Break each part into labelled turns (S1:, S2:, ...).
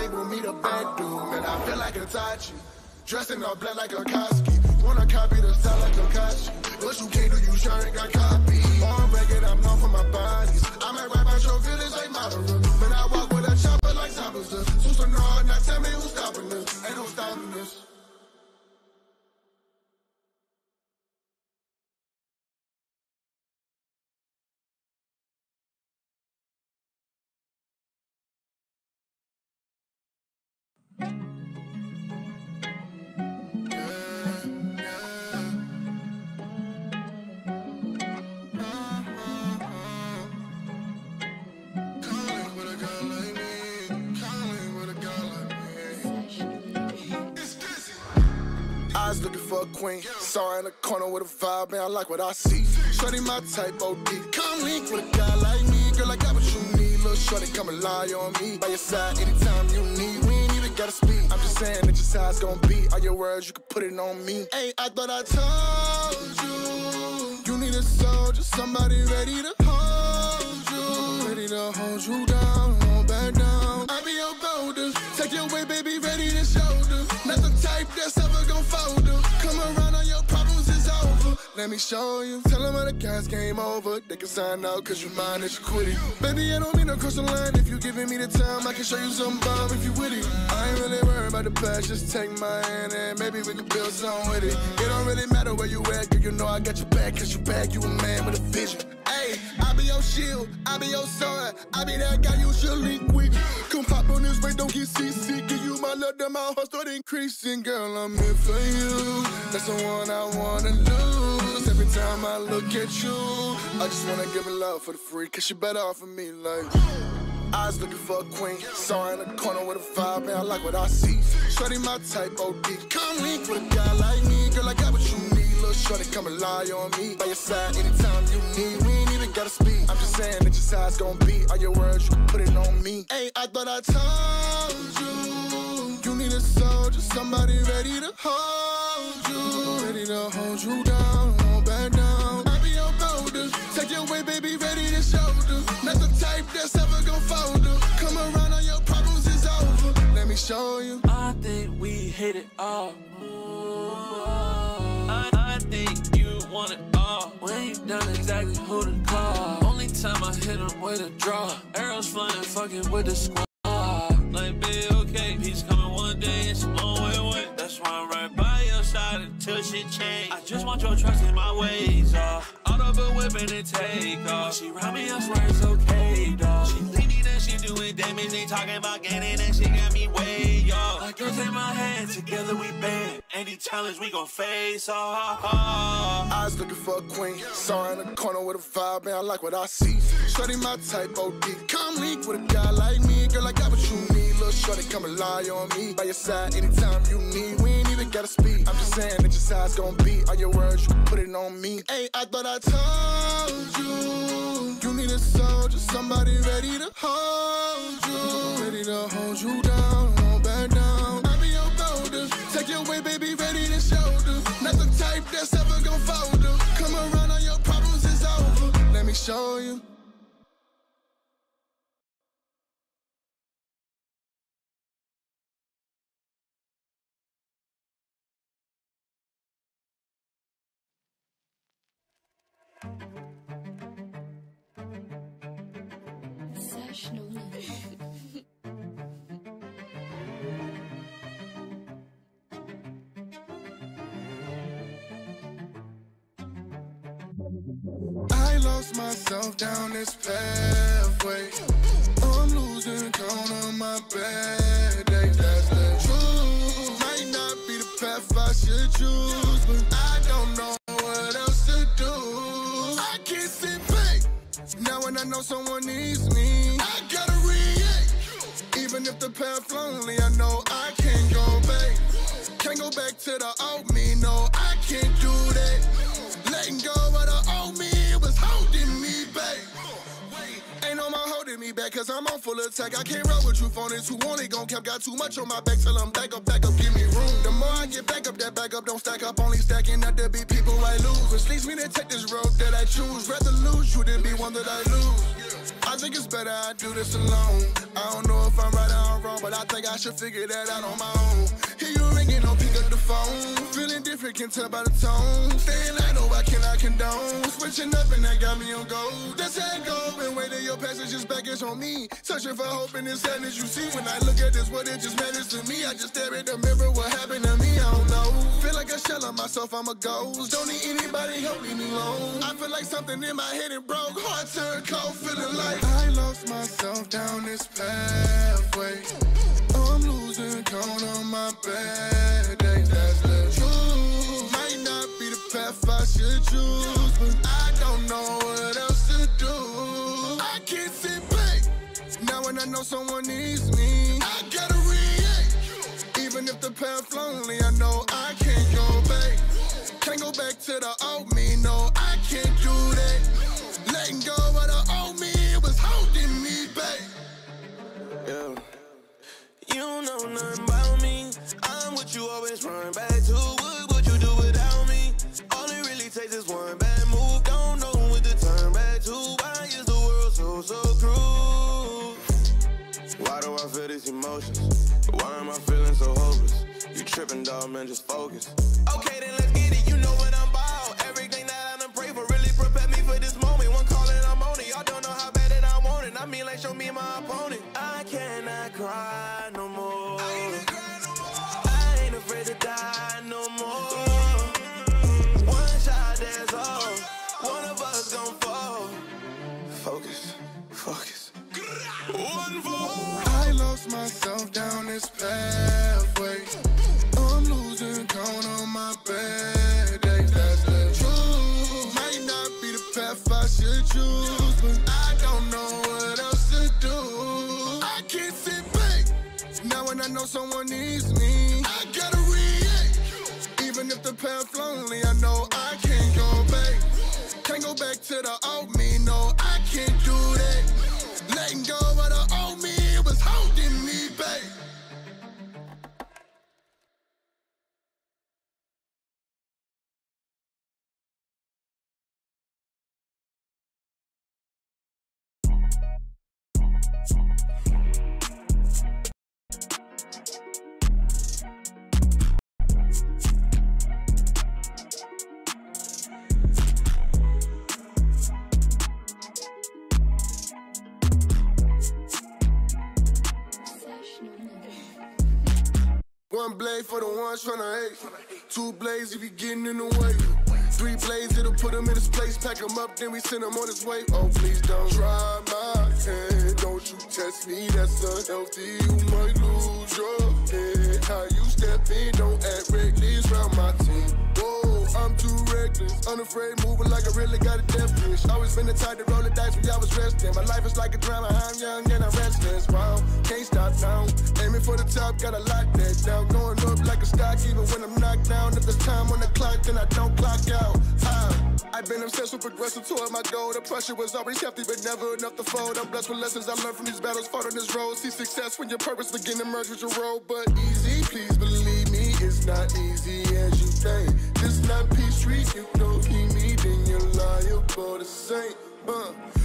S1: label me the bad dude. Man, I feel like a Tachi, dressed in all black like a Koski. Wanna copy the style like a Kashi. What you can't do, you sure ain't got copy. On record, I'm known for my bodies. I might rap out your feelings like Madara. But I walk with a chopper like Zappers. Super hard, now tell me who's stopping this. Ain't no stopping this. Looking for a queen, saw her in the corner with a vibe, man, I like what I see. Shorty my type, OD, come link with a guy like me. Girl, I got what you need, little shorty, come and lie on me. By your side, anytime you need, we ain't even gotta speak. I'm just saying that just how it's gonna be. All your words, you can put it on me. Hey, I thought I told you, you need a soldier, somebody ready to hold you. Ready to hold you down, won't back down. I be your boulder, take your way, baby, ready to shoulder. Not the type that's ever gon' fold her. Come around, all your problems is over. Let me show you. Tell them all the guys game over. They can sign out cause you mind that you quit it. Baby, I don't mean to cross the line. If you giving me the time, I can show you some bomb if you with it. I ain't really worried about the past, just take my hand and maybe we can build something with it. It don't really matter where you at, girl, you know I got your back. Cause you back, you a man with a vision. Hey, I be your shield, I be your sword, I be that guy you should link with. Come pop on this way, don't get CC. Give you my love, then my heart start increasing. Girl, I'm here for you. That's the one I wanna lose. Every time I look at you, I just wanna give her love for the free. Cause she better off of me like I was looking for a queen, saw her in the corner with a vibe, man, I like what I see. Shorty my type, OD, come link with a guy like me. Girl, I got what you need, little shorty, come and lie on me. By your side, anytime you need, we ain't even gotta speak. I'm just saying that just how it's gonna be. All your words, you can put it on me. Hey, I thought I told you, you need a soldier, somebody ready to hold you. Ready to hold you down, won't back down. I be your boulder, take your way, baby, ready to shoulder. Not the type that's ever gon' fold her. Come around, all your problems is over. Let me show you.
S2: I think we hit it all. I think you want it all. We ain't done exactly who to call. Only time I hit him with a draw. Arrows flying, fucking with the squad. Like, babe, okay, he's coming one day, it's on way away. That's why I'm right by your side until shit change. I just want your trust in my ways, Out of a whipping and take off. She round me, I swear it's okay, dawg. She leaning and she doing damage, ain't talking about gaining, and she got me way off. Like, girl, take my hand, together we band. Any challenge we gon' face off.
S1: I was looking for a queen, saw her in the corner with a vibe, man, I like what I see. Shorty my type, OD, come link with a guy like me. Girl, I got what you need. Little shorty, come and lie on me. By your side, anytime you need, we ain't even gotta speak. I'm just saying that just how it's gonna be. All your words, you can put it on me. Hey, I thought I told you, you need a soldier, somebody ready to hold you. Ready to hold you down, won't back down. I be your boulder, take your way, baby, ready to shoulder. Not the type that's ever gon' fold her. Come around, all your problems is over. Let me show you. I lost myself down this pathway. I'm losing count on my bad days. That's the truth. Might not be the path I should choose, but I don't know what else to do. I can't sit back. Now when I know someone needs me, I gotta react. Even if the path lonely, I know I can't go back. Can't go back to the old me, no, I can't do that. Letting go of the old me, it was holding me back. Ain't no more holding me back, cause I'm on full attack. I can't roll with you phonies who only gon' cap. Got too much on my back till I'm back up, give me room. The more I get back up, that back up don't stack up. Only stacking up to be people I lose. Which leads me to take this road that I choose. Rather lose you than be one that I lose. I think it's better I do this alone. I don't know if I'm right or I'm wrong, but I think I should figure that out on my own. Hear you ringing, don't pick up the phone. Feeling different, can tell by the tone. Saying I know I cannot condone. Switching up and that got me on go. That's how it go. Been waiting your passage is back, it's on me. Searching for hope in this sadness you see. When I look at this, what it just matters to me. I just stare at the mirror, what happened to me, I don't know. Feel like a shell of myself, I'm a ghost. Don't need anybody help me alone. I feel like something in my head, it broke. Heart turned cold, feeling like I lost myself down this pathway. I'm losing count on my bad days. That's the truth. Might not be the path I should choose, but I don't know what else to do. I can't sit back. Now when I know someone needs me, I gotta react. Even if the path lonely, I know I can't go back. Can't go back to the old me, no, I can't do that. Letting go of the old me, it was holding me back.
S3: Yeah. You know nothing about me. I'm what you always run back to. What would you do without me? All it really takes is one bad move. Don't know what to turn back to. Why is the world so cruel? Why do I feel these emotions? Why am I feeling so hopeless? You tripping, dog, man, just focus. Okay, then let's get it. You know what I'm about. Everything that I done prayed for really prepared me for this moment. One call and I'm on it. Y'all don't know how bad that I want it. I mean, like, show me my opponent. I cannot cry no more. I ain't afraid to die no more. One shot, that's all. One of us gon' fall. Focus, focus. One fall.
S1: I lost myself down this pathway. I'm losing count on my bad days. That's the truth. Might not be the path I should choose, but I don't know what else to do. I can't sit back. Now when I know someone needs me, I gotta react. Even if the path lonely, I know I can't go back. Can't go back to the old me, no, I can't do that. Letting go of the old me, it was holding me back. One blade for the ones tryna hate. Two blades if you getting in the way. Three blades, it'll put him in his place. Pack him up, then we send him on his way. Oh, please don't try my hand. Don't you test me, that's unhealthy. You might lose your head. How you step in, don't act reckless round my team. Whoa, I'm too reckless. Unafraid, moving like I really got a death wish. Always been the type to roll the dice when y'all was resting. My life is like a drama, I'm young and I'm restless. Wow, can't stop now. Aiming for the top, gotta lock that down. Going up like a stock, even when I'm knocked down. If there's time on the clock, then I don't clock out. I've been obsessed with progressing toward my goal. The pressure was always hefty, but never enough to fold. I'm blessed with lessons I learned from these battles, fought on this road. See success when your purpose begin to merge with your role. But easy, please believe me, it's not easy as you think. This not peace street, you don't need me, then you're liable to saint.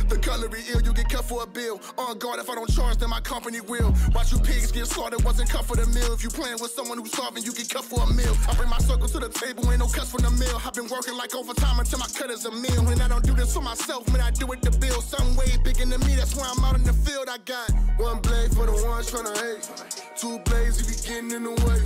S1: The cutlery ill, you get cut for a bill. On guard, if I don't charge, then my company will. Watch you pigs get slaughtered, wasn't cut for the meal. If you playing with someone who's starving, you get cut for a meal. I bring my circle to the table, ain't no cuts from the mill. I've been working like overtime until my cut is a meal. And I don't do this for myself, man, I do it to build. Some way bigger than me, that's why I'm out in the field. I got one blade for the ones tryna hate. Two blades if you getting in the way.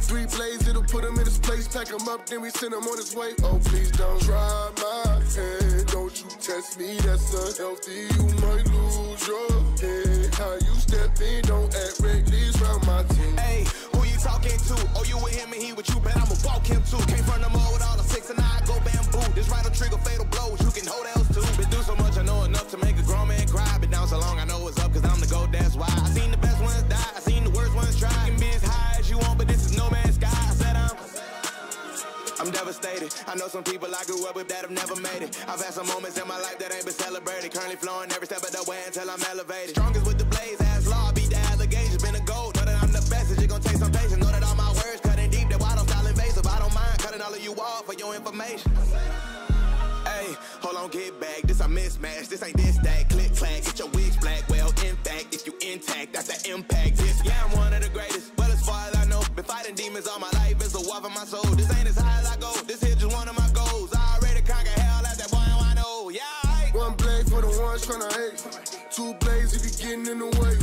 S1: Three blades, it'll put him in his place. Pack him up, then we send him on his way. Oh, please don't try my hand. Don't you test me, that's unhealthy. You might lose your head. How you step in, don't act reckless round my team.
S3: Hey, who you talking to? Oh, you with him and he with you, bet I'ma walk him too. Came from the mall with all the 6 and I go bamboo. This right will trigger fatal blows, you can hold else too. Been through so much, I know enough to make a grown man cry. Been down so long, I know it's up, cause I'm the GOAT, that's why. I seen the best ones die, I seen the worst ones try. You can be as high as you want, but this is no man's sky. I said I'm devastated. I know some people I grew up with that have never made it. I've had some moments in my life that ain't been celebrated. Currently flowing every step of the way until I'm elevated. Strongest with the blaze, as law, beat the allegations. Been a gold, know that I'm the best, it's gonna take some patience. Know that all my words cutting deep, that why I don't style invasive. I don't mind cutting all of you off for your information. Hey, hold on, get back, this a mismatch. This ain't this, that, click, clack, get your wig impact, that's the impact. Yes, yeah, I'm one of the greatest. Well, as far as I know, been fighting demons all my life. It's a war for my soul. This ain't as high as I go. This here just one of my goals. I already conquer hell as that boy I know. Yeah,
S1: One blade for the ones tryna hate. Two blades if you getting in the way.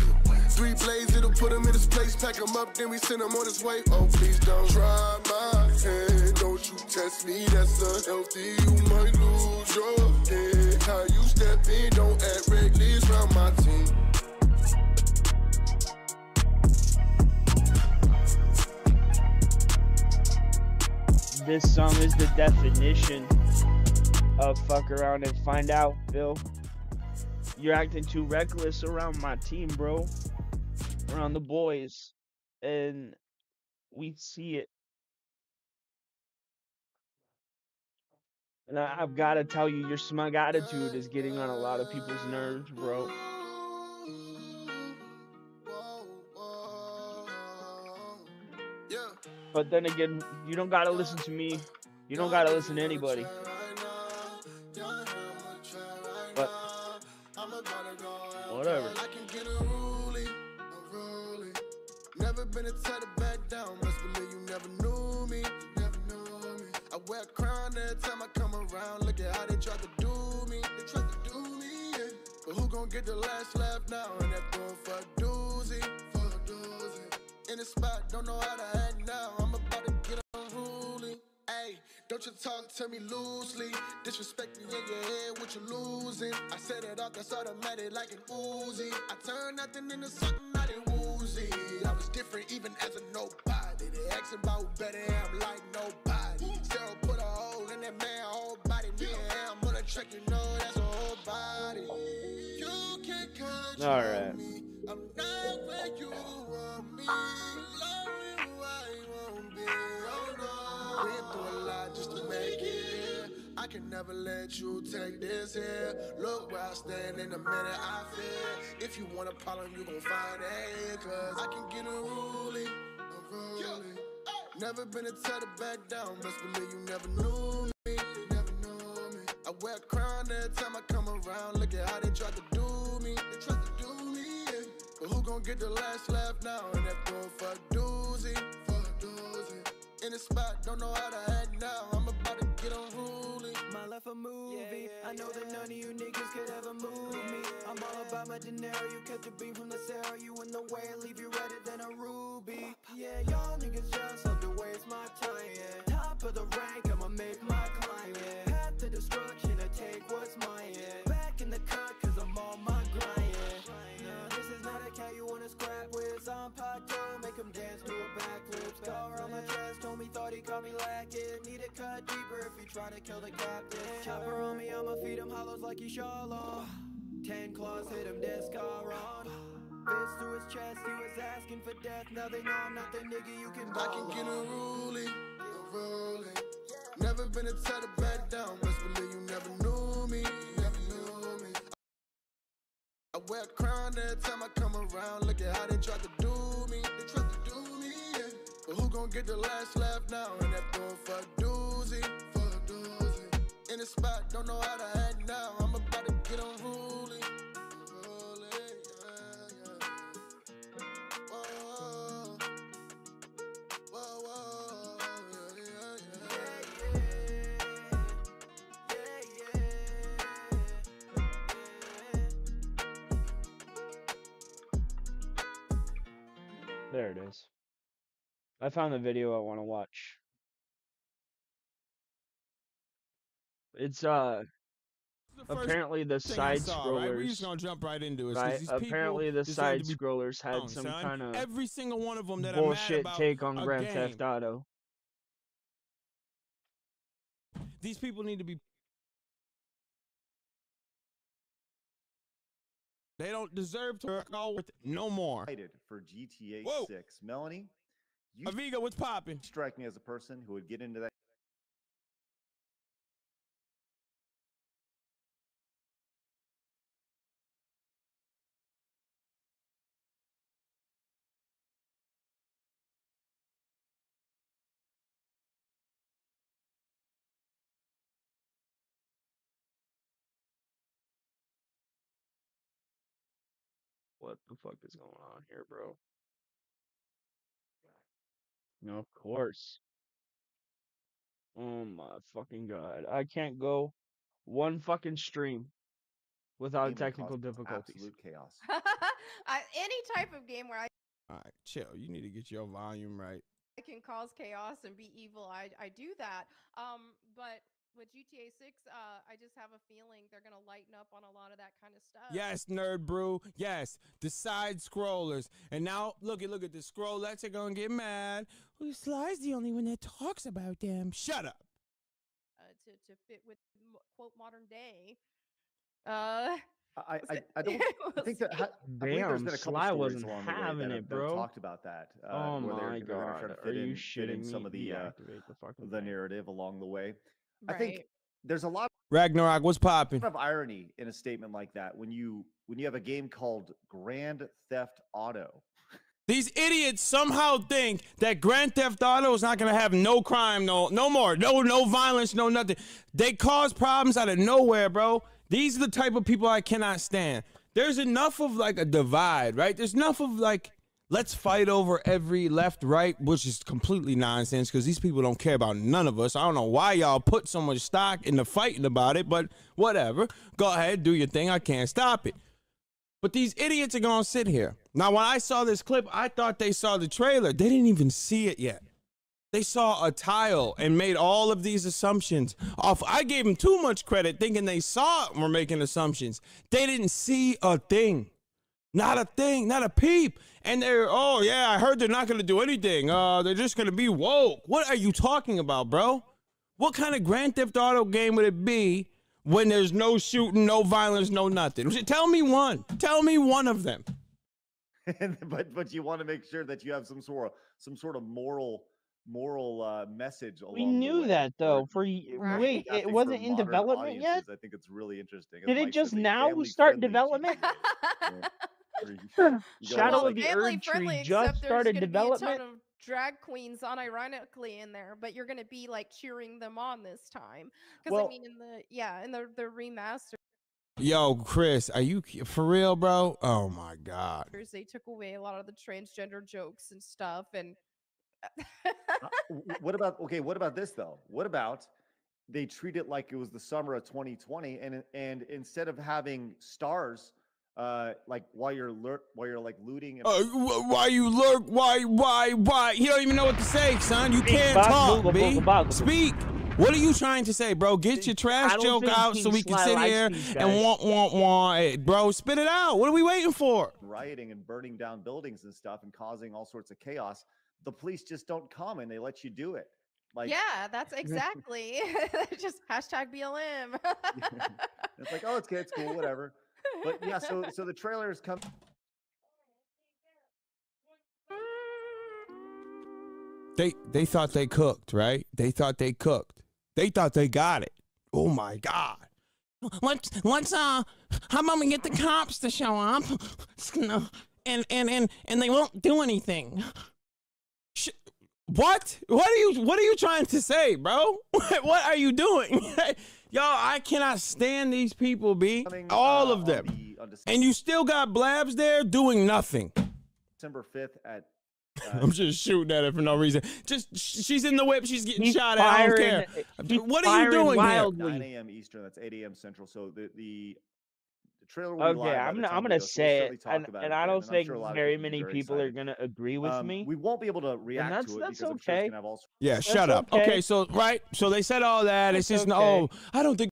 S1: Three blades, it'll put him in his place. Pack him up, then we send him on his way. Oh, please don't try my hand. Don't you test me, that's unhealthy. You might lose your head. How you step in, don't act reckless around my team.
S4: This song is the definition of fuck around and find out, Phil. You're acting too reckless around my team, bro. Around the boys. And we see it. And I've got to tell you, your smug attitude is getting on a lot of people's nerves, bro. But then again, you don't got to listen to me. You don't got to listen to anybody. But whatever.
S1: Never been a type to back down. Must believe you never knew me. I wear a crown every time I come around. Look at how they try to do me. Yeah. But who gon' get the last laugh now? And that going for a doozy. In the spot, don't know how to act now. I'm about to get unruly. Ayy, don't you talk to me loosely. Disrespect me in your head, what you losing? I set it off, that's automatic like an Uzi. I turn nothing into something I didn't woozy. I was different even as a nobody. They asking about who better, I'm like nobody. Sarah put a hole in that man whole body. Me and him on a track, you know that's a whole body. You can't control me. I'm not where you want me. Love you, I won't be. Oh no. Been through a lot just to make it here. I can never let you take this here. Look where I stand in the minute I fear. If you want a problem, you gon' find it. Cause I can get unruly. Never been a type to back down. Must believe you never knew me. I wear a crown every time I come around. Look at how they try to do me. Yeah. But who gon' get the last laugh now? And that going for a doozy. In the spot, don't know how to act now. I'm about to get unruly.
S5: My life a movie. I know that none of you niggas could ever move me. I'm all about my dinero. You catch a beam from the cell. You in the way, leave you redder than a ruby. Yeah, y'all niggas just love to waste my time. Yeah, top of the rank, I'ma make my climb. Yeah, path to destruction, I take what's mine. Yeah, back in the cut, cause I'm on my grind. Yeah, this is not a cat you wanna scrap with. I'm packed up, make him dance to a backflip. Scar on my chest, told me thought he caught me lacking. Need a cut deeper if you try to kill the captain. Chopper on me, I'ma feed him hollows like he shallow. 10 claws hit him, dead scar on. Fist through his chest, he was asking for death. Now they know I'm not the nigga you can ball.
S1: I can get unruly. Never been a type to back down. Must believe you never knew me. I wear a crown every time I come around. Look at how they try to do me. Yeah. But who gon' get the last laugh now? And that going for a doozy. In the spot, don't know how to act now. I'm about to get unruly.
S4: There it is. I found the video I want to watch. It's apparently the side scrollers.
S6: We're just gonna jump right into it.
S4: Right? Apparently the side scrollers had some kind of
S6: every single one of them that
S4: bullshit take on Grand Theft Auto.
S6: These people need to be. They don't deserve to go with no more.
S7: For GTA
S6: Whoa.
S7: 6, Melanie, you
S6: Aviga, what's popping?
S7: strike me as a person who would get into that.
S4: what the fuck is going on here, bro? No, of course. Oh my fucking god. I can't go one fucking stream without
S7: Game would
S4: technical
S7: cause
S4: difficulties.
S7: absolute chaos.
S8: Any type of game where
S6: All right, chill. You need to get your volume right.
S8: I can cause chaos and be evil, I do that. But with GTA 6, I just have a feeling they're gonna lighten up on a lot of that kind of stuff.
S6: Yes, Nerd Brew. Yes, the side scrollers. And now look at the scrollettes are gonna get mad. Well, Sly's the only one that talks about them. Shut up.
S8: To fit with quote modern day.
S7: I don't. I think that I believe there's
S4: Damn,
S7: been a couple
S4: Sly
S7: stories
S4: wasn't
S7: along the way
S4: having
S7: that
S4: it,
S7: that have
S4: bro.
S7: talked about that.
S4: Oh
S7: Where
S4: my
S7: they're gonna try
S4: god.
S7: to
S4: Are you
S7: fit in
S4: shitting
S7: some
S4: me?
S7: of the
S4: Deactivate the fucking
S7: the
S4: thing.
S7: narrative along the way. I
S8: Right.
S7: think there's a lot
S6: Ragnarok, what's popping?
S7: of irony in a statement like that when you have a game called Grand Theft Auto.
S6: These idiots somehow think that Grand Theft Auto is not gonna have no crime, no more, no violence, no nothing. They cause problems out of nowhere, bro. These are the type of people I cannot stand. There's enough of like a divide, right? There's enough of like, let's fight over every left, right, which is completely nonsense because these people don't care about none of us. I don't know why y'all put so much stock into fighting about it, but whatever. Go ahead, do your thing. I can't stop it. But these idiots are gonna sit here. Now, when I saw this clip, I thought they saw the trailer. They didn't even see it yet. They saw a tile and made all of these assumptions off. I gave them too much credit thinking they saw it and were making assumptions. They didn't see a thing. Not a thing, not a peep. And they're, oh yeah, I heard they're not gonna do anything. They're just gonna be woke. What are you talking about, bro? What kind of Grand Theft Auto game would it be when there's no shooting, no violence, no nothing? Tell me one. Tell me one of them.
S7: but you want to make sure that you have some sort of moral message along
S4: We
S7: the
S4: knew
S7: way
S4: that though.
S8: Right.
S4: Wait, it
S7: I think for
S4: wasn't in
S7: modern
S4: development yet?
S7: audiences, I think it's really interesting. As
S4: Did it
S7: Mike
S4: just
S7: says, a
S4: now start
S7: family-friendly
S4: development?
S7: GTA. Where you go
S4: Shadow
S7: like-
S4: of the
S8: family
S4: Erd
S8: friendly,
S4: Tree just
S8: except there's
S4: started
S8: gonna
S4: development.
S8: be a ton of drag queens unironically in there, but you're gonna be like cheering them on this time. Because
S7: Well-
S8: I mean, in the remaster,
S6: Yo, Chris, are you for real, bro? Oh my God.
S8: they took away a lot of the transgender jokes and stuff, and
S7: What about this though? What about they treat it like it was the summer of 2020, and instead of having stars, like while you're like looting, and
S6: Why you lurk? Why? You don't even know what to say, son. You can't
S4: Bob,
S6: talk,
S4: boogle,
S6: B.
S4: boogle, boggle.
S6: Speak. What are you trying to say, bro? Get your
S4: I
S6: trash
S4: don't
S6: joke
S4: think
S6: out
S4: King
S6: so we can
S4: Sly
S6: sit
S4: likes
S6: here
S4: these
S6: and
S4: guys.
S6: want it, bro. Spit it out. What are we waiting for?
S7: rioting and burning down buildings and stuff and causing all sorts of chaos. The police just don't come and they let you do it. Like,
S8: yeah, that's exactly just hashtag BLM.
S7: it's like, oh, it's cool, whatever. But yeah, so the trailers come.
S6: They thought they cooked, right? They thought they cooked. They thought they got it. Oh my God. Let's how about we get the cops to show up? And they won't do anything. What? What are you trying to say, bro? What are you doing? Yo, I cannot stand these people, B. All of them. And you still got Blabs there doing nothing.
S7: December 5th at
S6: I'm just shooting at her for no reason. Just she's in the whip. She's getting
S4: He's
S6: shot at. I don't
S4: firing-
S6: care.
S4: he's
S6: What are you
S4: firing
S6: doing
S4: wildly.
S7: 9 a.m. Eastern. That's 8 a.m. Central. So the trailer will be
S4: Okay,
S7: live by the time
S4: I'm
S7: we
S4: gonna
S7: go, so we'll
S4: say
S7: certainly
S4: it,
S7: talk
S4: and,
S7: about
S4: and
S7: it
S4: I
S7: then,
S4: don't
S7: I'm
S4: think
S7: sure a lot of
S4: very
S7: people will be
S4: many
S7: very
S4: people are
S7: excited.
S4: gonna agree with me.
S7: We won't be able to react
S4: that's-
S7: to it
S4: that's
S7: because I'm sure it's
S4: okay.
S7: gonna have all.
S6: Yeah, shut
S4: That's
S6: up.
S4: okay.
S6: Okay, so right, so they said all that. It's
S4: That's
S6: just
S4: okay.
S6: no. I don't think.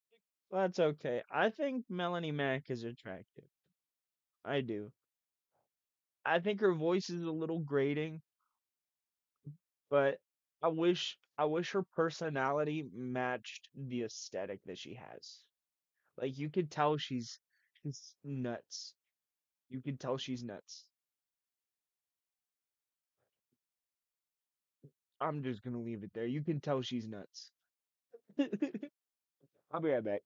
S4: That's okay. I think Melanie Mack is attractive. I do. I think her voice is a little grating, but I wish her personality matched the aesthetic that she has. Like you could tell she's nuts. You could tell she's nuts. I'm just gonna leave it there. You can tell she's nuts. I'll be right back.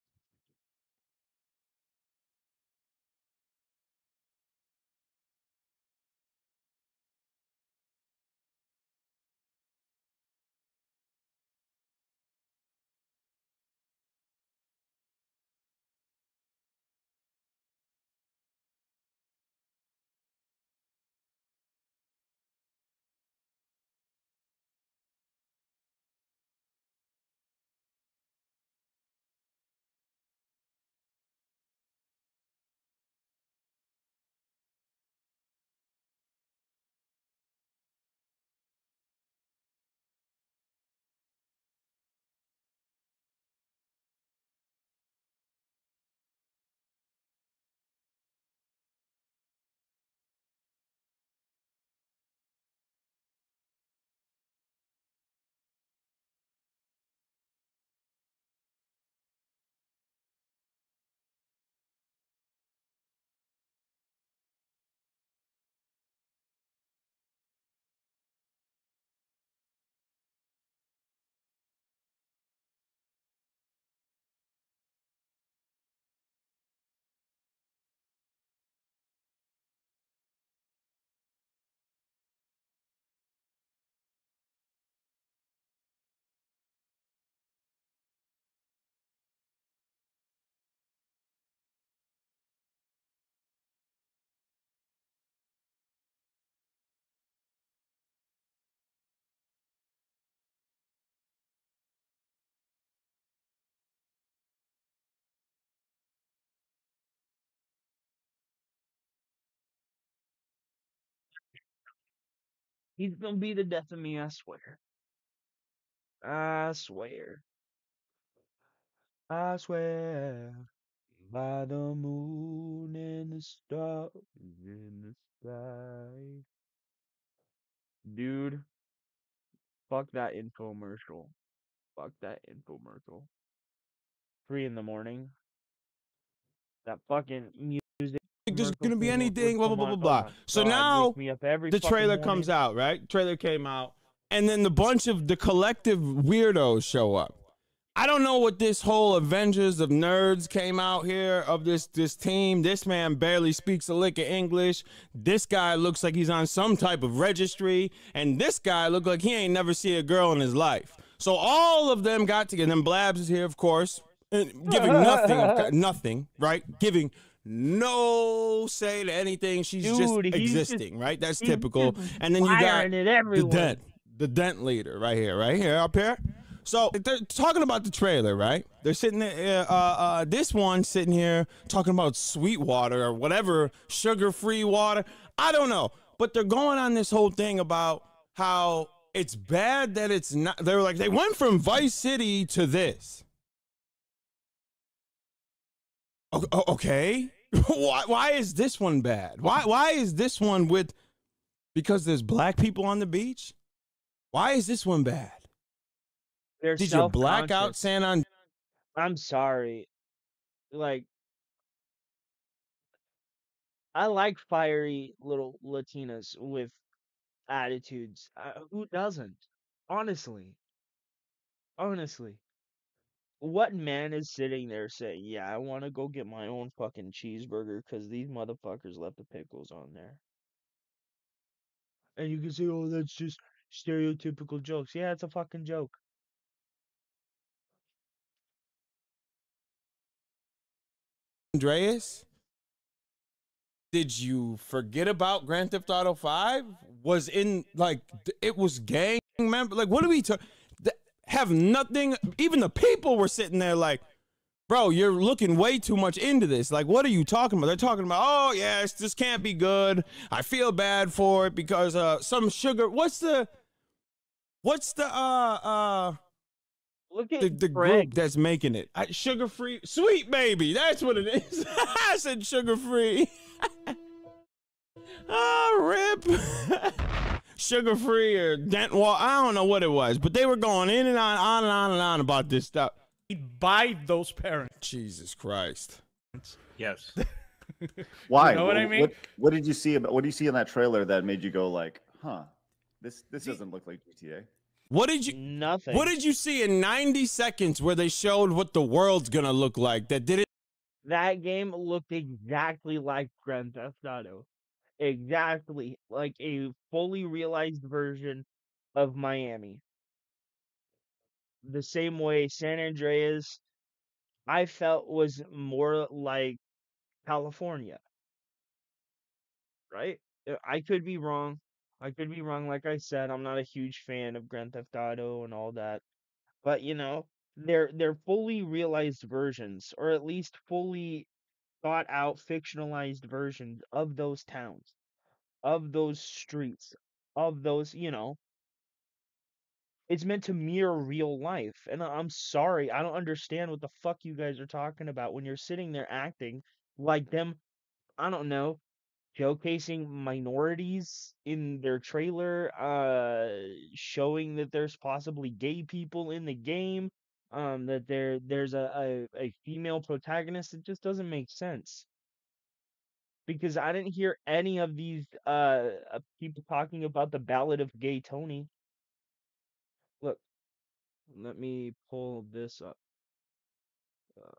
S4: He's gonna be the death of me, I swear. I swear. I swear. By the moon and the stars in the sky. Dude, fuck that infomercial. Fuck that infomercial. 3 in the morning. That fucking music
S6: There's
S4: commercial
S6: gonna be
S4: would
S6: anything, blah blah
S4: come
S6: blah blah
S4: on. Oh
S6: blah.
S4: my
S6: So
S4: god, wake
S6: now
S4: me up every
S6: the
S4: fucking
S6: trailer comes
S4: morning.
S6: out, right? Trailer came out, and then the bunch of the collective weirdos show up. I don't know what this whole Avengers of Nerds came out here of this team. This man barely speaks a lick of English. This guy looks like he's on some type of registry, and this guy looked like he ain't never seen a girl in his life. So all of them got together. And Blabs is here, of course, giving nothing, right? Giving no say to anything. She's just
S4: Dude,
S6: existing, right? That's
S4: he's
S6: typical.
S4: just
S6: And then you got
S4: firing at
S6: the
S4: everyone.
S6: dent leader right here, up here. So they're talking about the trailer, right? They're sitting there, this one sitting here talking about sweet water or whatever, sugar-free water. I don't know, but they're going on this whole thing about how it's bad that it's not. They're like, they went from Vice City to this. Okay, why is this one bad? Why is this one with? Because there's black people on the beach. Why is this one bad?
S4: They're
S6: Did you black out
S4: self-conscious.
S6: San Andreas?
S4: I'm sorry. Like, I like fiery little Latinas with attitudes. Who doesn't? Honestly. Honestly. What man is sitting there saying, yeah, I want to go get my own fucking cheeseburger because these motherfuckers left the pickles on there? And you can say, oh, that's just stereotypical jokes. Yeah, it's a fucking joke.
S6: Did you forget about Grand Theft Auto 5? Was in, like, it was gang member. Like, what are we talking? Have nothing. Even the people were sitting there like, bro, you're looking way too much into this. Like, what are you talking about? They're talking about, oh, yes, this can't be good. I feel bad for it because some sugar. What's the
S4: Look at
S6: the
S4: Craig.
S6: group that's making it? Sugar free, sweet baby. That's what it is. I said sugar free. Oh, rip. Sugar free or dent wall. I don't know what it was, but they were going in and on and on and on about this stuff.
S9: By those parents.
S6: Jesus Christ.
S9: Yes.
S7: Why?
S9: You know what I mean?
S7: What did you see about? What do you see in that trailer that made you go like, huh? This doesn't look like GTA.
S6: What did you?
S4: Nothing.
S6: What did you see in 90 seconds where they showed what the world's gonna look like? That didn't.
S4: That game looked exactly like Grand Theft Auto. Exactly like a fully realized version of Miami. The same way San Andreas, I felt, was more like California, right? I could be wrong. I could be wrong. Like I said, I'm not a huge fan of Grand Theft Auto and all that. But they're fully realized versions, or at least fully thought out fictionalized versions of those towns, of those streets, of those, it's meant to mirror real life. And I'm sorry, I don't understand what the fuck you guys are talking about when you're sitting there acting like them, I don't know, showcasing minorities in their trailer, showing that there's possibly gay people in the game, that there's a female protagonist. It just doesn't make sense. Because I didn't hear any of these people talking about the Ballad of Gay Tony. Look, let me pull this up. Uh,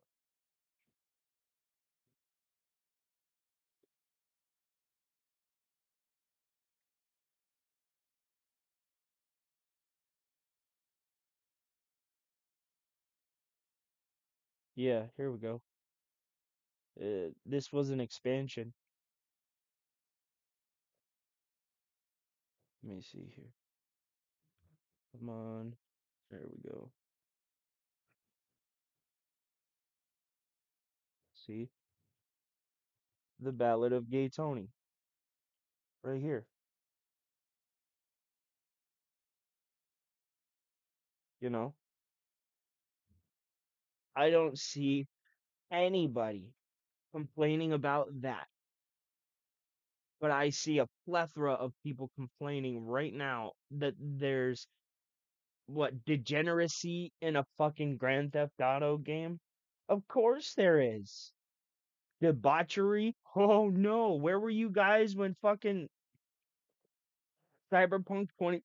S4: yeah, here we go. This was an expansion. Let me see here. Come on. There we go. See? The Ballad of Gay Tony. Right here. You know, I don't see anybody complaining about that. But I see a plethora of people complaining right now that there's what degeneracy in a fucking Grand Theft Auto game. Of course there is. Debauchery? Oh no, where were you guys when fucking Cyberpunk 20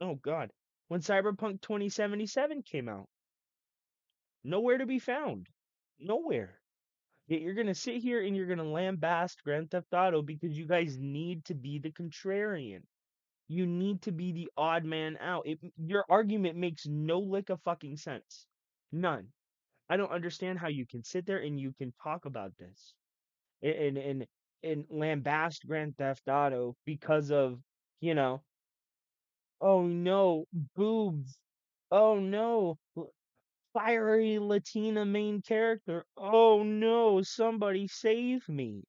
S4: Oh god. When Cyberpunk 2077 came out? Nowhere to be found. Nowhere. Yet you're gonna sit here and you're gonna lambaste Grand Theft Auto because you guys need to be the contrarian. You need to be the odd man out. Your argument makes no lick of fucking sense. None. I don't understand how you can sit there and you can talk about this and lambast Grand Theft Auto because of, you know, oh no, boobs. Oh no, fiery Latina main character. Oh no, somebody save me.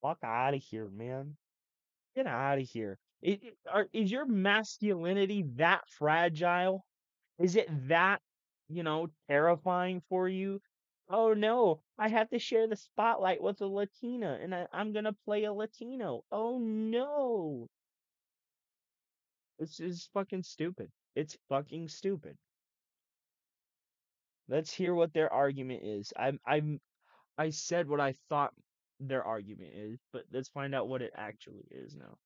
S4: Fuck out of here, man. Get out of here. Is your masculinity that fragile? Is it that, terrifying for you? Oh no, I have to share the spotlight with a Latina and I'm gonna play a Latino. Oh no. This is fucking stupid. It's fucking stupid. Let's hear what their argument is. I said what I thought their argument is, but let's find out what it actually is now.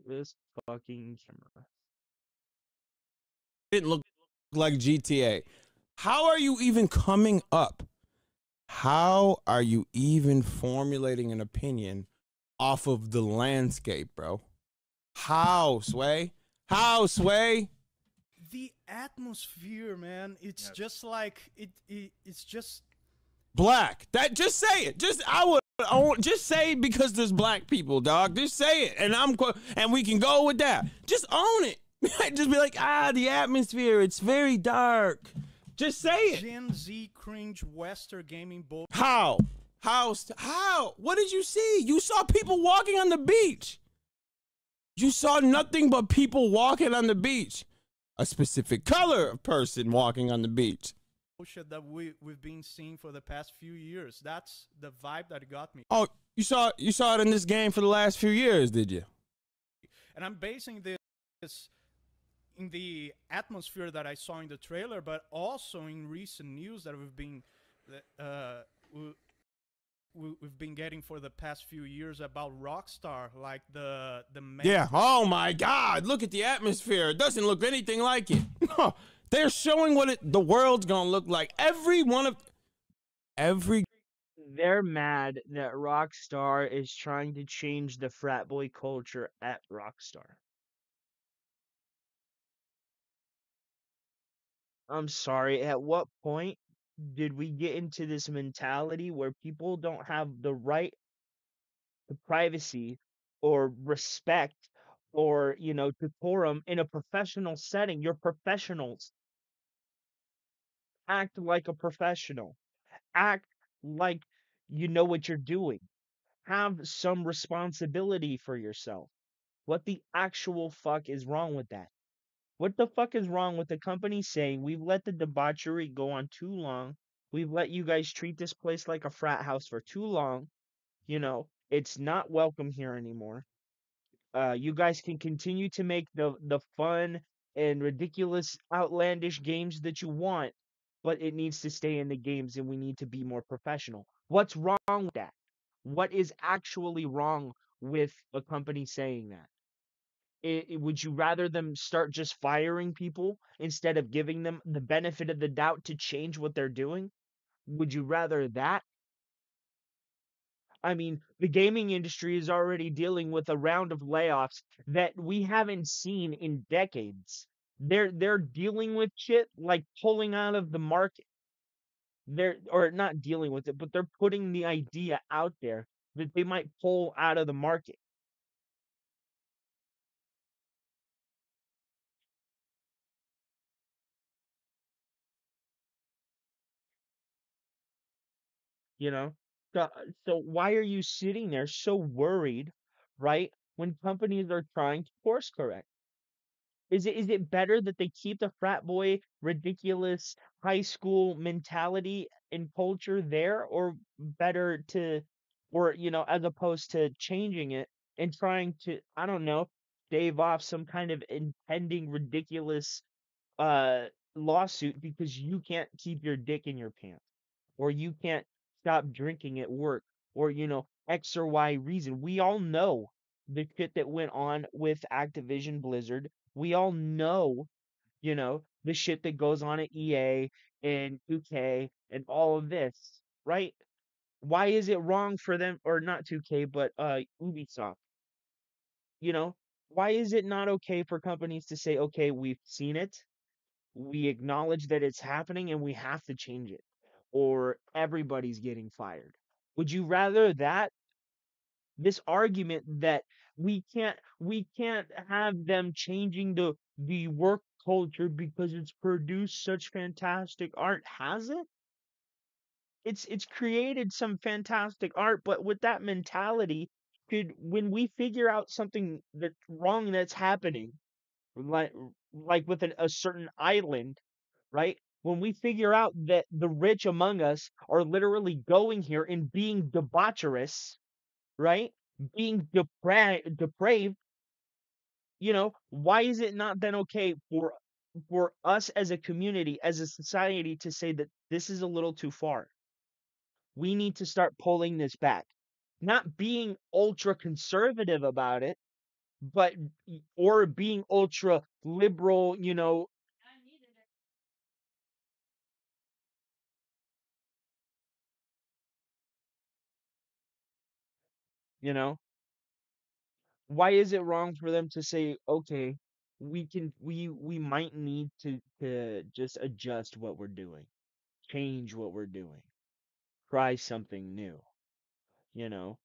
S4: This fucking camera.
S6: Didn't look like GTA. How are you even coming up? How are you even formulating an opinion off of the landscape, bro? How, Sway? How, Sway?
S9: The atmosphere, man. It's just like it's just
S6: Black. That just say it. I won't just say because there's black people, dog. Just say it, and we can go with that. Just own it. Just be like, the atmosphere. It's very dark. Just say it.
S9: Gen Z cringe Western gaming bull.
S6: How? How? What did you see? You saw people walking on the beach. You saw nothing but people walking on the beach. A specific color of person walking on the beach.
S9: Bullshit that we've been seeing for the past few years. That's the vibe that got me.
S6: Oh, you saw it in this game for the last few years, did you?
S9: And I'm basing this in the atmosphere that I saw in the trailer, but also in recent news that we've been getting for the past few years about Rockstar, like the main.
S6: Yeah. Oh my God! Look at the atmosphere. It doesn't look anything like it. They're showing what the world's gonna look like.
S4: They're mad that Rockstar is trying to change the frat boy culture at Rockstar. I'm sorry, at what point did we get into this mentality where people don't have the right to privacy or respect or, decorum in a professional setting? You're professionals. Act like a professional. Act like you know what you're doing. Have some responsibility for yourself. What the actual fuck is wrong with that? What the fuck is wrong with the company saying we've let the debauchery go on too long? We've let you guys treat this place like a frat house for too long. It's not welcome here anymore. You guys can continue to make the fun and ridiculous, outlandish games that you want, but it needs to stay in the games, and we need to be more professional. What's wrong with that? What is actually wrong with a company saying that? Would you rather them start just firing people instead of giving them the benefit of the doubt to change what they're doing? Would you rather that? I mean, the gaming industry is already dealing with a round of layoffs that we haven't seen in decades. They're dealing with shit like pulling out of the market. Or not dealing with it, but they're putting the idea out there that they might pull out of the market. You know? So, so why are you sitting there so worried, right? When companies are trying to course correct? Is it better that they keep the frat boy ridiculous high school mentality and culture there, or better to, or as opposed to changing it and trying to, I don't know, stave off some kind of impending ridiculous uh lawsuit because you can't keep your dick in your pants, or you can't stop drinking at work, or X or Y reason. We all know the shit that went on with Activision Blizzard. We all know, the shit that goes on at EA and 2K and all of this, right? Why is it wrong for them, or not 2K, but Ubisoft, you know? Why is it not okay for companies to say, okay, we've seen it, we acknowledge that it's happening, and we have to change it, or everybody's getting fired? Would you rather that, this argument that we can't have them changing the work culture because it's produced such fantastic art, has it? It's created some fantastic art, but with that mentality, could, when we figure out something that's wrong that's happening, like like with a certain island, right? When we figure out that the rich among us are literally going here and being debaucherous, right? Being depraved, why is it not then okay for us as a community, as a society, to say that this is a little too far? We need to start pulling this back. Not being ultra conservative about it, but or being ultra liberal, you know. Why is it wrong for them to say, okay, we might need to just adjust what we're doing, change what we're doing, try something new, you know?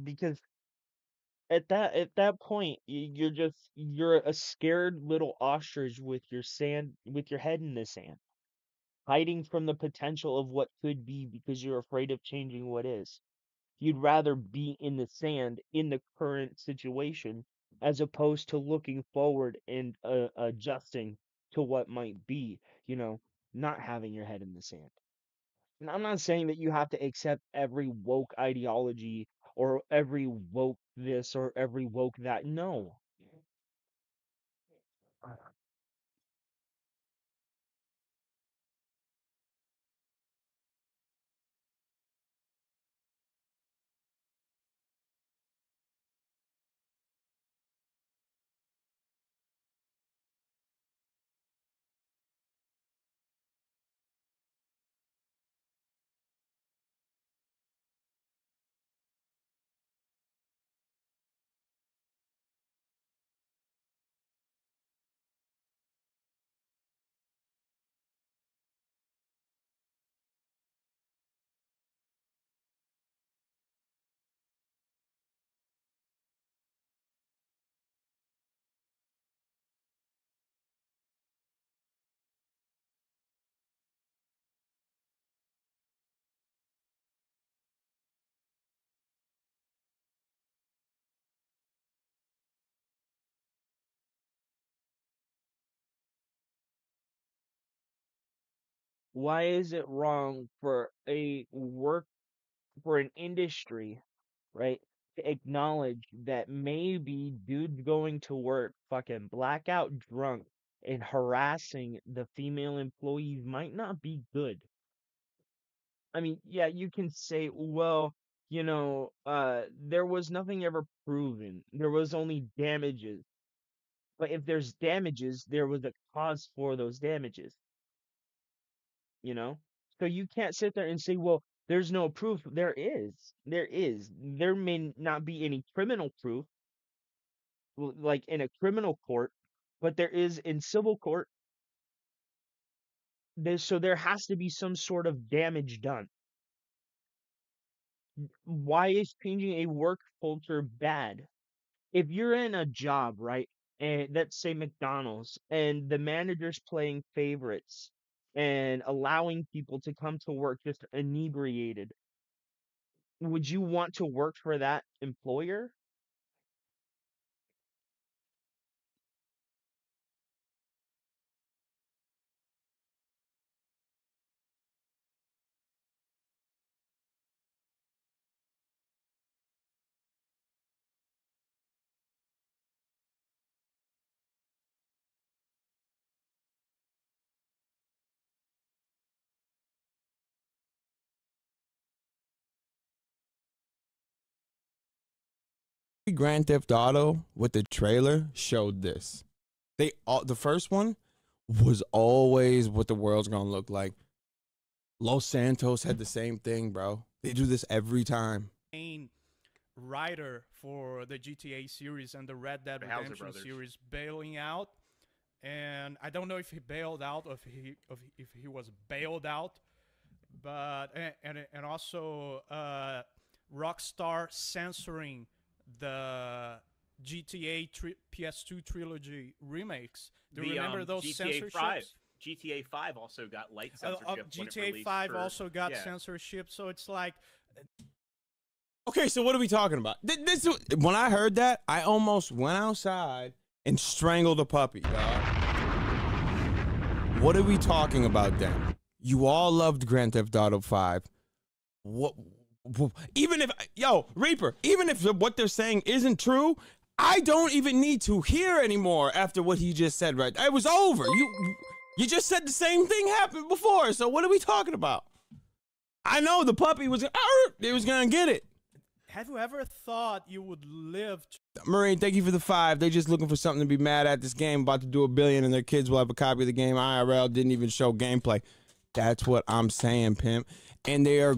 S4: Because at that point, you're a scared little ostrich with your head in the sand, hiding from the potential of what could be because you're afraid of changing what is. You'd rather be in the sand in the current situation as opposed to looking forward and adjusting to what might be, you know, not having your head in the sand. And I'm not saying that you have to accept every woke ideology or every woke this or every woke that. No. Why is it wrong for an industry, right, to acknowledge that maybe dudes going to work fucking blackout drunk and harassing the female employees might not be good? I mean, yeah, you can say, well, there was nothing ever proven. There was only damages. But if there's damages, there was a cause for those damages, you know? So you can't sit there and say, well, there's no proof. There is. There is. There may not be any criminal proof, like in a criminal court, but there is in civil court. So there has to be some sort of damage done. Why is changing a work culture bad? If you're in a job, right, and let's say McDonald's, and the manager's playing favorites and allowing people to come to work just inebriated, would you want to work for that employer?
S6: Grand Theft Auto with the trailer showed this. The first one was always what the world's gonna look like. Los Santos had the same thing, bro. They do this every time.
S9: Main writer for the GTA series and the Red Dead Redemption series bailing out, and I don't know if he bailed out or if he was bailed out, but and also Rockstar censoring the GTA PS2 trilogy remakes. Do you remember those censorships?
S10: GTA 5 also got light censorship.
S9: GTA 5 also got censorship, so it's like.
S6: Okay, so what are we talking about? When I heard that, I almost went outside and strangled a puppy, dog. What are we talking about then? You all loved Grand Theft Auto 5. Even if, Reaper, even if what they're saying isn't true, I don't even need to hear anymore after what he just said, right? It was over. You just said the same thing happened before, so what are we talking about? I know the puppy was gonna get it.
S9: Have you ever thought you would live?
S6: Marine, thank you for the 5. They just looking for something to be mad at. This game about to do $1 billion, and their kids will have a copy of the game. IRL didn't even show gameplay. That's what I'm saying, pimp. And they are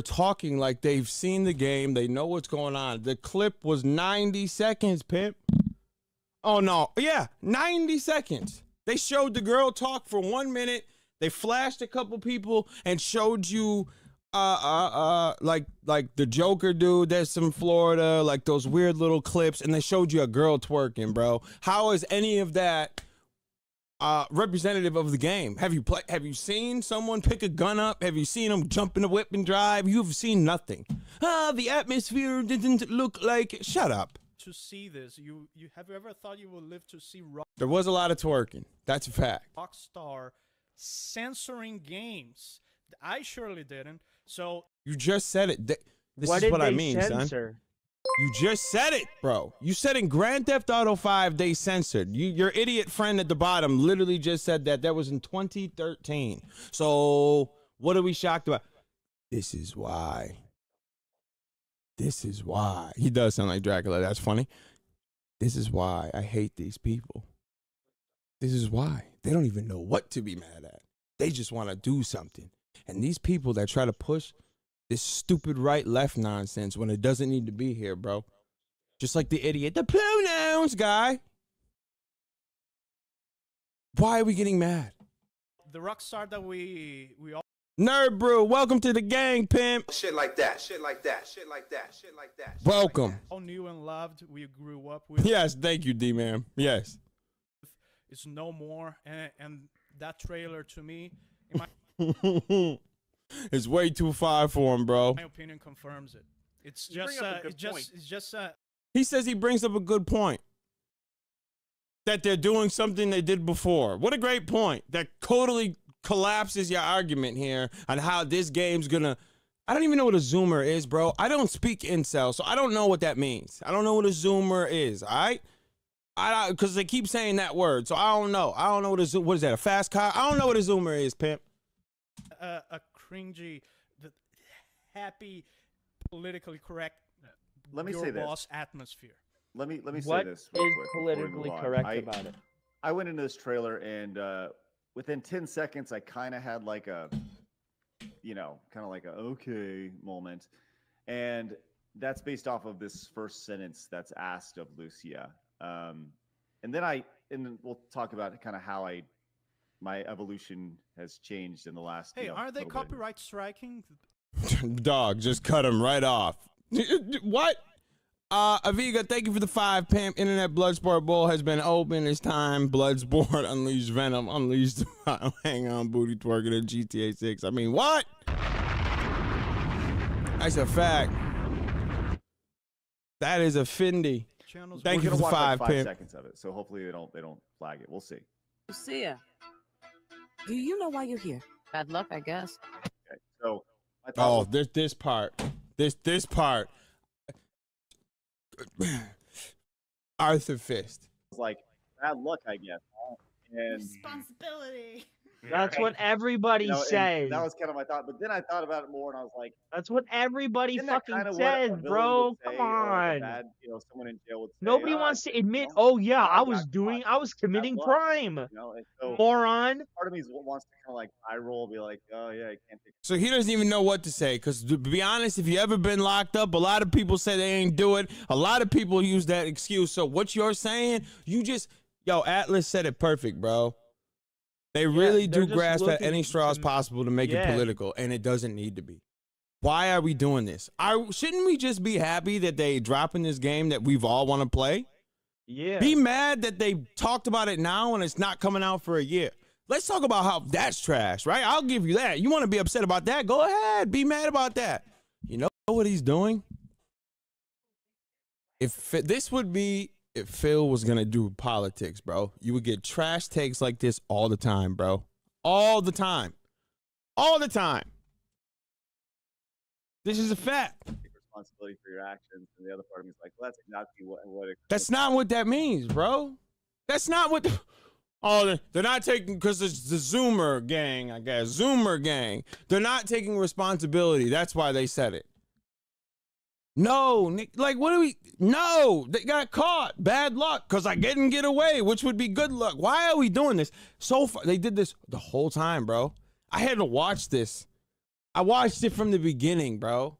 S6: talking like they've seen the game. They know what's going on. The clip was 90 seconds, pimp. Oh, no. Yeah, 90 seconds. They showed the girl talk for 1 minute. They flashed a couple people and showed you, like the Joker dude that's in Florida, like those weird little clips, and they showed you a girl twerking, bro. How is any of that representative of the game? Have you seen someone pick a gun up? Have you seen them jump in a whip and drive? You've seen nothing. The atmosphere didn't look like. Shut up.
S9: To see this, you have you ever thought you would live to see
S6: There was a lot of twerking. That's a fact.
S9: Rockstar censoring games? I surely didn't. So
S6: you just said it. This is what I mean, son. You just said it, bro. You said in Grand Theft Auto 5 they censored. Your idiot friend at the bottom literally just said that. That was in 2013. So what are we shocked about? This is why. This is why. He does sound like Dracula. That's funny. This is why I hate these people. This is why. They don't even know what to be mad at. They just want to do something. And these people that try to push this stupid right-left nonsense when it doesn't need to be here, bro. Just like the idiot, the pronouns guy. Why are we getting mad?
S9: The Rockstar that we all.
S6: Nerd Brew, welcome to the gang, pimp.
S11: Shit like that, shit like that, shit like that, shit like that.
S6: Welcome.
S9: All knew and loved, we grew up with.
S6: Yes, thank you, D-Man. Yes.
S9: It's no more, and that trailer to me,
S6: it's way too far for him, bro.
S9: My opinion confirms it. It's just.
S6: He says he brings up a good point. That they're doing something they did before. What a great point. That totally collapses your argument here on how this game's gonna. I don't even know what a zoomer is, bro. I don't speak incel, so I don't know what that means. I don't know what a zoomer is. All right. Because they keep saying that word, so I don't know. I don't know what is that, a fast car? I don't know what a zoomer is, pimp.
S9: A cringy, happy, politically correct.
S7: Let me say this.
S9: Boss atmosphere.
S7: Let me say
S4: What
S7: this.
S4: is politically correct about it?
S7: I went into this trailer and within 10 seconds, I kind of had like a, kind of like a okay moment, and that's based off of this first sentence that's asked of Lucia. And then we'll talk about kind of how my evolution has changed in the last.
S9: Hey, are they copyright striking?
S6: Dog, just cut him right off. What? Aviga, thank you for the 5, pimp. Internet Bloodsport Bowl has been open. It's time. Bloodsport, Unleash Venom, Unleash the Hang on, Booty Twerking in GTA 6. I mean, what? That's a fact. That is a findy. Thank you for the 5,
S7: like
S6: pimp.
S7: 5 seconds of it, so hopefully they don't flag it. We'll see.
S12: Lucia, do you know why you're here? Bad luck, I guess.
S7: Okay, so
S6: this part. This part. Arthur Fist.
S7: It's like bad luck, I guess. And
S13: responsibility.
S4: That's what everybody
S7: and
S4: says.
S7: that was kind of my thought. But then I thought about it more, and I was like,
S4: that's what everybody
S7: isn't
S4: fucking
S7: that kind of
S4: says,
S7: what a villain
S4: bro.
S7: would say,
S4: Come
S7: or like a
S4: on.
S7: bad, someone in jail would say.
S4: Nobody wants to admit, oh yeah, I was committing crime.
S7: And so
S4: Moron.
S7: Part of me wants to kind of like eye roll, be like, oh yeah, I can't take.
S6: So he doesn't even know what to say. Because to be honest, if you ever been locked up, a lot of people say they ain't do it. A lot of people use that excuse. So what you're saying, Atlas said it perfect, bro. They really do grasp at any straws possible to make it political, and it doesn't need to be. Why are we doing this? Shouldn't we just be happy that they dropping this game that we've all want to play?
S4: Yeah.
S6: Be mad that they talked about it now and it's not coming out for a year. Let's talk about how that's trash, right? I'll give you that. You want to be upset about that? Go ahead. Be mad about that. You know what he's doing? If Phil was going to do politics, bro, you would get trash takes like this all the time, bro. All the time. All the time. This is a fact.
S7: Take responsibility for your actions, and the other part of me is like, well, that's exactly what it.
S6: That's not what that means, bro. That's not what. They're not taking, because it's the Zoomer gang, I guess. Zoomer gang. They're not taking responsibility. That's why they said it. No, Nick, like, what do we? No, they got caught. Bad luck, because I didn't get away, which would be good luck. Why are we doing this? So far, they did this the whole time, bro. I had to watch this. I watched it from the beginning, bro.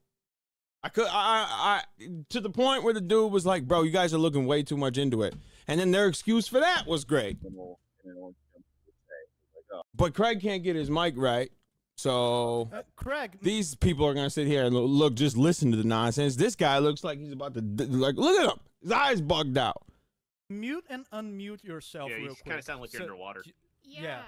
S6: I to the point where the dude was like, bro, you guys are looking way too much into it. And then their excuse for that was great. But Craig can't get his mic right. So
S9: Craig,
S6: these people are going to sit here and look, just listen to the nonsense. This guy looks like he's about to, like, look at him. His eyes bugged out.
S9: Mute and unmute yourself real quick.
S10: Yeah, you kind of sound like you're underwater.
S9: Yeah.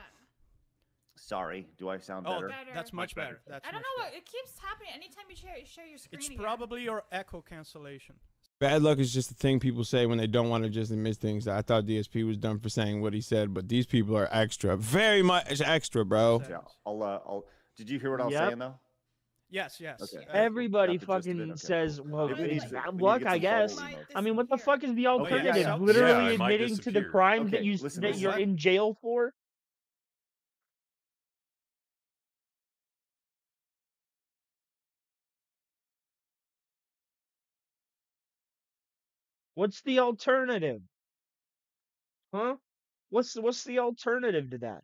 S7: Sorry, do I sound better?
S9: That's much better. That's
S13: I don't know what it keeps happening anytime you share your screen.
S9: It's
S13: again.
S9: probably your echo cancellation.
S6: Bad luck is just a thing people say when they don't want to just admit things. I thought DSP was done for saying what he said, but these people are extra, very much extra, bro.
S7: Yeah, I'll. Did you hear what I was saying though?
S9: Yes.
S7: Okay.
S4: Everybody fucking says, well, it's bad luck, I guess. I mean, what the fuck is the alternative? Literally admitting to the crime that you're in jail for? What's the alternative? Huh? What's the alternative to that?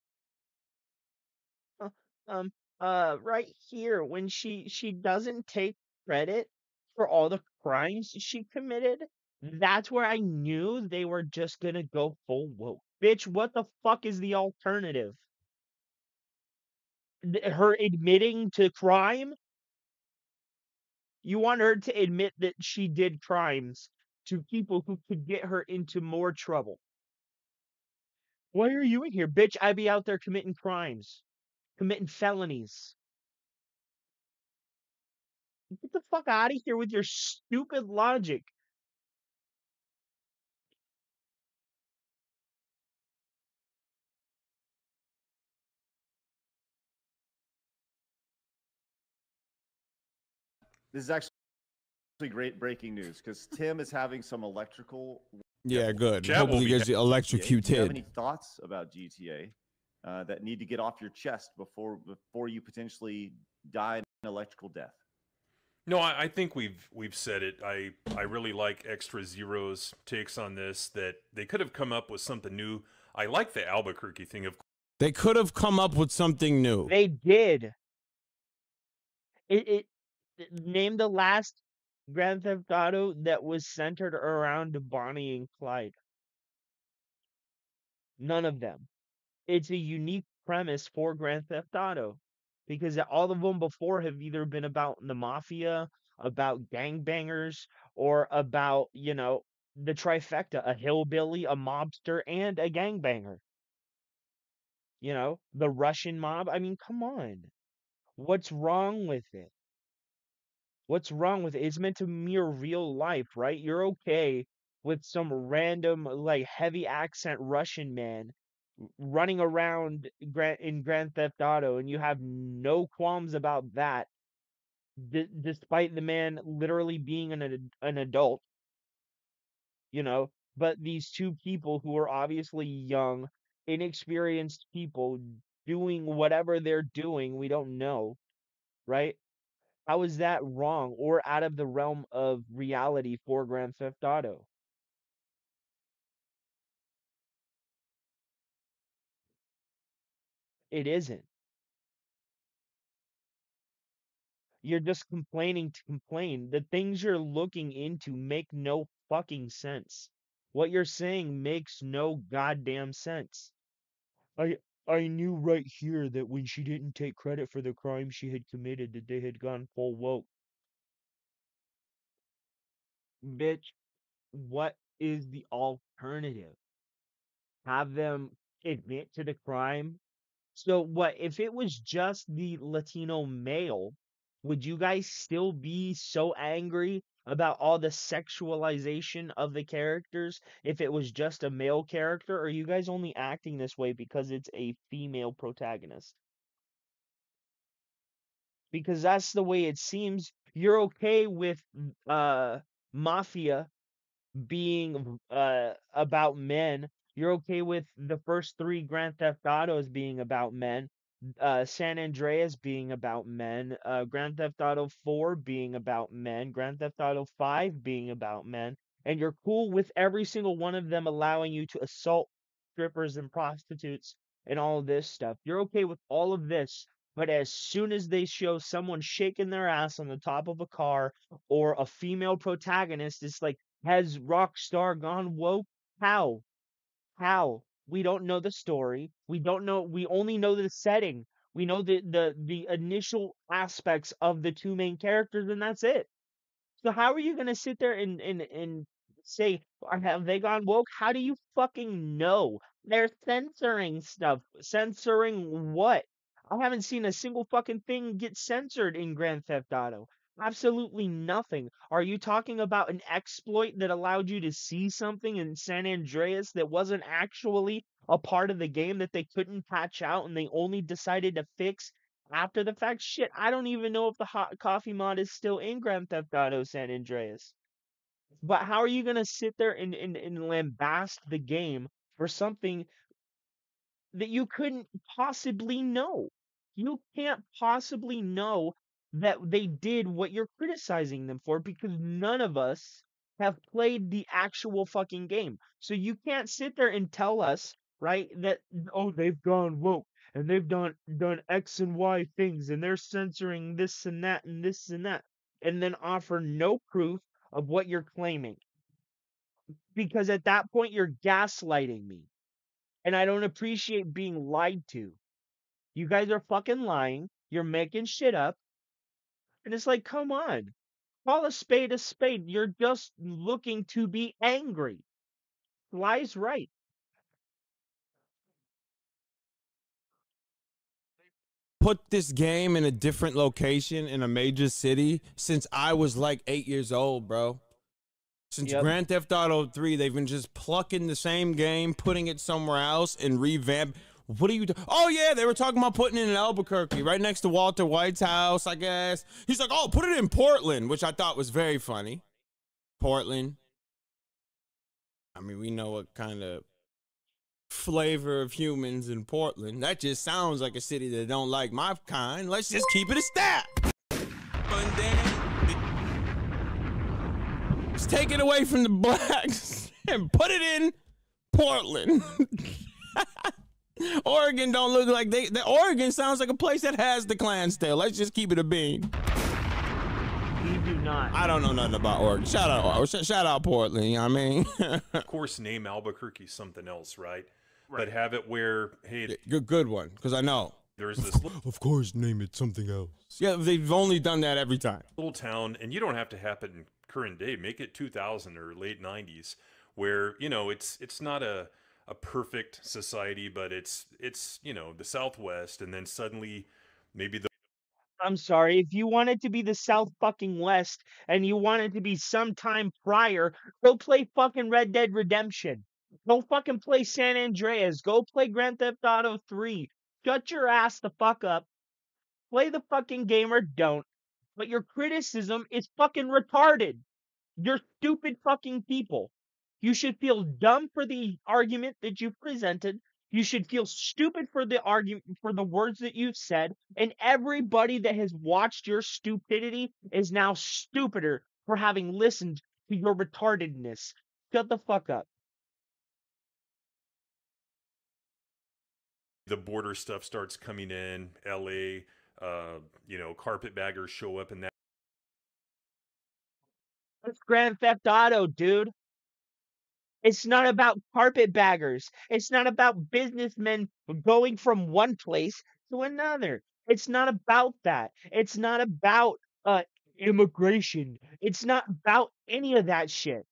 S4: Right here, when she doesn't take credit for all the crimes she committed, that's where I knew they were just gonna go full woke. Bitch, what the fuck is the alternative? Her admitting to crime? You want her to admit that she did crimes to people who could get her into more trouble. Why are you in here? Bitch, I be out there committing crimes. Committing felonies. Get the fuck out of here with your stupid logic.
S7: This is actually great breaking news because Tim is having some electrical.
S6: Yeah, good. Hopefully he gets electrocuted.
S7: Do you have any thoughts about GTA that need to get off your chest before you potentially die an electrical death?
S14: No, I think we've said it. I really like Extra Zero's takes on this, that they could have come up with something new. I like the Albuquerque thing.
S6: They could have come up with something new.
S4: They did. Name the last Grand Theft Auto that was centered around Bonnie and Clyde. None of them. It's a unique premise for Grand Theft Auto because all of them before have either been about the mafia, about gangbangers, or about, the trifecta, a hillbilly, a mobster, and a gangbanger. The Russian mob. I mean, come on. What's wrong with it? What's wrong with it? It's meant to mirror real life, right? You're okay with some random, like, heavy accent Russian man running around in Grand Theft Auto, and you have no qualms about that, despite the man literally being an adult, But these two people who are obviously young, inexperienced people doing whatever they're doing. We don't know, right? How is that wrong or out of the realm of reality for Grand Theft Auto? It isn't. You're just complaining to complain. The things you're looking into make no fucking sense. What you're saying makes no goddamn sense. I I knew right here that when she didn't take credit for the crime she had committed, that they had gone full woke. Bitch, what is the alternative? Have them admit to the crime? So what if it was just the Latino male, would you guys still be so angry about all the sexualization of the characters if it was just a male character? Or are you guys only acting this way because it's a female protagonist? Because that's the way it seems. You're okay with Mafia being about men. You're okay with the first three Grand Theft Autos being about men, San Andreas being about men, Grand Theft Auto 4 being about men, Grand Theft Auto 5 being about men, and you're cool with every single one of them allowing you to assault strippers and prostitutes and all of this stuff. You're okay with all of this, but as soon as they show someone shaking their ass on the top of a car or a female protagonist, it's like, has Rockstar gone woke? How? How? We don't know the story. We don't know. We only know the setting. We know the initial aspects of the two main characters, and that's it. So how are you gonna sit there and say, have they gone woke? How do you fucking know? They're censoring stuff. Censoring what? I haven't seen a single fucking thing get censored in Grand Theft Auto. Absolutely nothing. Are you talking about an exploit that allowed you to see something in San Andreas that wasn't actually a part of the game that they couldn't patch out and they only decided to fix after the fact? Shit, I don't even know if the hot coffee mod is still in Grand Theft Auto San Andreas. But how are you gonna sit there and lambast the game for something that you couldn't possibly know? You can't possibly know that they did what you're criticizing them for because none of us have played the actual fucking game. So you can't sit there and tell us, right, that oh they've gone woke and they've done X and Y things and they're censoring this and that and this and that and then offer no proof of what you're claiming. Because at that point you're gaslighting me. And I don't appreciate being lied to. You guys are fucking lying. You're making shit up. And it's like, come on. Call a spade a spade. You're just looking to be angry. Lie's right.
S6: Put this game in a different location in a major city since I was like 8 years old, bro. Since Grand Theft Auto 3, they've been just plucking the same game, putting it somewhere else, and revamp. What are you doing? Oh, yeah, they were talking about putting it in Albuquerque, right next to Walter White's house, I guess. He's like, oh, put it in Portland, which I thought was very funny. Portland. I mean, we know what kind of flavor of humans in Portland. That just sounds like a city that don't like my kind. Let's just keep it a stat. Let's take it away from the blacks and put it in Portland. Oregon don't look like the Oregon sounds like a place that has the Klan still. Let's just keep it a bean.
S4: You do not.
S6: I don't know nothing about Oregon. Shout out Portland, you know what I mean?
S14: Of course, name Albuquerque something else, right? But have it where, hey...
S6: Good one, because I know.
S14: There's this...
S6: Of course, name it something else. Yeah, they've only done that every time.
S14: Little town, and you don't have to have it in current day. Make it 2000 or late 90s, where, you know, it's not a perfect society, but it's you know, the Southwest, and then suddenly maybe the...
S4: I'm sorry, if you want it to be the South fucking West and you want it to be sometime prior, go play fucking Red Dead Redemption. Go fucking play San Andreas. Go play Grand Theft Auto 3. Shut your ass the fuck up. Play the fucking game or don't. But your criticism is fucking retarded. You're stupid fucking people. You should feel dumb for the argument that you presented, You should feel stupid for the argument, for the words that you've said, and everybody that has watched your stupidity is now stupider for having listened to your retardedness. Shut the fuck up.
S14: The border stuff starts coming in, LA, carpetbaggers show up in that.
S4: It's Grand Theft Auto, dude. It's not about carpetbaggers. It's not about businessmen going from one place to another. It's not about that. It's not about immigration. It's not about any of that shit.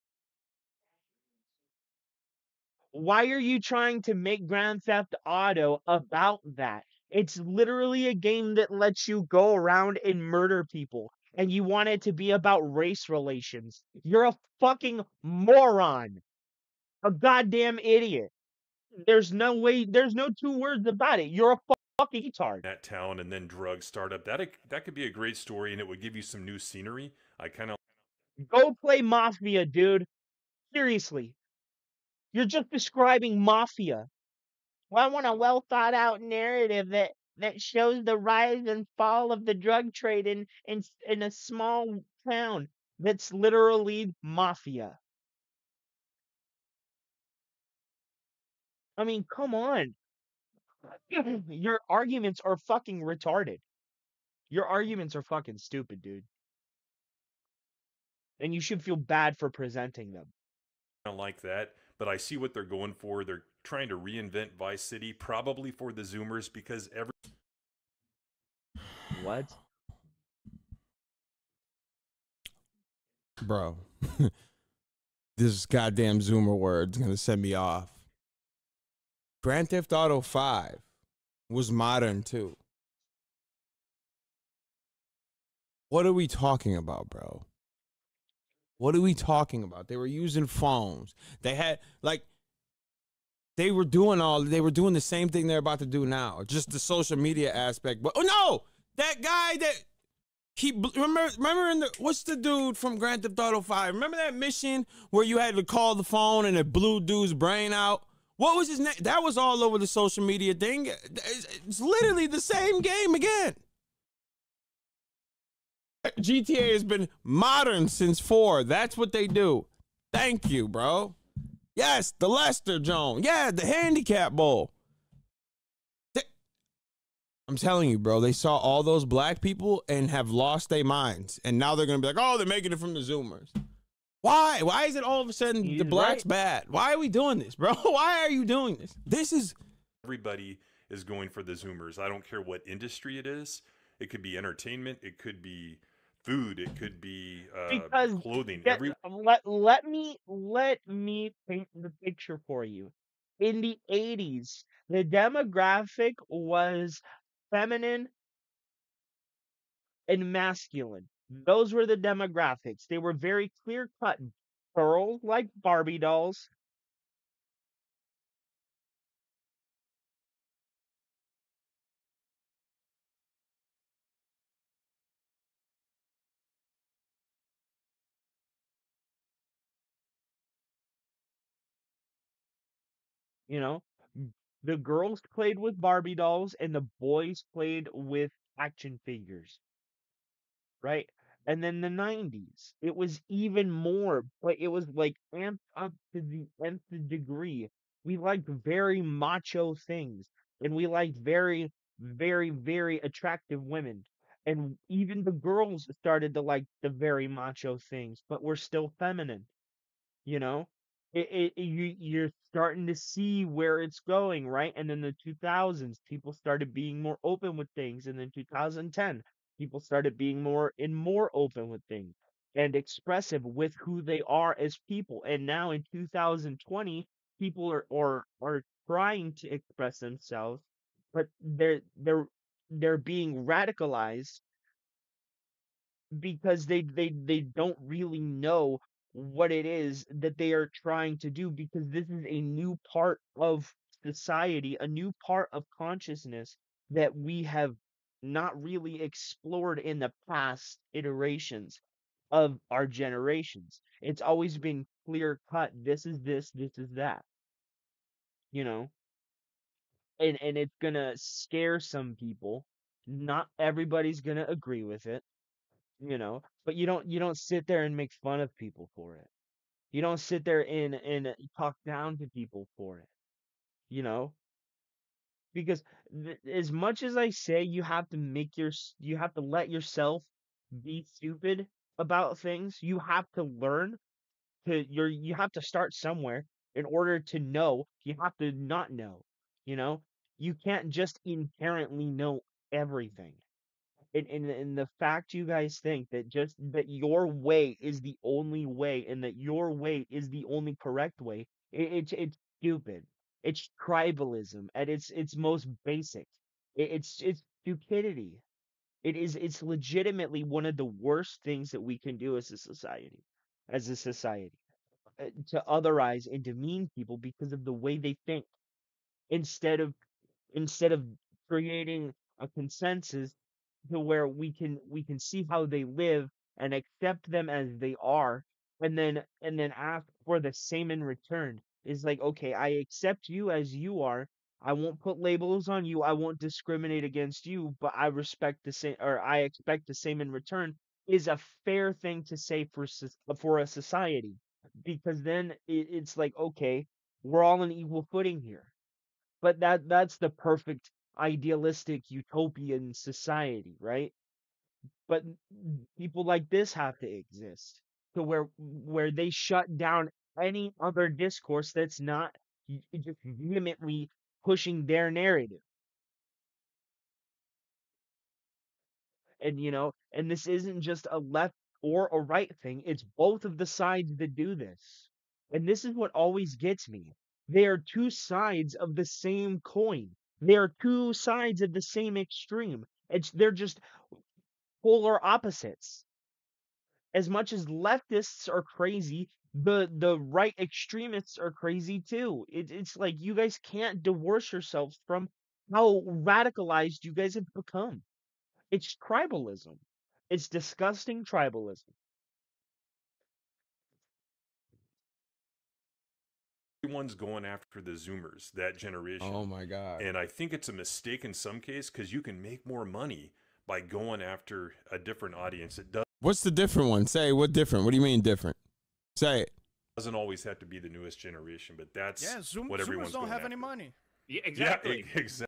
S4: Why are you trying to make Grand Theft Auto about that? It's literally a game that lets you go around and murder people, and you want it to be about race relations. You're a fucking moron. A goddamn idiot. There's no way, there's no two words about it. You're a fucking retard.
S14: That town, and then drugs start up. That could be a great story, and it would give you some new scenery. I kind of
S4: Go play Mafia, dude. Seriously. You're just describing Mafia. Well, I want a well thought out narrative that shows the rise and fall of the drug trade in a small town. That's literally Mafia. I mean, come on. Your arguments are fucking retarded. Your arguments are fucking stupid, dude. And you should feel bad for presenting them.
S14: like that, but I see what they're going for. They're trying to reinvent Vice City, probably for the Zoomers, because
S4: What?
S6: Bro. This goddamn Zoomer word's gonna send me off. Grand Theft Auto 5 was modern too. What are we talking about, bro? What are we talking about? They were using phones. They had they were doing the same thing they're about to do now. Just the social media aspect. But oh no, that guy that remember in the, what's the dude from Grand Theft Auto 5? Remember that mission where you had to call the phone and it blew dude's brain out? What was his name? That was all over the social media thing. It's literally the same game again. GTA has been modern since 4. That's what they do. Thank you, bro. Yes, the Lester Jones. Yeah, the handicap bowl. I'm telling you, bro, they saw all those black people and have lost their minds. And now they're going to be like, oh, they're making it from the Zoomers. Why? Why is it all of a sudden the blacks bad? Why are we doing this, bro? Why are you doing this? This is...
S14: Everybody is going for the Zoomers. I don't care what industry it is. It could be entertainment. It could be food. It could be clothing.
S4: Let me paint the picture for you. In the 80s, the demographic was feminine and masculine. Those were the demographics. They were very clear cut. Girls like Barbie dolls. You know, the girls played with Barbie dolls and the boys played with action figures. Right? And then the 90s, it was even more, but it was like amped up to the nth degree. We liked very macho things, and we liked very, very, very attractive women. And even the girls started to like the very macho things, but we're still feminine, you know? You're starting to see where it's going, right? And in the 2000s, people started being more open with things. And then 2010, people started being more open with things and expressive with who they are as people. And now in 2020, people are trying to express themselves, but they're being radicalized because they don't really know what it is that they are trying to do, because this is a new part of society, a new part of consciousness that we have not really explored in the past iterations of our generations. It's always been clear cut. This is this is that. You know? and it's gonna scare some people. Not everybody's gonna agree with it, but you don't sit there and make fun of people for it. You don't sit there and talk down to people for it, you know? Because as much as I say you have to you have to let yourself be stupid about things, you have to learn you have to start somewhere in order to know. You have to not know, you know? You can't just inherently know everything. And the fact you guys think that just that your way is the only way and that your way is the only correct way, it's stupid. It's tribalism at its most basic. It's stupidity. It's legitimately one of the worst things that we can do as a society. As a society, to otherize and demean people because of the way they think, instead of instead of creating a consensus to where we can see how they live and accept them as they are, and then ask for the same in return. Is like, okay, I accept you as you are. I won't put labels on you. I won't discriminate against you, but I respect the same, or I expect the same in return, is a fair thing to say for a society, because then it's like, okay, we're all on equal footing here. But that's the perfect idealistic utopian society, right? But people like this have to exist to where they shut down any other discourse that's not just vehemently pushing their narrative. And this isn't just a left or a right thing, it's both of the sides that do this. And this is what always gets me. They are two sides of the same coin. They are two sides of the same extreme. They're just polar opposites. As much as leftists are crazy, the right extremists are crazy too. It's like you guys can't divorce yourselves from how radicalized you guys have become. It's tribalism. It's disgusting tribalism.
S14: Everyone's going after the Zoomers, that generation.
S6: Oh my God.
S14: And I think it's a mistake in some case because you can make more money by going after a different audience. It
S6: What's the different one? Say what different? What do you mean different? Say it.
S14: Doesn't always have to be the newest generation, but that's what
S9: Zoomers
S14: everyone's
S9: don't
S14: going
S9: have
S14: after.
S9: any money.
S10: Yeah, exactly.
S14: Yeah, exactly.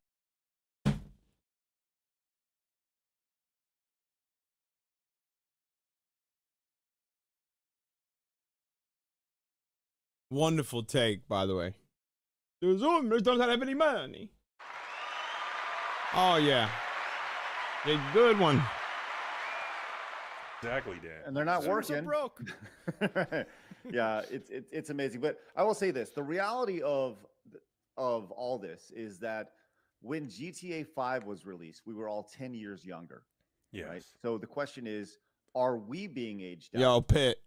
S6: Wonderful take, by the way. The Zoomers don't have any money. Oh yeah, a good one.
S14: Exactly, Dan.
S7: And they're not working.
S9: So broke.
S7: Yeah, it's amazing. But I will say this: the reality of all this is that when GTA 5 was released, we were all 10 years younger.
S14: Yes.
S7: Right? So the question is, are we being aged out?
S6: Yo, Pitt.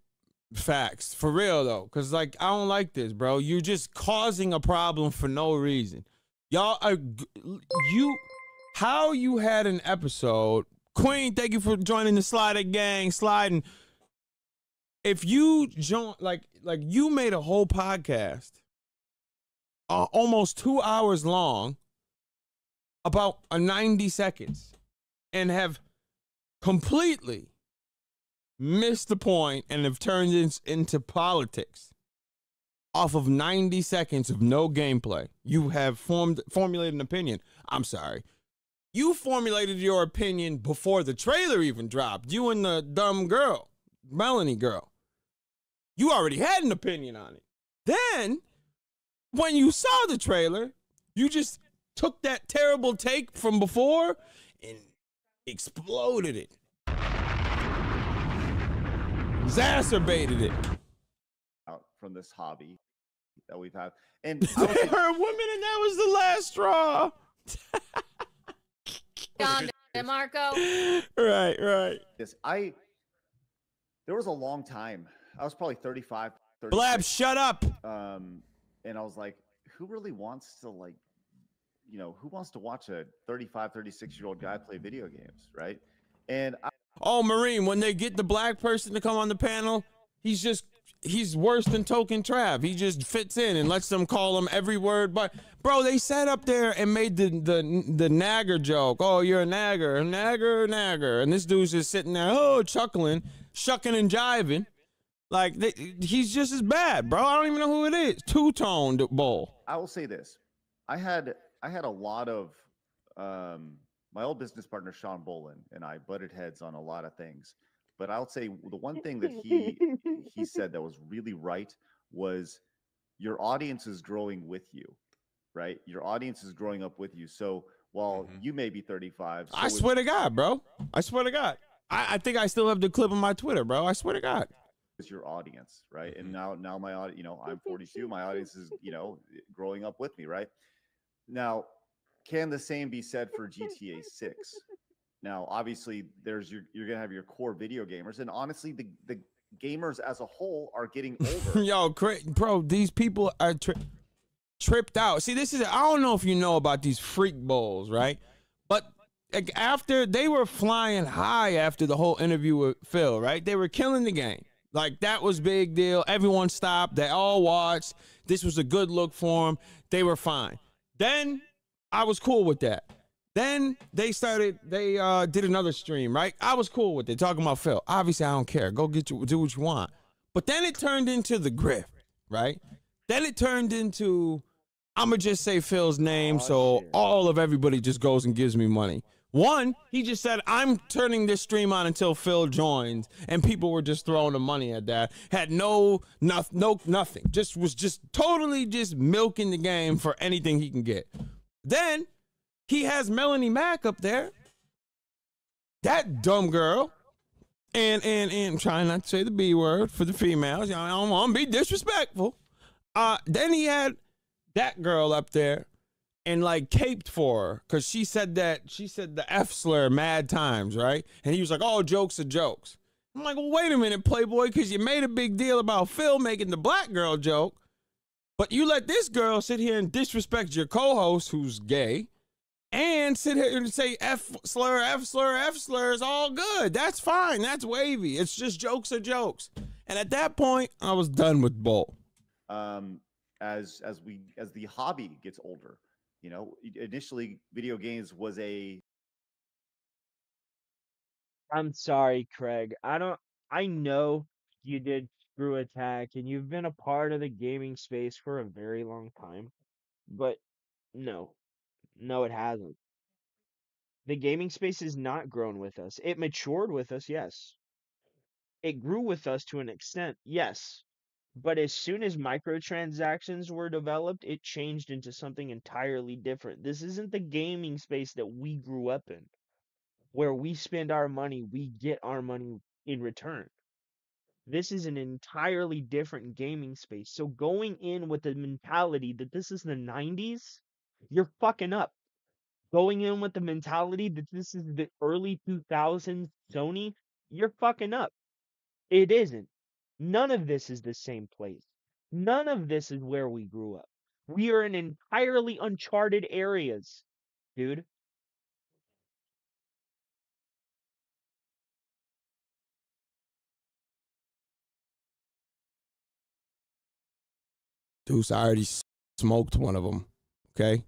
S6: Facts. For real, though. Because, like, I don't like this, bro. You're just causing a problem for no reason. Y'all are... How you had an episode... Queen, thank you for joining the Slider Gang. Sliding. If you join... Like you made a whole podcast... almost 2 hours long... about 90 seconds. And have completely... missed the point and have turned this into politics off of 90 seconds of no gameplay. You have formulated an opinion. I'm sorry. You formulated your opinion before the trailer even dropped. You and the dumb girl, Melanie girl. You already had an opinion on it. Then, when you saw the trailer, you just took that terrible take from before and exploded it. Exacerbated it.
S7: Out from this hobby that we've had. And
S6: There are women, and that was the last straw.
S13: John DeMarco.
S6: Right.
S7: Yes, there was a long time. I was probably 35, 36.
S6: Blab, shut up.
S7: And I was like, who really wants to who wants to watch a 35, 36-year-old guy play video games, right? And
S6: Oh, Marine, when they get the black person to come on the panel, he's just he's worse than Token Trav. He just fits in and lets them call him every word. But bro, they sat up there and made the nagger joke. Oh, you're a nagger, and this dude's just sitting there, chuckling, shucking and jiving. Like he's just as bad, bro. I don't even know who it is. Two-toned bull.
S7: I will say this: I had a lot of my old business partner Sean Bolin and I butted heads on a lot of things. But I'll say the one thing that he said that was really right was your audience is growing with you, right? Your audience is growing up with you. So while you may be 35,
S6: I swear to God, bro. I swear to God. I think I still have the clip on my Twitter, bro. I swear to God.
S7: It's your audience, right? And now my audience, you know, I'm 42. My audience is, you know, growing up with me, right? Now, can the same be said for GTA 6? Now, obviously, you're gonna have your core video gamers, and honestly, the gamers as a whole are getting older.
S6: Yo, bro, these people are tripped out. See, I don't know if you know about these freak bowls, right? But after they were flying high after the whole interview with Phil, right? They were killing the game. Like that was big deal. Everyone stopped. They all watched. This was a good look for them. They were fine. Then I was cool with that. Then they did another stream, right? I was cool with it, talking about Phil. Obviously, I don't care. Go do what you want. But then it turned into the grift, right? Then it turned into, I'm going to just say Phil's name so all of everybody just goes and gives me money. One, he just said, I'm turning this stream on until Phil joins, and people were just throwing the money at that. Had nothing. Was just totally just milking the game for anything he can get. Then he has Melanie Mack up there, that dumb girl, and trying not to say the B word for the females. I don't want to be disrespectful. Then he had that girl up there and like caped for her because she said the F slur mad times, right? And he was like, oh, jokes are jokes. I'm like, well, wait a minute, Playboy, because you made a big deal about Phil making the black girl joke, but you let this girl sit here and disrespect your co-host who's gay and sit here and say F slur is all good. That's fine. That's wavy. It's just jokes are jokes. And at that point, I was done with Bull.
S7: As the hobby gets older, you know, initially video games was
S4: I'm sorry, Craig. I know you did Screw Attack and you've been a part of the gaming space for a very long time, but no, it hasn't. The gaming space has not grown with us. It matured with us, yes. It grew with us to an extent, yes. But as soon as microtransactions were developed, it changed into something entirely different. This isn't the gaming space that we grew up in, where we spend our money, we get our money in return. This is an entirely different gaming space. So going in with the mentality that this is the 90s, you're fucking up. Going in with the mentality that this is the early 2000s Sony, you're fucking up. It isn't. None of this is the same place. None of this is where we grew up. We are in entirely uncharted areas, dude.
S6: Deuce, I already smoked one of them, okay?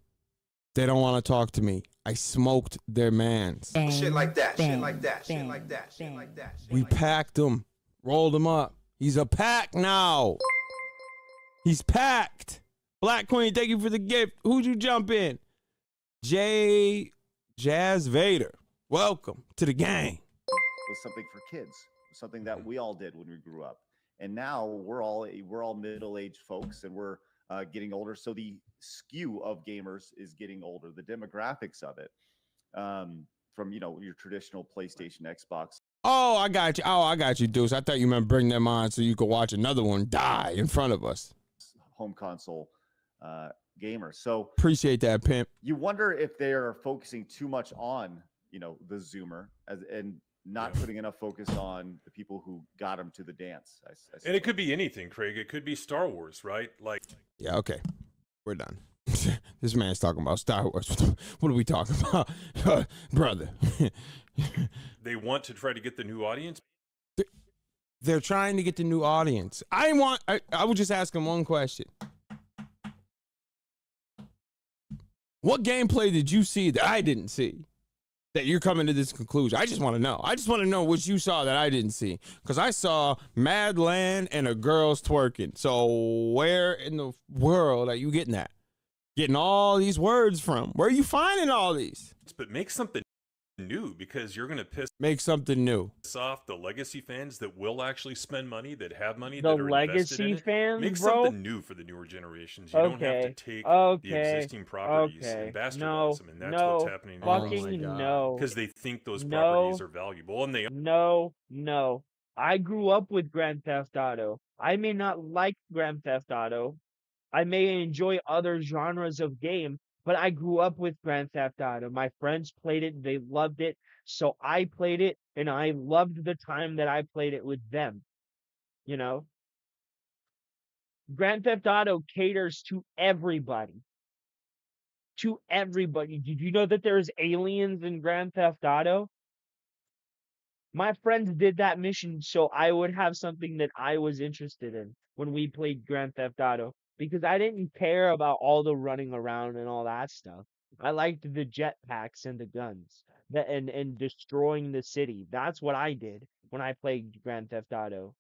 S6: They don't want to talk to me. I smoked their mans.
S11: Shit like that, shit like that, shit like that, shit like that.
S6: We packed him, rolled him up. He's a pack now. He's packed. Black Queen, thank you for the gift. Who'd you jump in? Jazz Vader. Welcome to the gang.
S7: Was something for kids, something that we all did when we grew up. And now we're all middle-aged folks, and we're getting older. So the skew of gamers is getting older. The demographics of it, from your traditional PlayStation, Xbox.
S6: Oh, I got you. Oh, I got you, Deuce. I thought you meant bring them on so you could watch another one die in front of us.
S7: Home console gamers. So
S6: appreciate that, pimp.
S7: You wonder if they are focusing too much on the Zoomer and not putting enough focus on the people who got him to the dance.
S14: And it could be anything, Craig. It could be Star Wars, right? Like,
S6: yeah, okay, we're done. This man's talking about Star Wars. What are we talking about, brother?
S14: They want to try to get the new audience.
S6: They're trying to get the new audience. I would just ask them one question. What gameplay did you see that I didn't see that you're coming to this conclusion? I just want to know. I just want to know what you saw that I didn't see. Because I saw Mad Land and a girl's twerking. So where in the world are you getting that? Getting all these words from? Where are you finding all these?
S14: But make something new, because you're going to
S6: make something new
S14: off the legacy fans that will actually spend money, that have money,
S4: The
S14: that are invested in
S4: legacy
S14: it.
S4: fans,
S14: Make
S4: bro?
S14: something new for the newer generations. You don't have to take the existing properties and bastardize them, and that's what's happening.
S4: Fucking no.
S14: Because they think those properties are valuable, and they
S4: No. I grew up with Grand Theft Auto. I may not like Grand Theft Auto. I may enjoy other genres of game, but I grew up with Grand Theft Auto. My friends played it, they loved it, so I played it, and I loved the time that I played it with them. You know? Grand Theft Auto caters to everybody. To everybody. Did you know that there's aliens in Grand Theft Auto? My friends did that mission so I would have something that I was interested in when we played Grand Theft Auto. Because I didn't care about all the running around and all that stuff. I liked the jetpacks and the guns and destroying the city. That's what I did when I played Grand Theft Auto.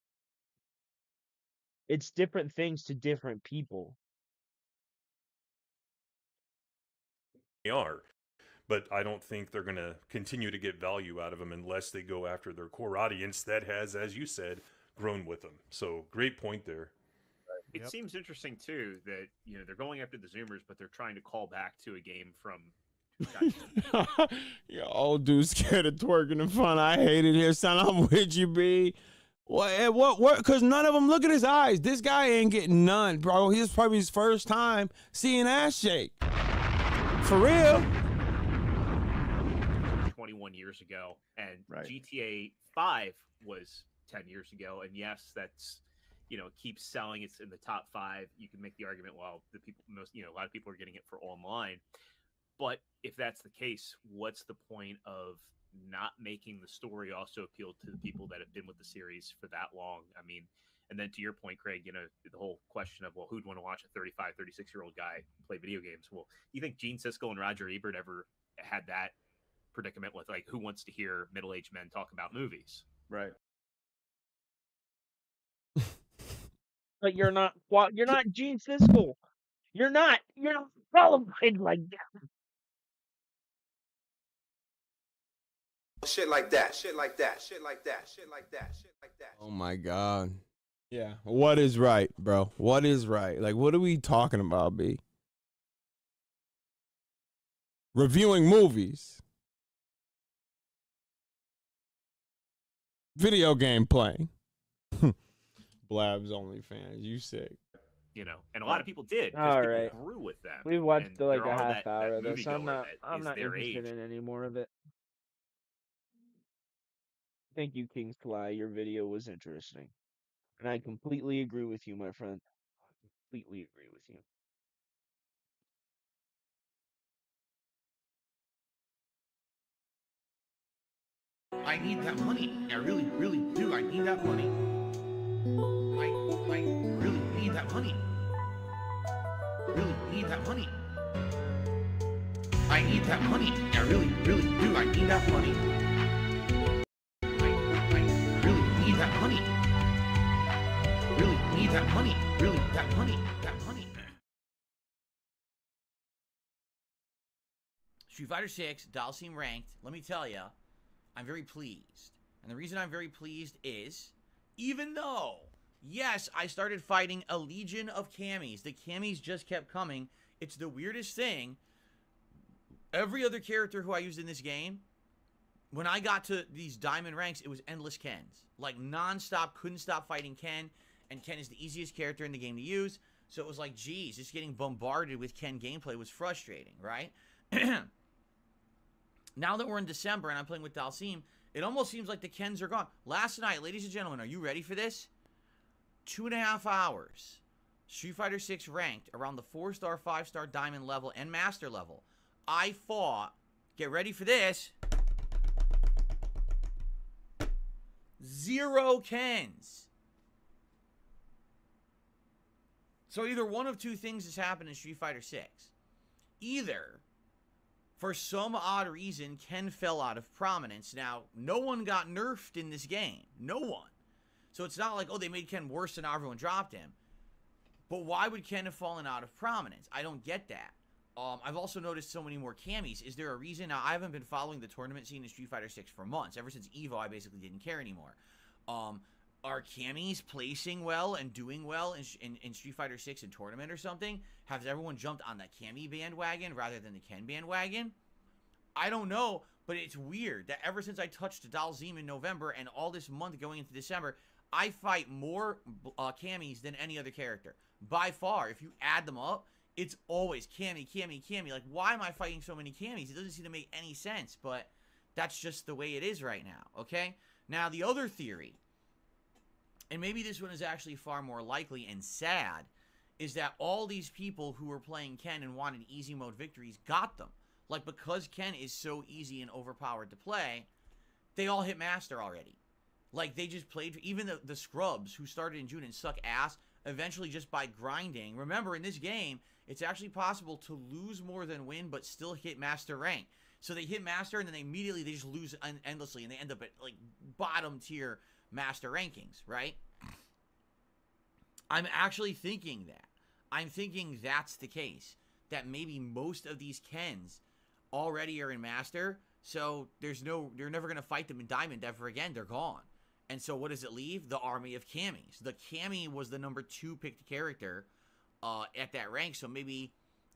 S4: It's different things to different people.
S14: are. But I don't think they're going to continue to get value out of them unless they go after their core audience that has, as you said, grown with them. So great point there.
S10: It seems interesting too that they're going after the Zoomers, but they're trying to call back to a game from.
S6: Yo, old dude scared of twerking in front. I hate it here, son. I'm with you, B. What? Because none of them, look at his eyes. This guy ain't getting none, bro. He's probably his first time seeing ass shake. For real.
S10: 21 years ago, and GTA 5 was 10 years ago, and yes, that's keeps selling. It's in the top 5. You can make the argument, well, a lot of people are getting it for online. But if that's the case, what's the point of not making the story also appeal to the people that have been with the series for that long? I mean, and then to your point, Craig, the whole question of, well, who'd want to watch a 35, 36-year-old guy play video games? Well, you think Gene Siskel and Roger Ebert ever had that predicament with, like, who wants to hear middle-aged men talk about movies?
S7: Right.
S4: But you're not Gene Siskel. You're not qualified like that.
S11: Shit like that.
S6: Oh my God. Yeah. What is right, bro? What is right? Like, what are we talking about, B? Reviewing movies. Video game playing. Blab's OnlyFans. You sick.
S10: And a lot of people did.
S4: All right.
S10: Grew with them.
S4: We watched like a half
S10: that
S4: hour of this.
S10: moviegoer
S4: I'm not interested in any more of it. Thank you, King's Fly. Your video was interesting. And I completely agree with you, my friend. Completely agree with you.
S15: I need that money. I really, really do. I need that money. I really need that money. Really need that money. I need that money. I really, really do. I need that money. I really need that money. Really need that money. Really, that money. That money.
S16: Street Fighter 6, Dalsim ranked. Let me tell you, I'm very pleased. And the reason I'm very pleased is, even though, yes, I started fighting a legion of camis, the camis just kept coming. It's the weirdest thing. Every other character who I used in this game, when I got to these diamond ranks, it was endless Kens. Like, non-stop, couldn't stop fighting Ken. And Ken is the easiest character in the game to use. So it was like, geez, just getting bombarded with Ken gameplay was frustrating, right? Now that we're in December and I'm playing with Dalsim, it almost seems like the Kens are gone. Last night, ladies and gentlemen, are you ready for this? 2.5 hours. Street Fighter 6 ranked around the 4-star, 5-star diamond level and master level. I fought, get ready for this, 0 Kens. So either one of two things has happened in Street Fighter 6. Either, for some odd reason, Ken fell out of prominence. Now, no one got nerfed in this game. No one. So it's not like, oh, they made Ken worse and now everyone dropped him. But why would Ken have fallen out of prominence? I don't get that. I've also noticed so many more camis. Is there a reason? Now, I haven't been following the tournament scene in Street Fighter 6 for months. Ever since EVO, I basically didn't care anymore. Are camis placing well and doing well in Street Fighter 6 in tournament or something? Has everyone jumped on the cami bandwagon rather than the Ken bandwagon? I don't know, but it's weird that ever since I touched Dhalsim in November and all this month going into December, I fight more camis than any other character. By far, if you add them up, it's always cami, cami, cami. Like, why am I fighting so many camis? It doesn't seem to make any sense, but that's just the way it is right now, okay? Now, the other theory, and maybe this one is actually far more likely and sad, is that all these people who were playing Ken and wanted easy mode victories got them. Like, because Ken is so easy and overpowered to play, they all hit Master already. Like, they just played, even the scrubs who started in June and suck ass, eventually just by grinding. Remember, in this game, it's actually possible to lose more than win, but still hit Master rank. So they hit Master, and then they just lose endlessly, and they end up at, like, bottom tier Master rankings, right? I'm actually thinking that. I'm thinking that's the case. That maybe most of these Kens already are in Master, so they're never going to fight them in Diamond ever again. They're gone. And so what does it leave? The army of camis. The cami was the number 2 picked character at that rank, so maybe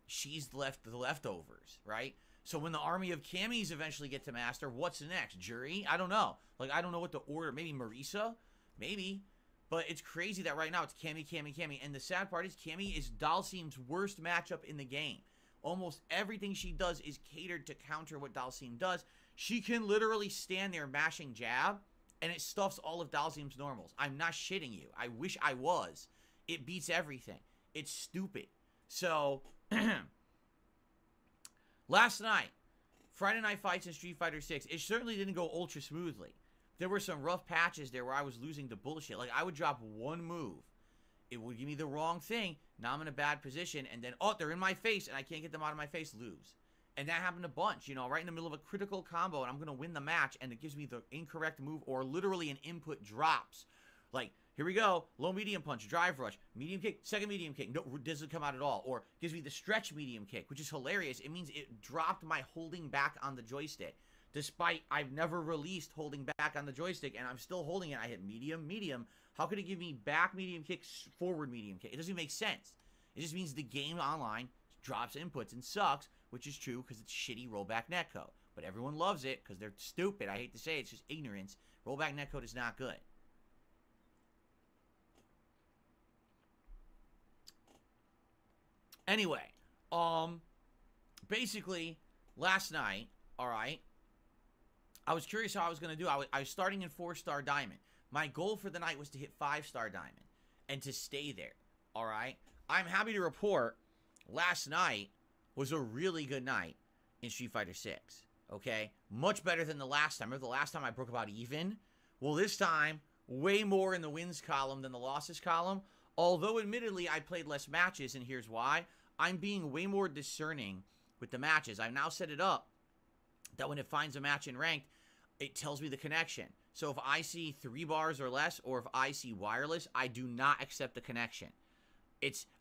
S16: she's the leftovers, right? So when the army of camis eventually get to Master, what's next? Jury? I don't know. Like, I don't know what the order. Maybe Marisa? Maybe. But it's crazy that right now it's cami, cami, cami. And the sad part is cami is Dhalsim's worst matchup in the game. Almost everything she does is catered to counter what Dhalsim does. She can literally stand there mashing jab, and it stuffs all of Dhalsim's normals. I'm not shitting you. I wish I was. It beats everything. It's stupid. So, last night, Friday Night Fights in Street Fighter 6, it certainly didn't go ultra smoothly. There were some rough patches there where I was losing to bullshit. Like, I would drop one move. It would give me the wrong thing. Now I'm in a bad position, and then, oh, they're in my face, and I can't get them out of my face, lose. And that happened a bunch, you know, right in the middle of a critical combo, and I'm going to win the match, and it gives me the incorrect move, or literally an input drops. Like, here we go, low medium punch, drive rush, medium kick, second medium kick, no, doesn't come out at all. Or gives me the stretch medium kick, which is hilarious. It means it dropped my holding back on the joystick. Despite I've never released holding back on the joystick, and I'm still holding it. I hit medium, medium. How could it give me back medium kick, forward medium kick? It doesn't even make sense. It just means the game online drops inputs and sucks, which is true because it's shitty rollback netcode. But everyone loves it because they're stupid. I hate to say it, it's just ignorance. Rollback netcode is not good. Anyway, basically, last night, all right, I was curious how I was going to do. I was starting in 4-star diamond. My goal for the night was to hit 5-star diamond and to stay there, all right? I'm happy to report last night was a really good night in Street Fighter 6, okay? Much better than the last time. Remember the last time I broke about even? Well, this time, way more in the wins column than the losses column. Although, admittedly, I played less matches, and here's why. I'm being way more discerning with the matches. I've now set it up that when it finds a match in ranked, it tells me the connection. So if I see 3 bars or less, or if I see wireless, I do not accept the connection.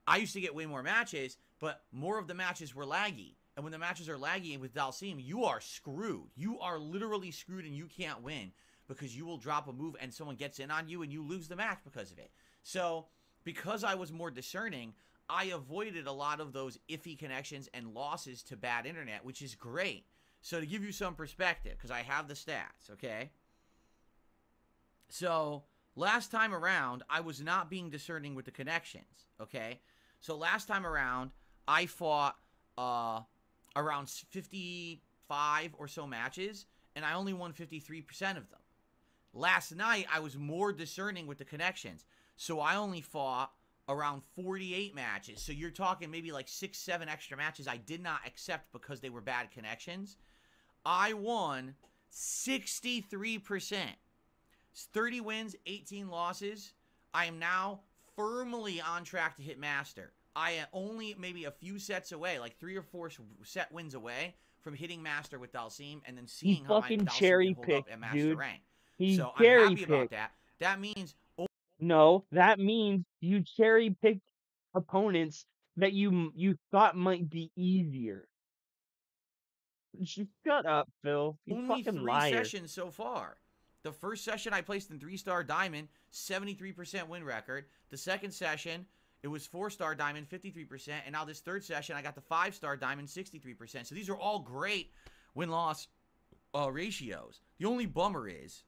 S16: I used to get way more matches, but more of the matches were laggy. And when the matches are laggy with Dhalsim, you are screwed. You are literally screwed and you can't win because you will drop a move and someone gets in on you and you lose the match because of it. So because I was more discerning, I avoided a lot of those iffy connections and losses to bad internet, which is great. So to give you some perspective, because I have the stats, okay? So last time around, I was not being discerning with the connections, okay? So last time around, I fought around 55 or so matches, and I only won 53% of them. Last night, I was more discerning with the connections, so I only fought around 48 matches. So you're talking maybe like 6-7 extra matches I did not accept because they were bad connections. I won 63%. 30 wins, 18 losses. I am now firmly on track to hit master. I am only maybe a few sets away, like 3 or 4 set wins away from hitting master with Dalsim and then seeing how my Dalsim can hold up at master rank. So I'm happy about that. That means...
S4: No, that means you cherry-picked opponents that you thought might be easier. Shut up, Phil. You
S16: only
S4: fucking
S16: 3
S4: liar.
S16: sessions so far. The first session I placed in 3-star diamond, 73% win record. The second session, it was 4-star diamond, 53%. And now this third session, I got the 5-star diamond, 63%. So these are all great win-loss ratios. The only bummer is,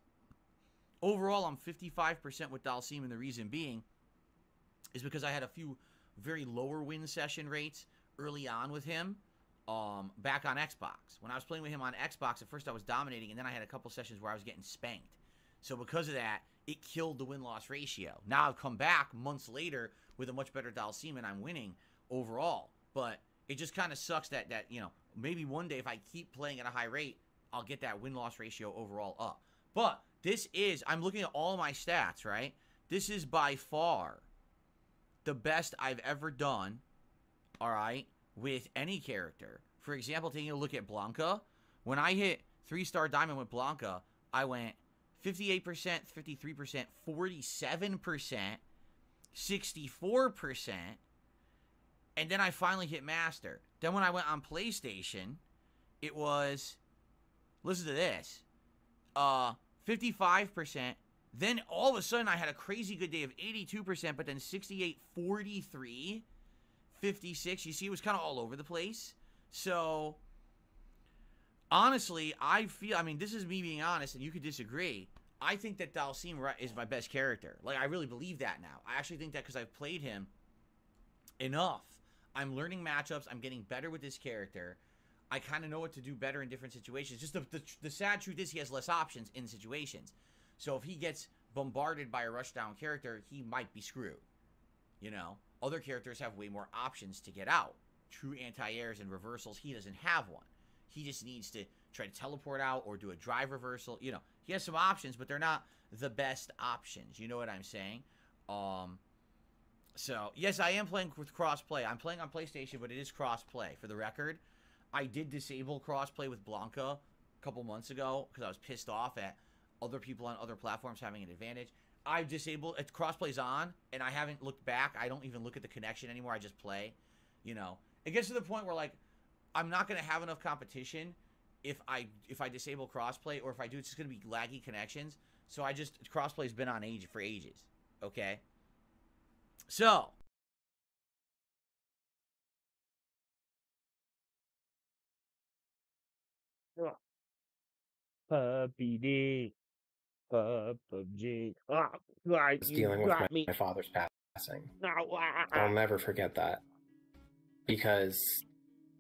S16: overall, I'm 55% with Dalsim, and the reason being is because I had a few very lower win session rates early on with him back on Xbox. When I was playing with him on Xbox, at first I was dominating, and then I had a couple sessions where I was getting spanked. So because of that, it killed the win-loss ratio. Now I've come back months later with a much better Dalsim, and I'm winning overall. But it just kind of sucks that, you know, maybe one day if I keep playing at a high rate, I'll get that win-loss ratio overall up. But this is, I'm looking at all my stats, right? This is by far the best I've ever done, all right, with any character. For example, taking a look at Blanca, when I hit 3-star diamond with Blanca, I went 58%, 53%, 47%, 64%, and then I finally hit master. Then when I went on PlayStation, it was, listen to this, 55%. Then all of a sudden I had a crazy good day of 82%, but then 68, 43, 56. You see, it was kind of all over the place. So, honestly, I feel, I mean, this is me being honest, and you could disagree. I think that Dalsim is my best character. Like, I really believe that now. I actually think that because I've played him enough. I'm learning matchups. I'm getting better with this character. I kind of know what to do better in different situations. Just the sad truth is he has less options in situations. So if he gets bombarded by a rushdown character, he might be screwed. You know? Other characters have way more options to get out. True anti-airs and reversals, he doesn't have one. He just needs to try to teleport out or do a drive reversal. You know, he has some options, but they're not the best options. You know what I'm saying? So, yes, I am playing with crossplay. I'm playing on PlayStation, but it is crossplay. For the record, I did disable crossplay with Blanca a couple months ago because I was pissed off at other people on other platforms having an advantage. I've disabled it. Crossplay's on, and I haven't looked back. I don't even look at the connection anymore. I just play. You know, it gets to the point where like I'm not gonna have enough competition if I disable crossplay, or if I do, it's just gonna be laggy connections. So I just crossplay's been on for ages. Okay. So.
S4: Puppy D. PUBG. Ah, right,
S17: was
S4: you
S17: dealing with
S4: got me.
S17: my father's passing.
S4: No,
S17: I'll never forget that, because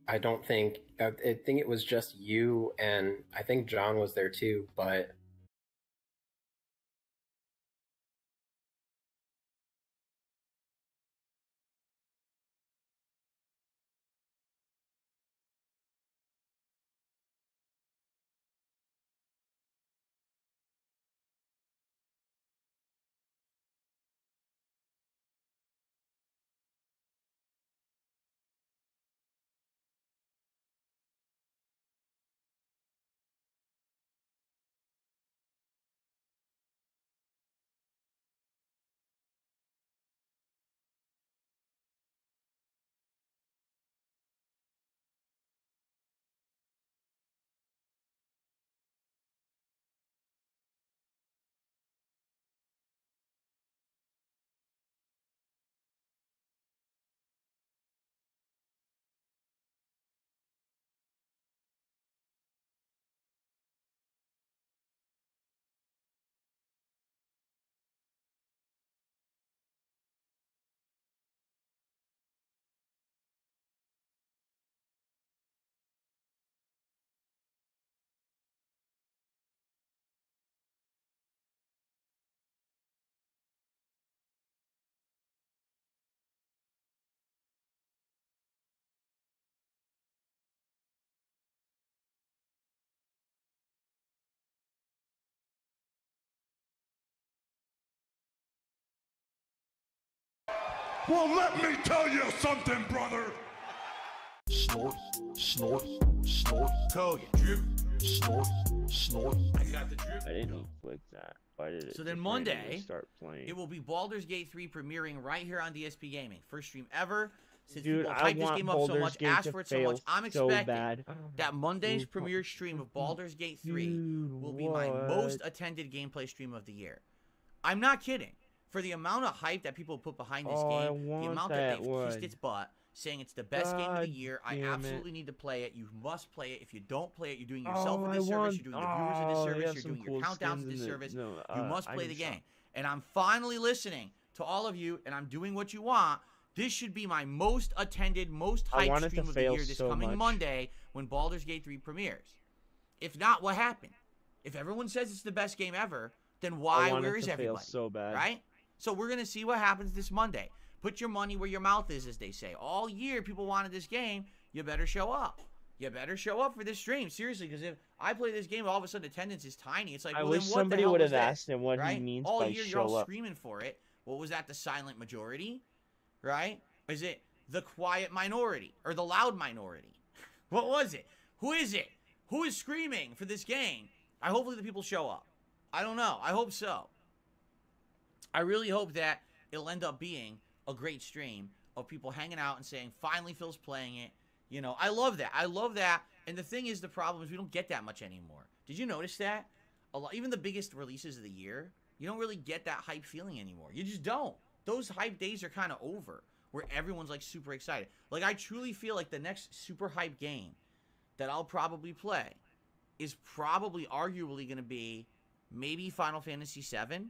S17: I don't think, I think it was just you, and I think John was there too, but
S18: Well, let me tell you something, brother.
S15: Snort, snort, snort. Kogan. Drip. Snort, snort. I got the drip.
S4: I didn't click that. Why did it?
S16: So then
S4: just randomly
S16: Monday,
S4: start playing?
S16: it will be Baldur's Gate 3 premiering right here on DSP Gaming. First stream ever. Since
S4: Dude,
S16: people
S4: I
S16: hyped this
S4: want
S16: game up so
S4: Baldur's
S16: much,
S4: Gate
S16: asked
S4: to
S16: for it so
S4: fail
S16: much, I'm
S4: so
S16: expecting
S4: bad.
S16: that Monday's premiere stream of Baldur's Gate 3 will be my most attended gameplay stream of the year. I'm not kidding. For the amount of hype that people put behind this game, the amount that they've kissed its butt, saying it's the best game of the year, I absolutely need to play it. You must play it. If you don't play it, you're doing yourself a disservice, you're doing the viewers a disservice, you're doing your countdowns a disservice. You must play the game. And I'm finally listening to all of you, and I'm doing what you want. This should be my most attended, most hyped stream of the year this coming Monday when Baldur's Gate 3 premieres. If not, what happened? If everyone says it's the best game ever, then why? Where is everybody?
S4: So bad.
S16: Right? So we're going to see what happens this Monday. Put your money where your mouth is, as they say. All year, people wanted this game. You better show up. You better show up for this stream. Seriously, because if I play this game, all of a sudden attendance is tiny. It's like, well,
S4: I wish
S16: then what
S4: somebody
S16: the hell
S4: would have
S16: was
S4: asked
S16: this?
S4: him what
S16: Right?
S4: he means
S16: all
S4: by
S16: year,
S4: show
S16: you're all
S4: up.
S16: screaming for it. What was that? The silent majority? Right? Is it the quiet minority or the loud minority? What was it? Who is it? Who is screaming for this game? Hopefully the people show up. I don't know. I hope so. I really hope that it'll end up being a great stream of people hanging out and saying, finally Phil's playing it. You know, I love that. I love that. And the thing is, the problem is we don't get that much anymore. Did you notice that? Even the biggest releases of the year, you don't really get that hype feeling anymore. You just don't. Those hype days are kind of over, where everyone's like super excited. Like, I truly feel like the next super hype game that I'll probably play is probably arguably going to be maybe Final Fantasy VII,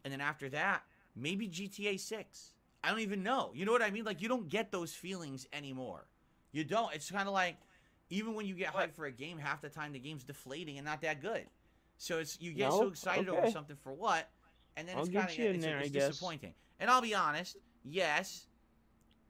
S16: and then after that, maybe GTA 6. I don't even know. You know what I mean? Like, you don't get those feelings anymore. You don't. It's kind of like, even when you get hyped for a game, half the time the game's deflating and not that good. So it's you get so excited over something for what, and then it's kind of it's disappointing. And I'll be honest, yes,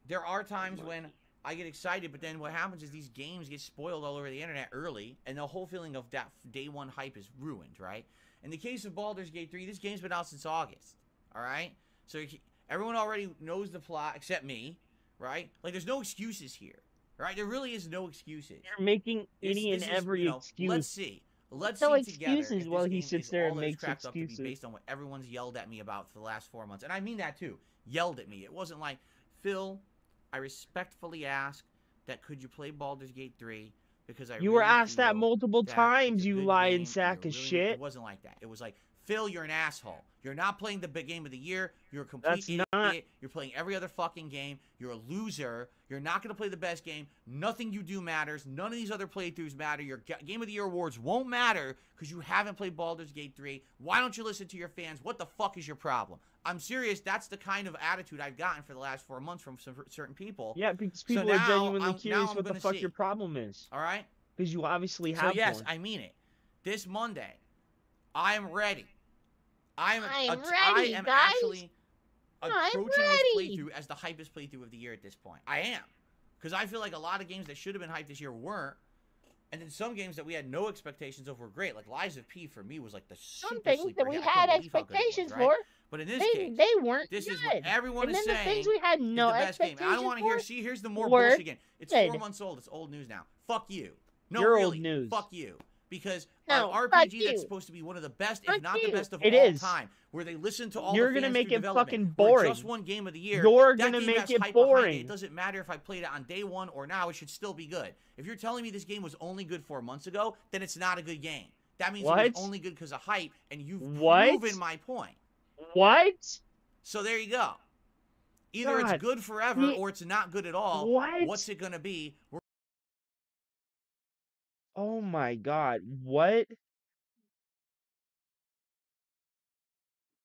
S16: there are times when I get excited, but then what happens is these games get spoiled all over the internet early, and the whole feeling of that day one hype is ruined, right? In the case of Baldur's Gate 3, this game's been out since August, all right? So everyone already knows the plot except me, right? Like, there's no excuses here, right? There really is no excuses.
S4: You're making any and every excuse.
S16: Let's see. Let's
S4: no
S16: see together
S4: excuses while he sits there and makes
S16: excuses. Up to be based on what everyone's yelled at me about for the last 4 months. And I mean that too. Yelled at me. It wasn't like, Phil, I respectfully ask that could you play Baldur's Gate 3 because
S4: you were asked that multiple times, you lying sack of shit.
S16: It wasn't like that. It was like, Phil, you're an asshole. You're not playing the big game of the year. You're a complete idiot. You're playing every other fucking game. You're a loser. You're not going to play the best game. Nothing you do matters. None of these other playthroughs matter. Your Game of the Year awards won't matter because you haven't played Baldur's Gate 3. Why don't you listen to your fans? What the fuck is your problem? I'm serious. That's the kind of attitude I've gotten for the last 4 months from certain people.
S4: Yeah, because people are genuinely curious what the fuck your problem is.
S16: All right?
S4: Because you obviously have
S16: So, yes,
S4: one.
S16: I mean it. This Monday, I am ready. I am
S13: ready, guys.
S16: actually approaching this playthrough as the hypest playthrough of the year at this point. I am. Because I feel like a lot of games that should have been hyped this year weren't. And then some games that we had no expectations of were great. Like Lies of P for me was like the
S13: some things that we had expectations for.
S16: But in this case,
S13: they weren't
S16: this
S13: good.
S16: is what everyone
S13: and
S16: is
S13: then
S16: saying.
S13: The things we had no
S16: is the best game.
S13: expectations
S16: I don't want to hear.
S13: for
S16: See, here's the more bullshit again. It's
S13: good.
S16: 4 months old. It's old news now. Fuck you. No,
S4: You're
S16: really.
S4: old news.
S16: Fuck you. Because
S13: no,
S16: an RPG that's supposed to be one of the best, if not the best of all time, where they listen to all
S4: You're
S16: the fans
S4: gonna make it
S16: development,
S4: fucking boring.
S16: Just one game of the year.
S4: You're gonna make it boring.
S16: It doesn't matter if I played it on day one or now. It should still be good. If you're telling me this game was only good 4 months ago, then it's not a good game. That means it was only good because of hype, and you've proven my point.
S4: What?
S16: So there you go. Either it's good forever or it's not good at all. What's it gonna be?
S4: Oh my god, what?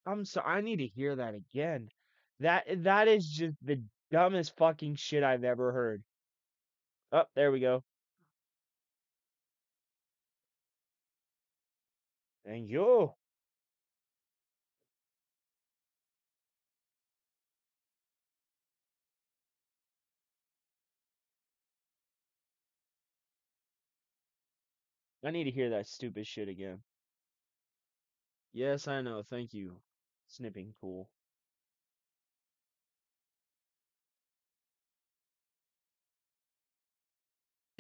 S4: I'm sorry, I need to hear that again. That is just the dumbest fucking shit I've ever heard. Oh, there we go. Thank you. I need to hear that stupid shit again. Yes, I know. Thank you. Snipping cool.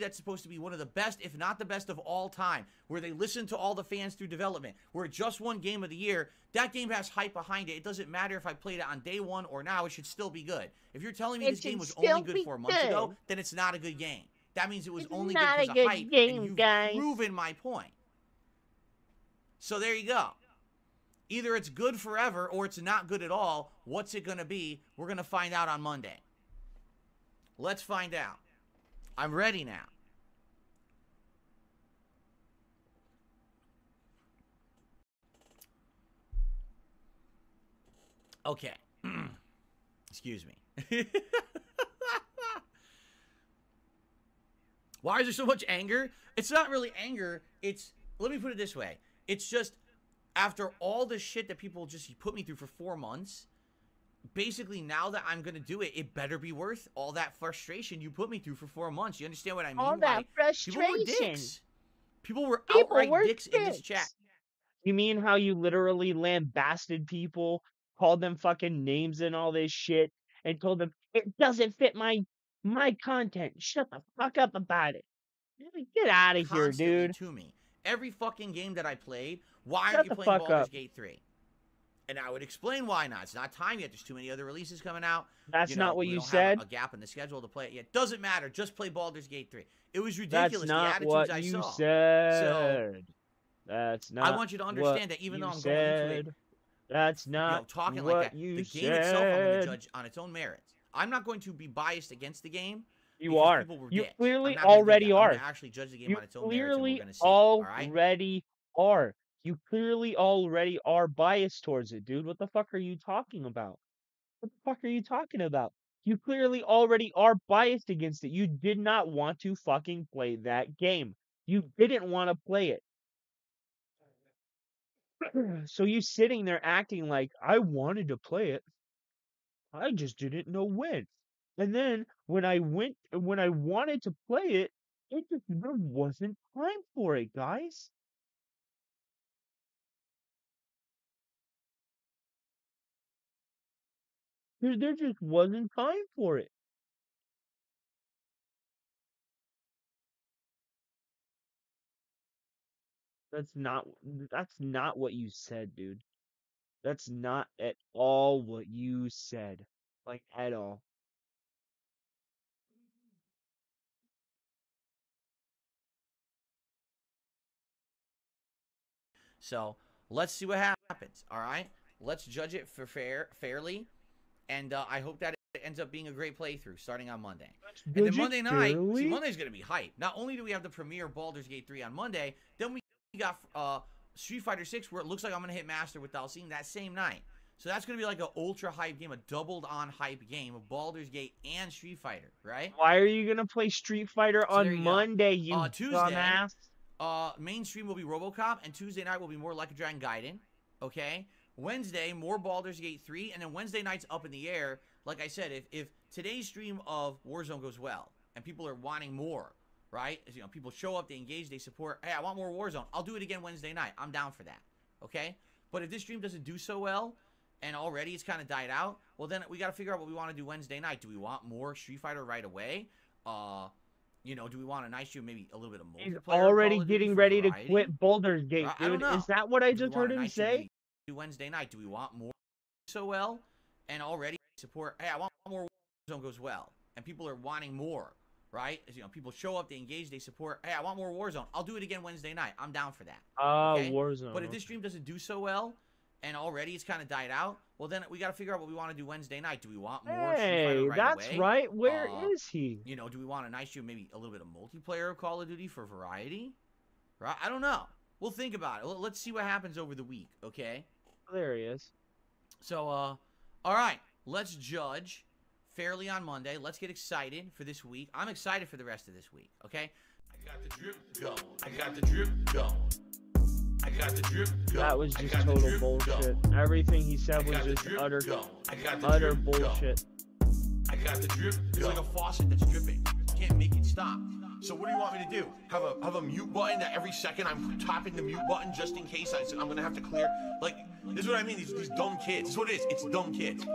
S16: that's supposed to be one of the best, if not the best of all time, where they listen to all the fans through development, where it just won Game of the Year, that game has hype behind it. It doesn't matter if I played it on day one or now, it should still be good. If you're telling me this game was only good 4 months ago, then it's not a good game. That means it was only good because of hype, and you've proven my point. So there you go. Either it's good forever or it's not good at all. What's it going to be? We're going to find out on Monday. Let's find out. I'm ready now. Okay. Excuse me. Why is there so much anger? It's not really anger. It's, let me put it this way. It's just, after all the shit that people just put me through for 4 months, basically now that I'm going to do it, it better be worth all that frustration you put me through for 4 months. You understand what I mean?
S13: All that frustration.
S16: People were dicks. People were outright dicks in this chat.
S4: You mean how you literally lambasted people, called them fucking names and all this shit, and told them, it doesn't fit my content. Shut the fuck up about it. Get out of here, dude.
S16: To me. Every fucking game that I played, why aren't you playing Baldur's Gate 3? And I would explain why not. It's not time yet. There's too many other releases coming out.
S4: That's not what you said.
S16: We don't have a gap in the schedule to play it yet. Doesn't matter. Just play Baldur's Gate 3. It was ridiculous.
S4: That's not
S16: the
S4: what
S16: attitudes
S4: you
S16: I saw.
S4: said.
S16: So,
S4: that's not.
S16: I want you to understand that even though I'm going into it,
S4: that's not
S16: talking
S4: what
S16: like that.
S4: You
S16: the
S4: said.
S16: game itself, I'm going to judge on its own merits. I'm not going to be biased against the game.
S4: You are. You
S16: dicks.
S4: clearly already are.
S16: I'm gonna actually judge the game on its own merits, and we're gonna see.
S4: Already are. You clearly already are biased towards it, dude. What the fuck are you talking about? What the fuck are you talking about? You clearly already are biased against it. You did not want to fucking play that game. You didn't want to play it. So you sitting there acting like, I wanted to play it. I just didn't know when. And then when I wanted to play it, there wasn't time for it, guys. There just wasn't time for it. That's not what you said, dude. That's not at all what you said. Like, at all.
S16: So let's see what happens. All right, let's judge it for fairly, and I hope that it ends up being a great playthrough starting on Monday. And then Monday night, see, Monday's gonna be hype. Not only do we have the premiere of Baldur's Gate 3 on Monday, then we got Street Fighter 6, where it looks like I'm gonna hit Master with Dalsim that same night. So that's gonna be like an ultra hype game, a doubled on hype game of Baldur's Gate and Street Fighter, right?
S4: Why are you gonna play Street Fighter on Monday, you dumbass?
S16: Mainstream will be RoboCop, and Tuesday night will be more Like a Dragon Gaiden, okay? Wednesday, more Baldur's Gate 3, and then Wednesday night's up in the air. Like I said, if today's stream of Warzone goes well, and people are wanting more, right? You know, people show up, they engage, they support, hey, I want more Warzone. I'll do it again Wednesday night. I'm down for that, okay? But if this stream doesn't do so well, and already it's kind of died out, well, then we got to figure out what we want to do Wednesday night. Do we want more Street Fighter right away? You know, do we want a nice stream, maybe a little bit of multiplayer?
S4: He's already getting ready to quit Baldur's Gate, dude. I don't know. Is that what I just heard him say?
S16: Wednesday night, do we want more so well? And already support, hey, I want more Warzone goes well. And people are wanting more, right? You know, people show up, they engage, they support, hey, I want more Warzone. I'll do it again Wednesday night. I'm down for that. Okay?
S4: Warzone.
S16: But if this stream doesn't do so well, and already it's kind of died out, well, then we got to figure out what we want to do Wednesday night. Do we want more Street Fighter right
S4: that's
S16: away?
S4: right. Where is he?
S16: You know, do we want a nice stream, maybe a little bit of multiplayer of Call of Duty for variety? Right? I don't know. We'll think about it. Let's see what happens over the week, okay?
S4: There he is.
S16: So, all right. Let's judge fairly on Monday. Let's get excited for this week. I'm excited for the rest of this week, okay?
S15: I got the drip going. I got the drip going. I got the drip going.
S4: That was just total bullshit. Everything he said was just utter bullshit.
S15: I got the drip.
S16: It's like a faucet that's dripping. You can't make it stop. So what do you want me to do? Have a mute button that every second I'm tapping the mute button just in case I'm gonna have to clear? Like, this is what I mean. These dumb kids. This is what it is. It's dumb kids.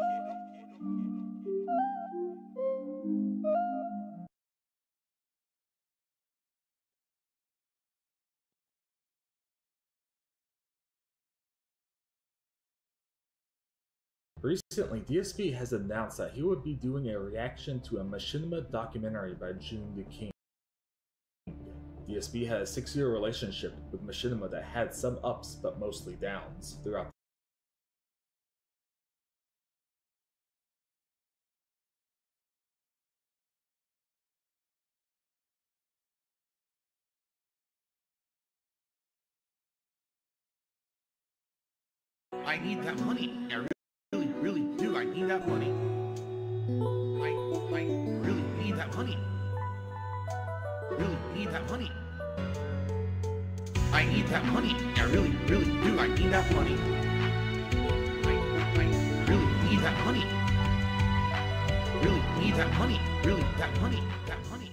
S19: Recently, DSP has announced that he would be doing a reaction to a Machinima documentary by June the King. DSP had a 6-year relationship with Machinima that had some ups but mostly downs throughout.
S15: I need that money. I really, really do. I need that money. I really need that money. Really need that money. I need that money. I really, really do. I need that money. I really need that money. Really need that money. Really that money. That money.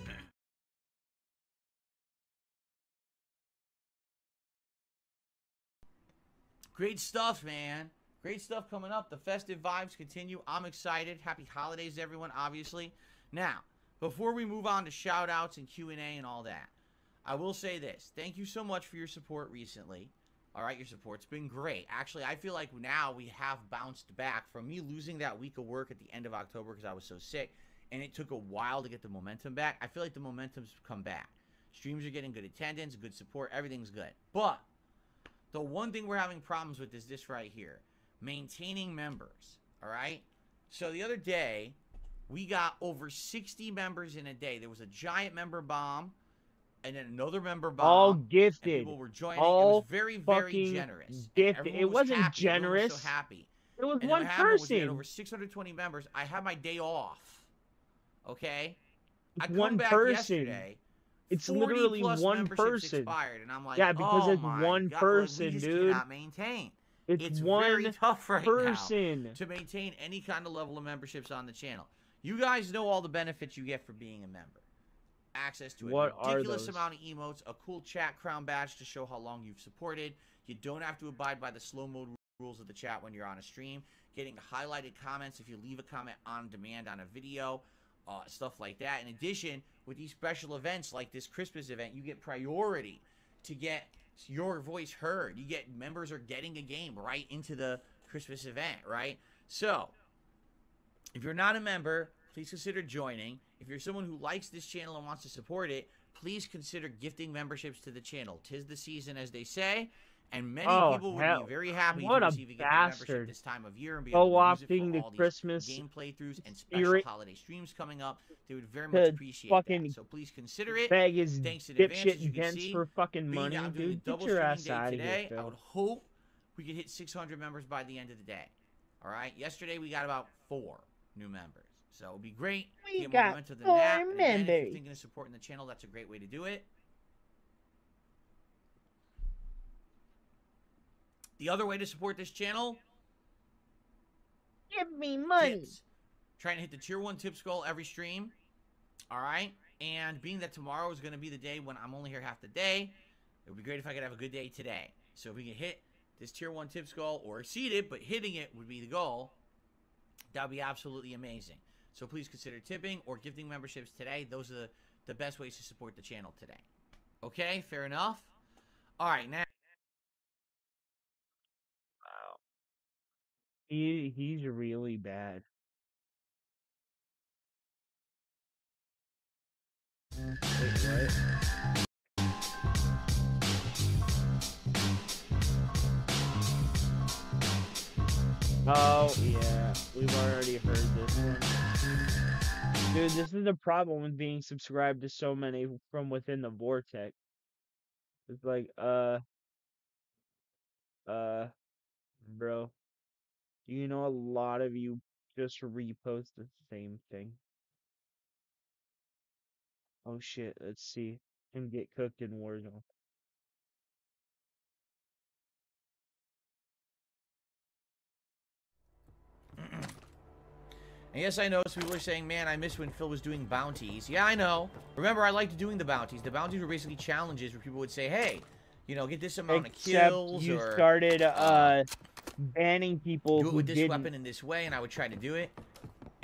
S16: Great stuff, man. Great stuff coming up. The festive vibes continue. I'm excited. Happy holidays, everyone, obviously. Now, before we move on to shout-outs and Q&A and all that, I will say this. Thank you so much for your support recently. All right, your support's been great. Actually, I feel like now we have bounced back from me losing that week of work at the end of October because I was so sick, and it took a while to get the momentum back. I feel like the momentum's come back. Streams are getting good attendance, good support, everything's good. But the one thing we're having problems with is this right here. Maintaining members, all right? So the other day, we got over 60 members in a day. There was a giant member bomb, and then another member bomb.
S4: All gifted.
S16: And people were joining.
S4: All
S16: it was very, very generous.
S4: Gifted. It wasn't
S16: happy.
S4: generous.
S16: Everyone was so happy.
S4: It was
S16: and
S4: one
S16: what happened was we had
S4: person.
S16: over 620 members. I had my day off. Okay?
S4: It's
S16: I come
S4: one
S16: back
S4: person.
S16: yesterday.
S4: It's
S16: 40
S4: literally
S16: plus
S4: one
S16: memberships
S4: person.
S16: Expired, and I'm like,
S4: yeah, because
S16: oh
S4: it's
S16: my
S4: one
S16: God,
S4: person,
S16: we just
S4: dude.
S16: cannot maintain.
S4: It's
S16: very
S4: one
S16: tough right
S4: person
S16: now to maintain any kind of level of memberships on the channel. You guys know all the benefits you get for being a member. Access to a
S4: What are
S16: ridiculous
S4: those?
S16: amount of emotes, a cool chat crown badge to show how long you've supported. You don't have to abide by the slow mode rules of the chat when you're on a stream. Getting highlighted comments if you leave a comment on demand on a video. Stuff like that. In addition, with these special events like this Christmas event, you get priority to get your voice heard. You get members are getting a game right into the Christmas event, right? So, if you're not a member, please consider joining. If you're someone who likes this channel and wants to support it, please consider gifting memberships to the channel. 'Tis the season, as they say, and many people would be very happy to receive a gift membership this time of year and be able to use it for all these game playthroughs and special holiday streams coming up. They would very much appreciate that. So please consider it.
S4: Bag his
S16: Thanks in advance, as you can
S4: dents
S16: see.
S4: for fucking
S16: Being
S4: money,
S16: I'm doing a
S4: dude.
S16: double
S4: Get your
S16: streaming
S4: ass
S16: day
S4: out of
S16: today.
S4: here, Phil.
S16: I would hope we could hit 600 members by the end of the day. All right. Yesterday we got about 4 new members, so it would be great.
S13: We
S16: Get more
S13: got
S16: momentum than
S13: 4
S16: that. And again, if you're
S13: members.
S16: thinking of supporting the channel, that's a great way to do it. The other way to support this channel,
S13: Give me money.
S16: tips. Trying to hit the tier 1 tips goal every stream. All right. And being that tomorrow is going to be the day when I'm only here half the day, it would be great if I could have a good day today. So if we can hit this tier 1 tips goal or exceed it, but hitting it would be the goal, that would be absolutely amazing. So please consider tipping or gifting memberships today. Those are the best ways to support the channel today. Okay, fair enough. All right, now.
S4: Wow. He's really bad. Wait, what? Oh, yeah. We've already heard this one. Dude, this is the problem with being subscribed to so many from within the vortex. It's like, bro. You know, a lot of you just repost the same thing. Oh shit, let's see. Him get cooked in Warzone.
S16: And yes, I know some people are saying, man, I miss when Phil was doing bounties. Yeah, I know. Remember, I liked doing the bounties. The bounties were basically challenges where people would say, hey, you know, get this amount of kills.
S4: You
S16: or
S4: started banning people
S16: do it
S4: who
S16: with this
S4: didn't.
S16: weapon in this way, and I would try to do it.
S4: You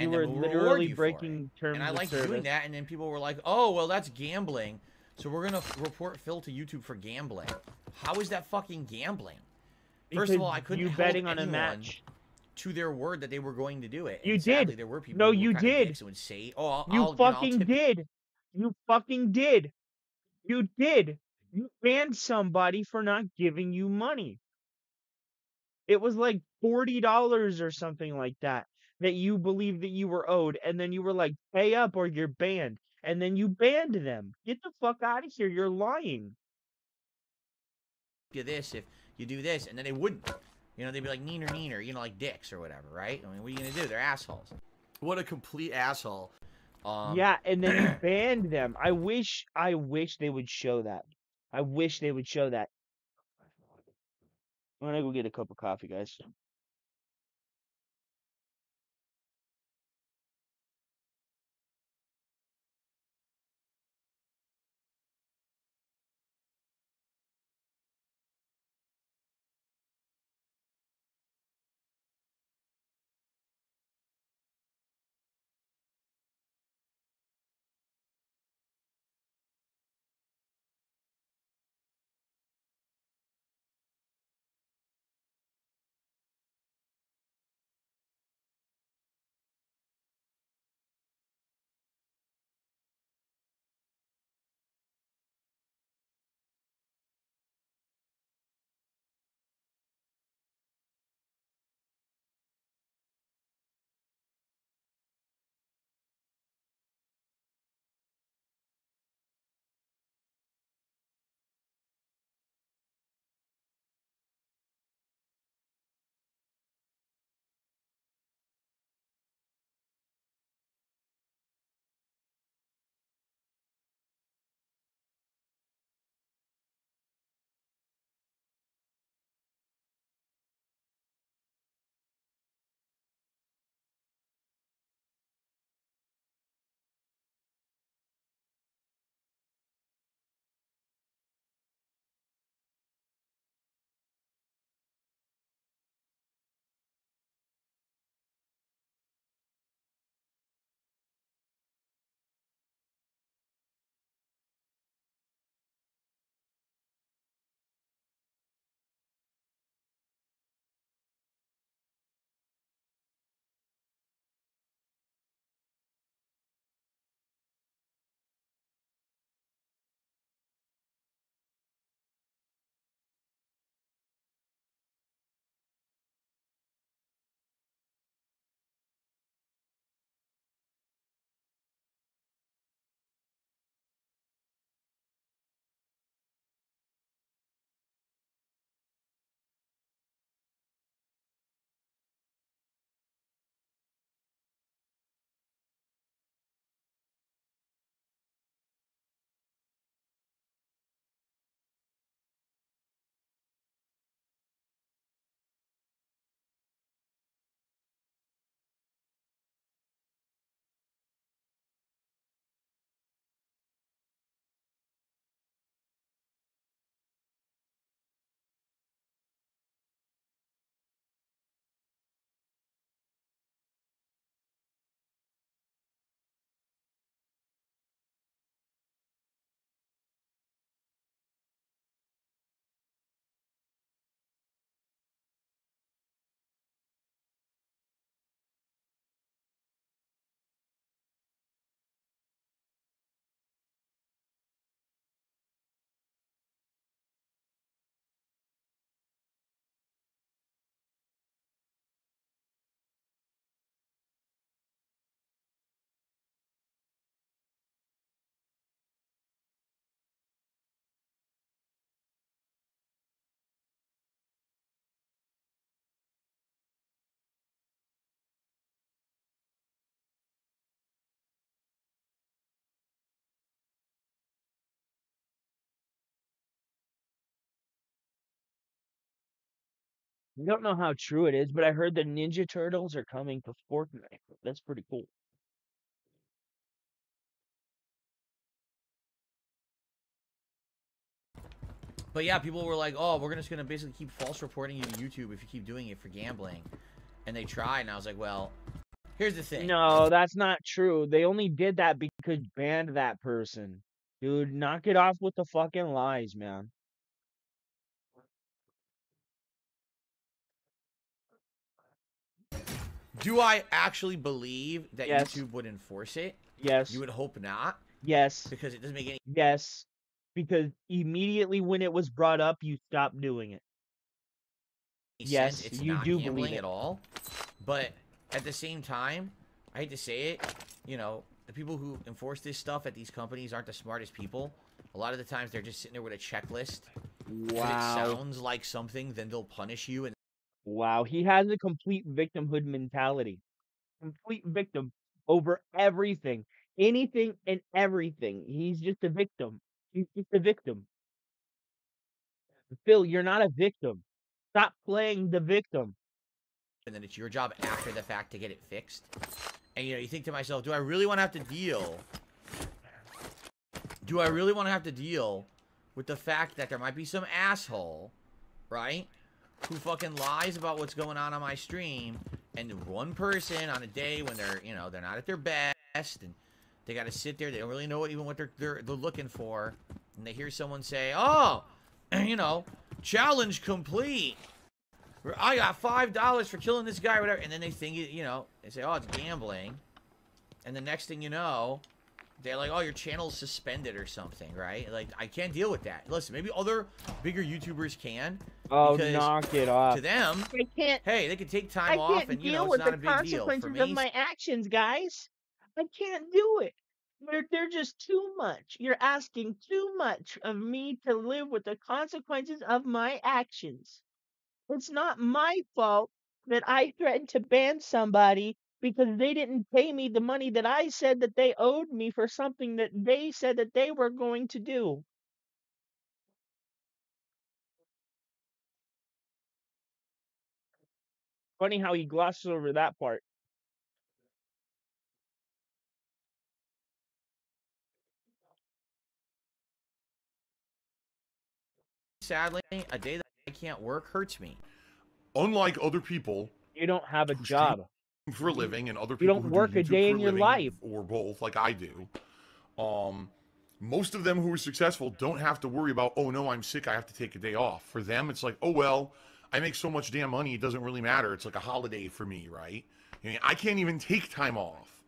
S16: And
S4: were
S16: then we'll reward
S4: literally
S16: you for
S4: breaking
S16: it.
S4: terms
S16: And I
S4: of
S16: liked
S4: service.
S16: doing that, and then people were like, oh, well, that's gambling. So we're going to report Phil to YouTube for gambling. How is that fucking gambling? First of all, I couldn't
S4: you
S16: help
S4: betting on a
S16: anyone
S4: match.
S16: to their word that they were going to do it.
S4: You
S16: And sadly,
S4: did.
S16: there were people
S4: No,
S16: who were
S4: you
S16: kind of
S4: did.
S16: dicks and would say, "Oh,
S4: You
S16: I'll
S4: fucking
S16: tip."
S4: did. You fucking did. You did. You banned somebody for not giving you money. It was like $40 or something like that you believed that you were owed, and then you were like, pay up or you're banned. And then you banned them. Get the fuck out of here. You're lying.
S16: You this if you do this, and then they wouldn't. You know, they'd be like neener, you know, like dicks or whatever, right? I mean, what are you gonna do? They're assholes. What a complete asshole.
S4: Yeah, and then you banned them. I wish they would show that. I wish they would show that. I'm gonna go get a cup of coffee, guys. I don't know how true it is, but I heard the Ninja Turtles are coming to Fortnite. That's pretty cool.
S16: But yeah, people were like, "Oh, we're just gonna basically keep false reporting you to YouTube if you keep doing it for gambling," and they tried, and I was like, "Well, here's the thing."
S4: No, that's not true. They only did that because you banned that person. Dude, knock it off with the fucking lies, man.
S16: Do I actually believe that
S4: Yes.
S16: YouTube would enforce it?
S4: Yes.
S16: You would hope not.
S4: Yes.
S16: Because it doesn't make any
S4: Yes. Because immediately when it was brought up, you stopped doing it. Yes,
S16: sense. It's
S4: you
S16: not
S4: do believe
S16: gambling
S4: it.
S16: at all. But at the same time, I hate to say it, you know, the people who enforce this stuff at these companies aren't the smartest people. A lot of the times they're just sitting there with a checklist. Wow. If it sounds like something, then they'll punish you. And
S4: wow, he has a complete victimhood mentality. Complete victim over everything. Anything and everything. He's just a victim. He's just a victim. Phil, you're not a victim. Stop playing the victim.
S16: And then it's your job after the fact to get it fixed. And, you know, you think to myself, do I really want to have to deal? Do I really want to have to deal with the fact that there might be some asshole, right, who fucking lies about what's going on my stream, and one person on a day when they're, you know, they're not at their best, and they got to sit there, they don't really know what they're looking for, and they hear someone say, oh, you know, challenge complete. I got $5 for killing this guy or whatever. And then they think, you know, they say, oh, it's gambling. And the next thing you know, they're like, oh, your channel's suspended or something, right? Like, I can't deal with that. Listen, maybe other bigger YouTubers can.
S4: Oh, knock it off.
S16: To them,
S4: I can't,
S16: hey, they can take time off and, you know, it's not a big deal.
S4: I can't deal with the consequences of my actions, guys. I can't do it. They're just too much. You're asking too much of me to live with the consequences of my actions. It's not my fault that I threatened to ban somebody because they didn't pay me the money that I said that they owed me for something that they said that they were going to do. Funny how he glosses over that part.
S16: Sadly, a day that I can't work hurts me.
S15: Unlike other people,
S4: you don't have a job
S15: for a living, and other
S4: you
S15: people
S4: don't
S15: who
S4: work
S15: do
S4: a
S15: YouTube
S4: day
S15: for
S4: in
S15: a
S4: your
S15: living,
S4: life,
S15: or both, like I do. Most of them who are successful don't have to worry about, oh no, I'm sick, I have to take a day off. For them, it's like, oh well, I make so much damn money, it doesn't really matter. It's like a holiday for me, right? I mean, I can't even take time off.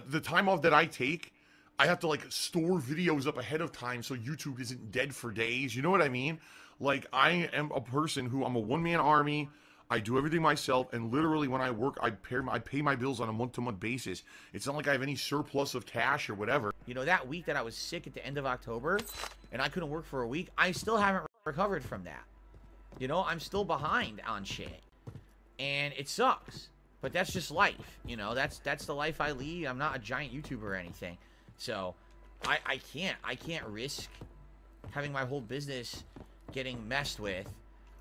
S15: The time off that I take, I have to like store videos up ahead of time so YouTube isn't dead for days. You know what I mean? Like, I am a person who, I'm a one-man army. I do everything myself, and literally when I work, I pay my bills on a month-to-month basis. It's not like I have any surplus of cash or whatever.
S16: You know, that week that I was sick at the end of October, and I couldn't work for a week, I still haven't recovered from that. You know, I'm still behind on shit. And it sucks. But that's just life. You know, that's the life I lead. I'm not a giant YouTuber or anything. So, I can't risk having my whole business getting messed with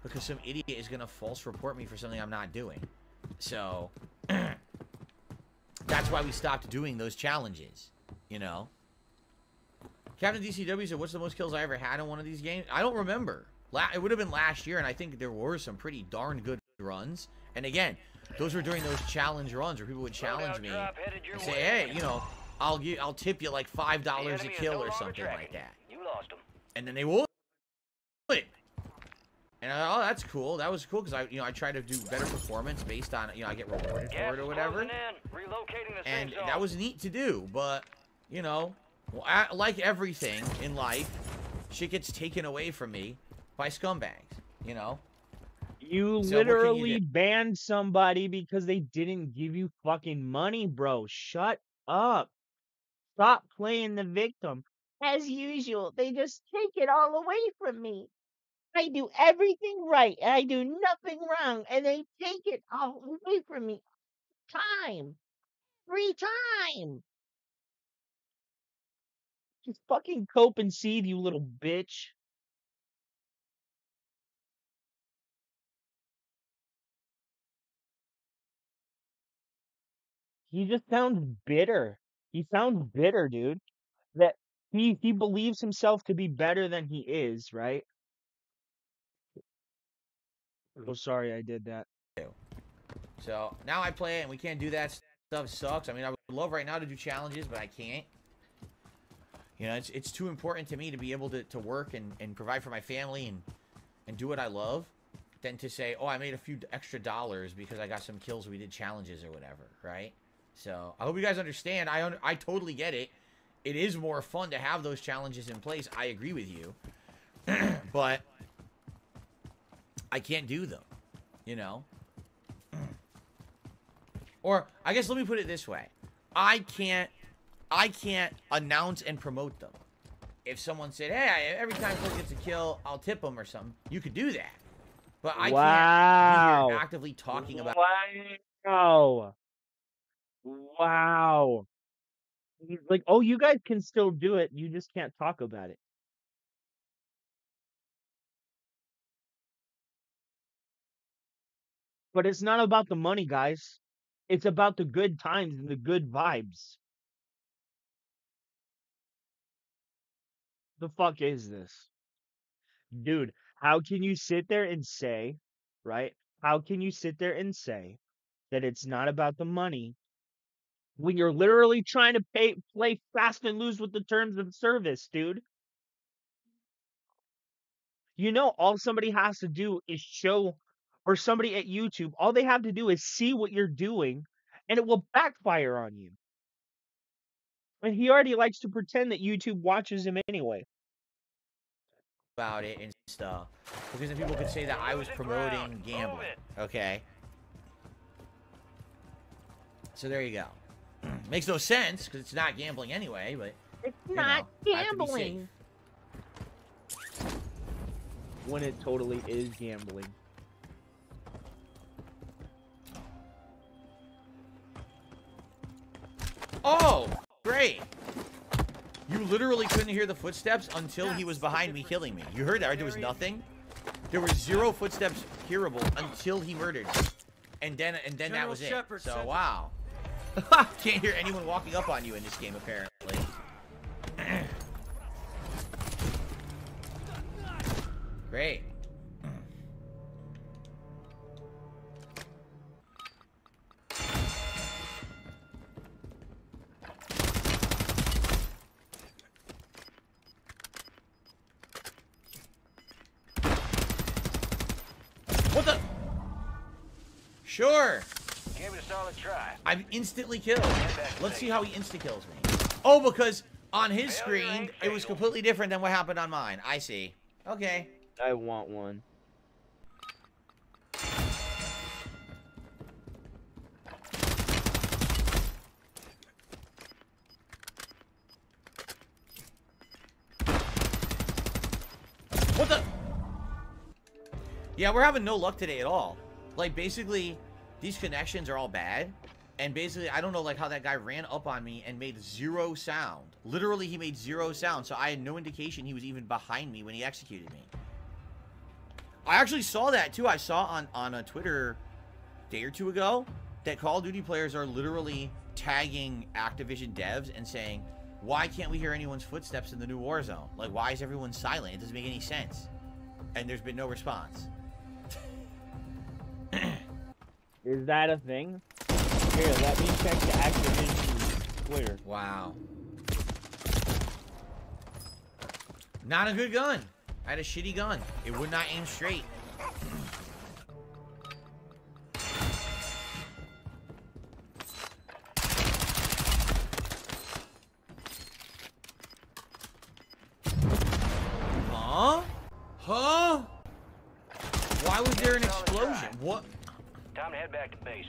S16: because some idiot is going to false report me for something I'm not doing. So, that's why we stopped doing those challenges, you know? Captain DCW said, what's the most kills I ever had in one of these games? I don't remember. It would have been last year, and I think there were some pretty darn good runs. And again, those were during those challenge runs where people would challenge me and say, hey, you know, I'll tip you like $5 a kill or something like that.
S20: You lost them.
S16: And then they would. And oh, that's cool. That was cool because I try to do better performance based on, you know, I get rewarded for it or whatever. And that was neat to do, but you know, like everything in life, shit gets taken away from me by scumbags. You know.
S4: You literally banned somebody because they didn't give you fucking money, bro. Shut up. Stop playing the victim. As usual, they just take it all away from me. I do everything right, and I do nothing wrong, and they take it all away from me. Time. Free time. Just fucking cope and seethe, you little bitch. He just sounds bitter. He sounds bitter, dude. That he believes himself to be better than he is, right? Oh, sorry, I did that.
S16: So now I play it, and we can't do that stuff. Sucks. I mean, I would love right now to do challenges, but I can't. You know, it's too important to me to be able to work and provide for my family and do what I love. than to say, oh, I made a few extra dollars because I got some kills, we did challenges or whatever, right? So I hope you guys understand. I totally get it. It is more fun to have those challenges in place. I agree with you. But I can't do them, you know? Or I guess let me put it this way. I can't announce and promote them. If someone said, hey, every time someone gets a kill, I'll tip them or something, you could do that. But I can't be here actively talking about.
S4: Wow. Wow. Like, oh, you guys can still do it. You just can't talk about it. But it's not about the money, guys. It's about the good times and the good vibes. The fuck is this? Dude, how can you sit there and say, right? How can you sit there and say that it's not about the money when you're literally trying to play fast and loose with the terms of service, dude? You know, all somebody has to do is show, or somebody at YouTube, all they have to do is see what you're doing, and it will backfire on you. And he already likes to pretend that YouTube watches him anyway.
S16: About it and stuff. Because then people could say that I was promoting gambling. Okay? So there you go. Makes no sense, because it's not gambling anyway, but...
S13: It's not gambling.
S4: When it totally is gambling.
S16: Oh, great. You literally couldn't hear the footsteps until he was behind me killing me. You heard that, right? There was nothing. There were 0 footsteps hearable until he murdered me. And then that was it. So, wow. Can't hear anyone walking up on you in this game, apparently. Great. What the? Sure.
S20: Give it a solid try.
S16: I'm instantly killed. Let's see how he insta-kills me. Oh, because on his screen, it was completely different than what happened on mine. I see. Okay.
S4: I want one.
S16: What the? Yeah, we're having no luck today at all. Like, basically, these connections are all bad. And basically, I don't know, like, how that guy ran up on me and made 0 sound. Literally, he made 0 sound, so I had no indication he was even behind me when he executed me. I actually saw that, too. I saw on a Twitter a day or 2 ago that Call of Duty players are literally tagging Activision devs and saying, why can't we hear anyone's footsteps in the new Warzone? Like, why is everyone silent? It doesn't make any sense. And there's been no response.
S4: Is that a thing? Here, let me check the Activision Twitter.
S16: Wow. Not a good gun. I had a shitty gun. It would not aim straight. Huh? Huh? Why was there an explosion? What?
S20: Time to head back to base.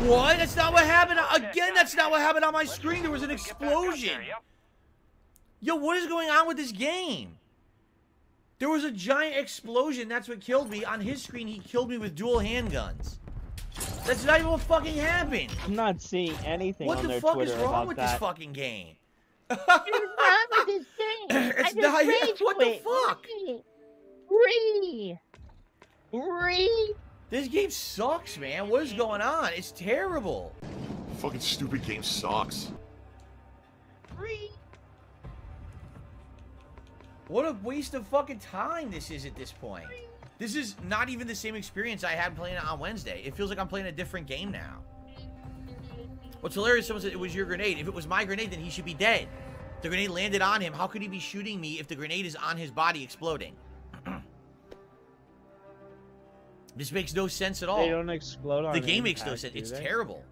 S16: What? That's not what happened. Again, that's not what happened on my screen. There was an explosion. Yo, what is going on with this game? There was a giant explosion. That's what killed me. On his screen, he killed me with dual handguns. That's not even what fucking happened.
S4: I'm not seeing anything
S16: on
S4: their
S16: Twitter about that. What the fuck is wrong with this fucking game?
S13: What's wrong with this game?
S16: It's not. What the fuck? This game sucks, man. What is going on? It's terrible.
S15: Fucking stupid game sucks.
S16: What a waste of fucking time this is at this point. This is not even the same experience I had playing it on Wednesday. It feels like I'm playing a different game now. What's hilarious, someone said it was your grenade. If it was my grenade, then he should be dead. The grenade landed on him. How could he be shooting me if the grenade is on his body exploding? This makes no sense at all.
S4: They don't explode on
S16: the game makes no
S4: impact,
S16: sense.
S4: do
S16: It's
S4: they?
S16: terrible.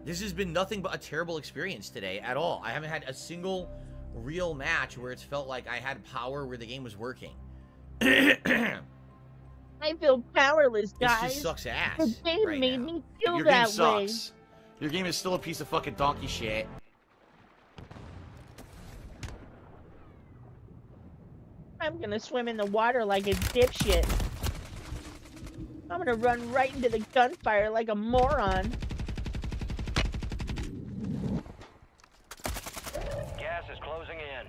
S16: This has been nothing but a terrible experience today at all. I haven't had a single real match where it's felt like I had power where the game was working.
S13: I feel powerless, guys.
S16: This just sucks ass.
S13: The game
S16: right
S13: made
S16: now.
S13: me feel
S16: Your
S13: that
S16: game sucks. Your game is still a piece of fucking donkey shit.
S13: I'm gonna swim in the water like a dipshit. I'm gonna run right into the gunfire like a moron.
S20: Gas is closing in.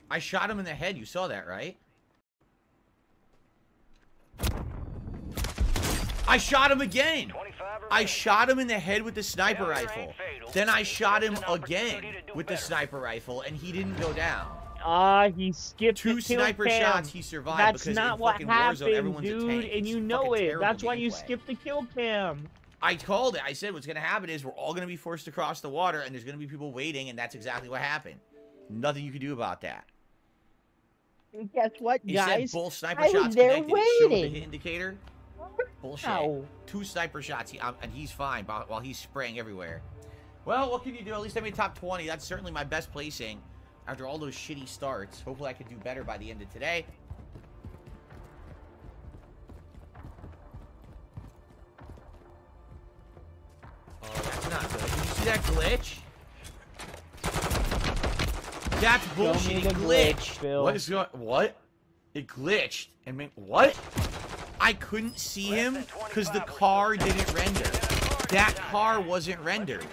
S16: I shot him in the head. You saw that, right? I shot him again. I shot him in the head with the sniper rifle. Then I shot him again with the sniper rifle, and he didn't go down.
S13: He skipped
S16: Two
S13: the kill
S16: sniper
S13: cam.
S16: shots, he survived.
S13: That's
S16: because
S13: not
S16: in
S13: what
S16: fucking
S13: happened,
S16: Warzone, everyone's a
S13: dude,
S16: tank.
S13: and
S16: It's
S13: you know
S16: fucking
S13: it.
S16: terrible
S13: That's why you
S16: gameplay.
S13: skipped the kill cam.
S16: I called it. I said what's going to happen is we're all going to be forced to cross the water, and there's going to be people waiting, and that's exactly what happened. Nothing you can do about that.
S13: And guess what,
S16: It
S13: guys?
S16: said both sniper
S13: I was
S16: shots
S13: there
S16: connected. It showed the
S13: waiting.
S16: hit indicator. Bullshit.
S13: Ow.
S16: 2 sniper shots, and he's fine while he's spraying everywhere. Well, what can you do? At least I made top 20. That's certainly my best placing after all those shitty starts. Hopefully I can do better by the end of today. Oh, that's not good. Did you see that glitch? That's bullshit. It glitched.
S15: What is going? What?
S16: It glitched. And what? I couldn't see him because the car didn't render. That car wasn't rendered.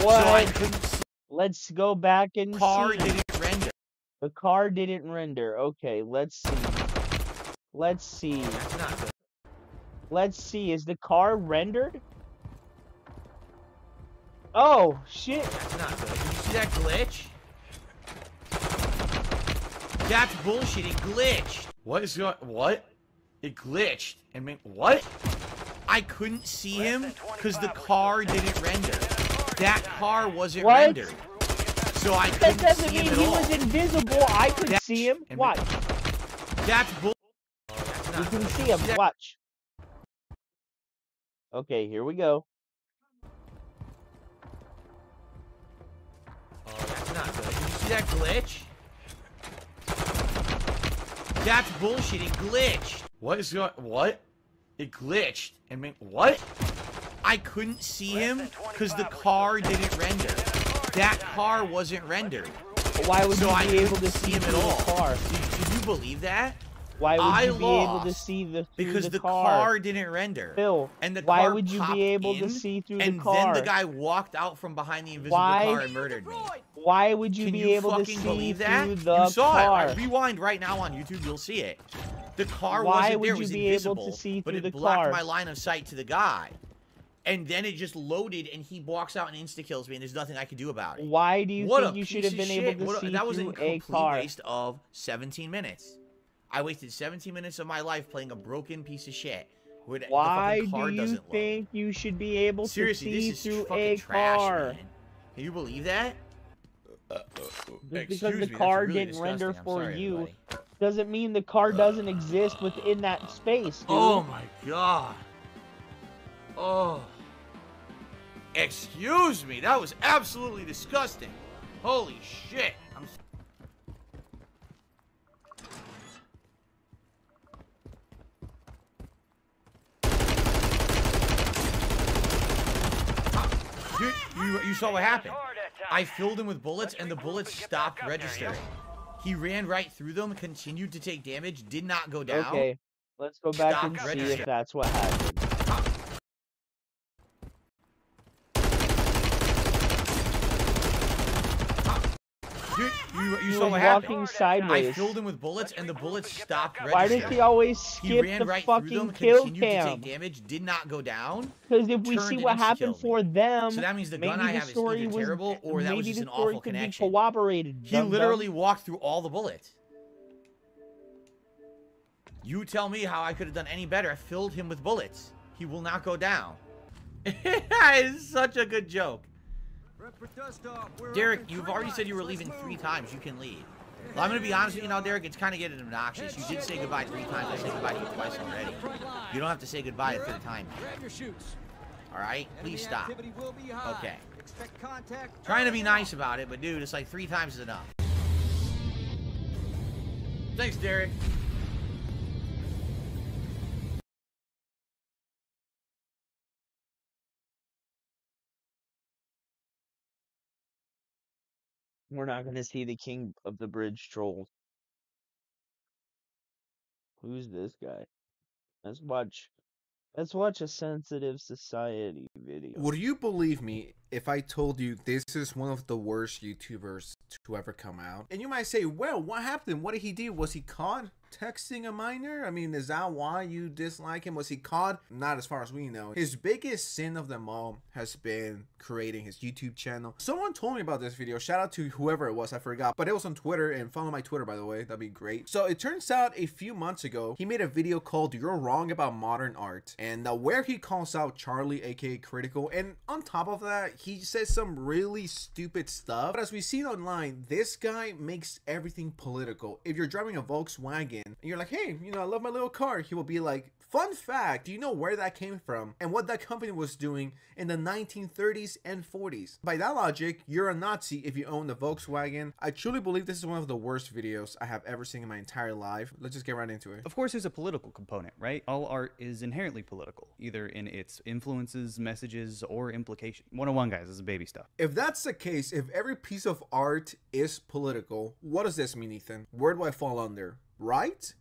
S4: What?
S16: So I couldn't see.
S4: Let's go back and
S16: Car
S4: see.
S16: didn't render.
S4: The car didn't render. Okay, let's see. Let's see.
S16: That's not good.
S4: Let's see. Is the car rendered? Oh, shit.
S16: That's not good. Did you see that glitch? That's bullshit. It glitched.
S15: What is going? What?
S16: It glitched. And what? I couldn't see him because the car didn't render. That car wasn't
S4: What?
S16: rendered. So I
S4: That
S16: couldn't
S4: doesn't
S16: see
S4: mean
S16: him at
S4: he
S16: all.
S4: was invisible. I could see him. Watch.
S16: That's bull.
S4: You can see him. Watch. Okay, here we go.
S16: Oh, that's not good. Did you see that glitch? That's bullshit. It glitched.
S15: What is going? What?
S16: It glitched. And what? I couldn't see him because the car didn't render. That car wasn't rendered.
S4: Why would
S16: So
S4: you
S16: I
S4: be able
S16: couldn't
S4: to
S16: see
S4: see
S16: him at
S4: through
S16: all.
S4: the car?
S16: Did you believe that?
S4: Why would
S16: I
S4: you be able to
S16: lost
S4: see through
S16: because
S4: the
S16: car didn't render.
S4: Phil,
S16: And the
S4: why
S16: car
S4: would you
S16: popped
S4: be able to
S16: in,
S4: see through
S16: and
S4: the car?
S16: then the guy walked out from behind the invisible
S4: Why?
S16: car and murdered me.
S4: Why would you
S16: Can
S4: be
S16: you
S4: able to
S16: fucking
S4: see
S16: believe that?
S4: through the
S16: You saw
S4: car?
S16: it. Right? Rewind right now on YouTube. You'll see it. The car
S4: Why
S16: wasn't
S4: would
S16: there. It
S4: you
S16: was
S4: be able
S16: invisible,
S4: to see
S16: but
S4: through
S16: it
S4: the
S16: blocked
S4: car?
S16: my line of sight to the guy. And then it just loaded, and he walks out and insta-kills me, and there's nothing I can do about it.
S4: Why do you
S16: What
S4: think
S16: a
S4: you should
S16: piece
S4: have
S16: of
S4: been able
S16: shit.
S4: to
S16: What a-
S4: see
S16: that was a
S4: through a
S16: complete
S4: car?
S16: waste of 17 minutes. I wasted 17 minutes of my life playing a broken piece of shit. Where the
S4: Why
S16: fucking car
S4: do you
S16: doesn't load.
S4: think you should be able
S16: Seriously,
S4: to see
S16: this is
S4: through
S16: fucking
S4: a
S16: trash,
S4: car?
S16: man. Can you believe that?
S4: Just because
S16: Excuse
S4: the
S16: me, that's
S4: car
S16: really
S4: didn't render
S16: disgusting. I'm
S4: for
S16: sorry,
S4: you
S16: everybody.
S4: doesn't mean the car doesn't exist within that space, dude.
S16: Oh my god. Oh. Excuse me, that was absolutely disgusting. Holy shit. Dude, you saw what happened. I filled him with bullets, and the bullets stopped registering. He ran right through them, continued to take damage, did not go down.
S4: Okay, let's go back and
S16: Stop
S4: see
S16: registering.
S4: if that's what happened.
S16: Dude, you
S4: He
S16: saw
S4: was
S16: what happened.
S4: walking sideways.
S16: I filled him with bullets, and the bullets stopped registering.
S4: Why does he always
S16: He
S4: skip
S16: ran
S4: the
S16: right through
S4: fucking
S16: them,
S4: kill
S16: continued to
S4: cam?
S16: take damage, did not go down.
S4: Because if we
S16: turned
S4: see
S16: and
S4: what happened
S16: insta-killed me.
S4: for them,
S16: So that means the gun
S4: maybe
S16: I
S4: the
S16: have is
S4: story
S16: either
S4: was,
S16: terrible or that was
S4: maybe
S16: just
S4: the
S16: an
S4: story
S16: awful
S4: could be
S16: connection.
S4: corroborated.
S16: He
S4: dum-dum.
S16: literally walked through all the bullets. You tell me how I could have done any better. I filled him with bullets. He will not go down. It's such a good joke. Derek, you've already said you were leaving 3 times. You can leave. Well, I'm going to be honest with you now, Derek. It's kind of getting obnoxious. You did say goodbye 3 times. I said goodbye to you twice already. You don't have to say goodbye a 3rd time. All right? Please stop. Okay. Trying to be nice about it, but dude, it's like 3 times is enough. Thanks, Derek.
S4: We're not gonna see the king of the bridge trolls. Who's this guy? Let's watch a sensitive society video.
S2: Would you believe me if I told you this is one of the worst YouTubers to ever come out? And you might say, well, what happened? What did he do? Was he caught texting a minor? I mean, is that why you dislike him? Was he caught? Not as far as we know. His biggest sin of them all has been creating his YouTube channel. Someone told me about this video. Shout out to whoever it was, I forgot. But it was on Twitter, and follow my Twitter, by the way. That'd be great. So it turns out a few months ago, he made a video called You're Wrong About Modern Art. And where he calls out Charlie, aka Critical. And on top of that, he says some really stupid stuff. But as we've seen online, this guy makes everything political. If you're driving a Volkswagen, and you're like, hey, you know, I love my little car, he will be like, fun fact, do you know where that came from and what that company was doing in the 1930s and 40s? By that logic, you're a Nazi if you own a Volkswagen. I truly believe this is one of the worst videos I have ever seen in my entire life. Let's just get right into it.
S21: Of course, there's a political component, right? All art is inherently political, either in its influences, messages, or implication. 101, guys, this is baby stuff.
S2: If that's the case, if every piece of art is political, what does this mean, Ethan? Where do I fall under? Right?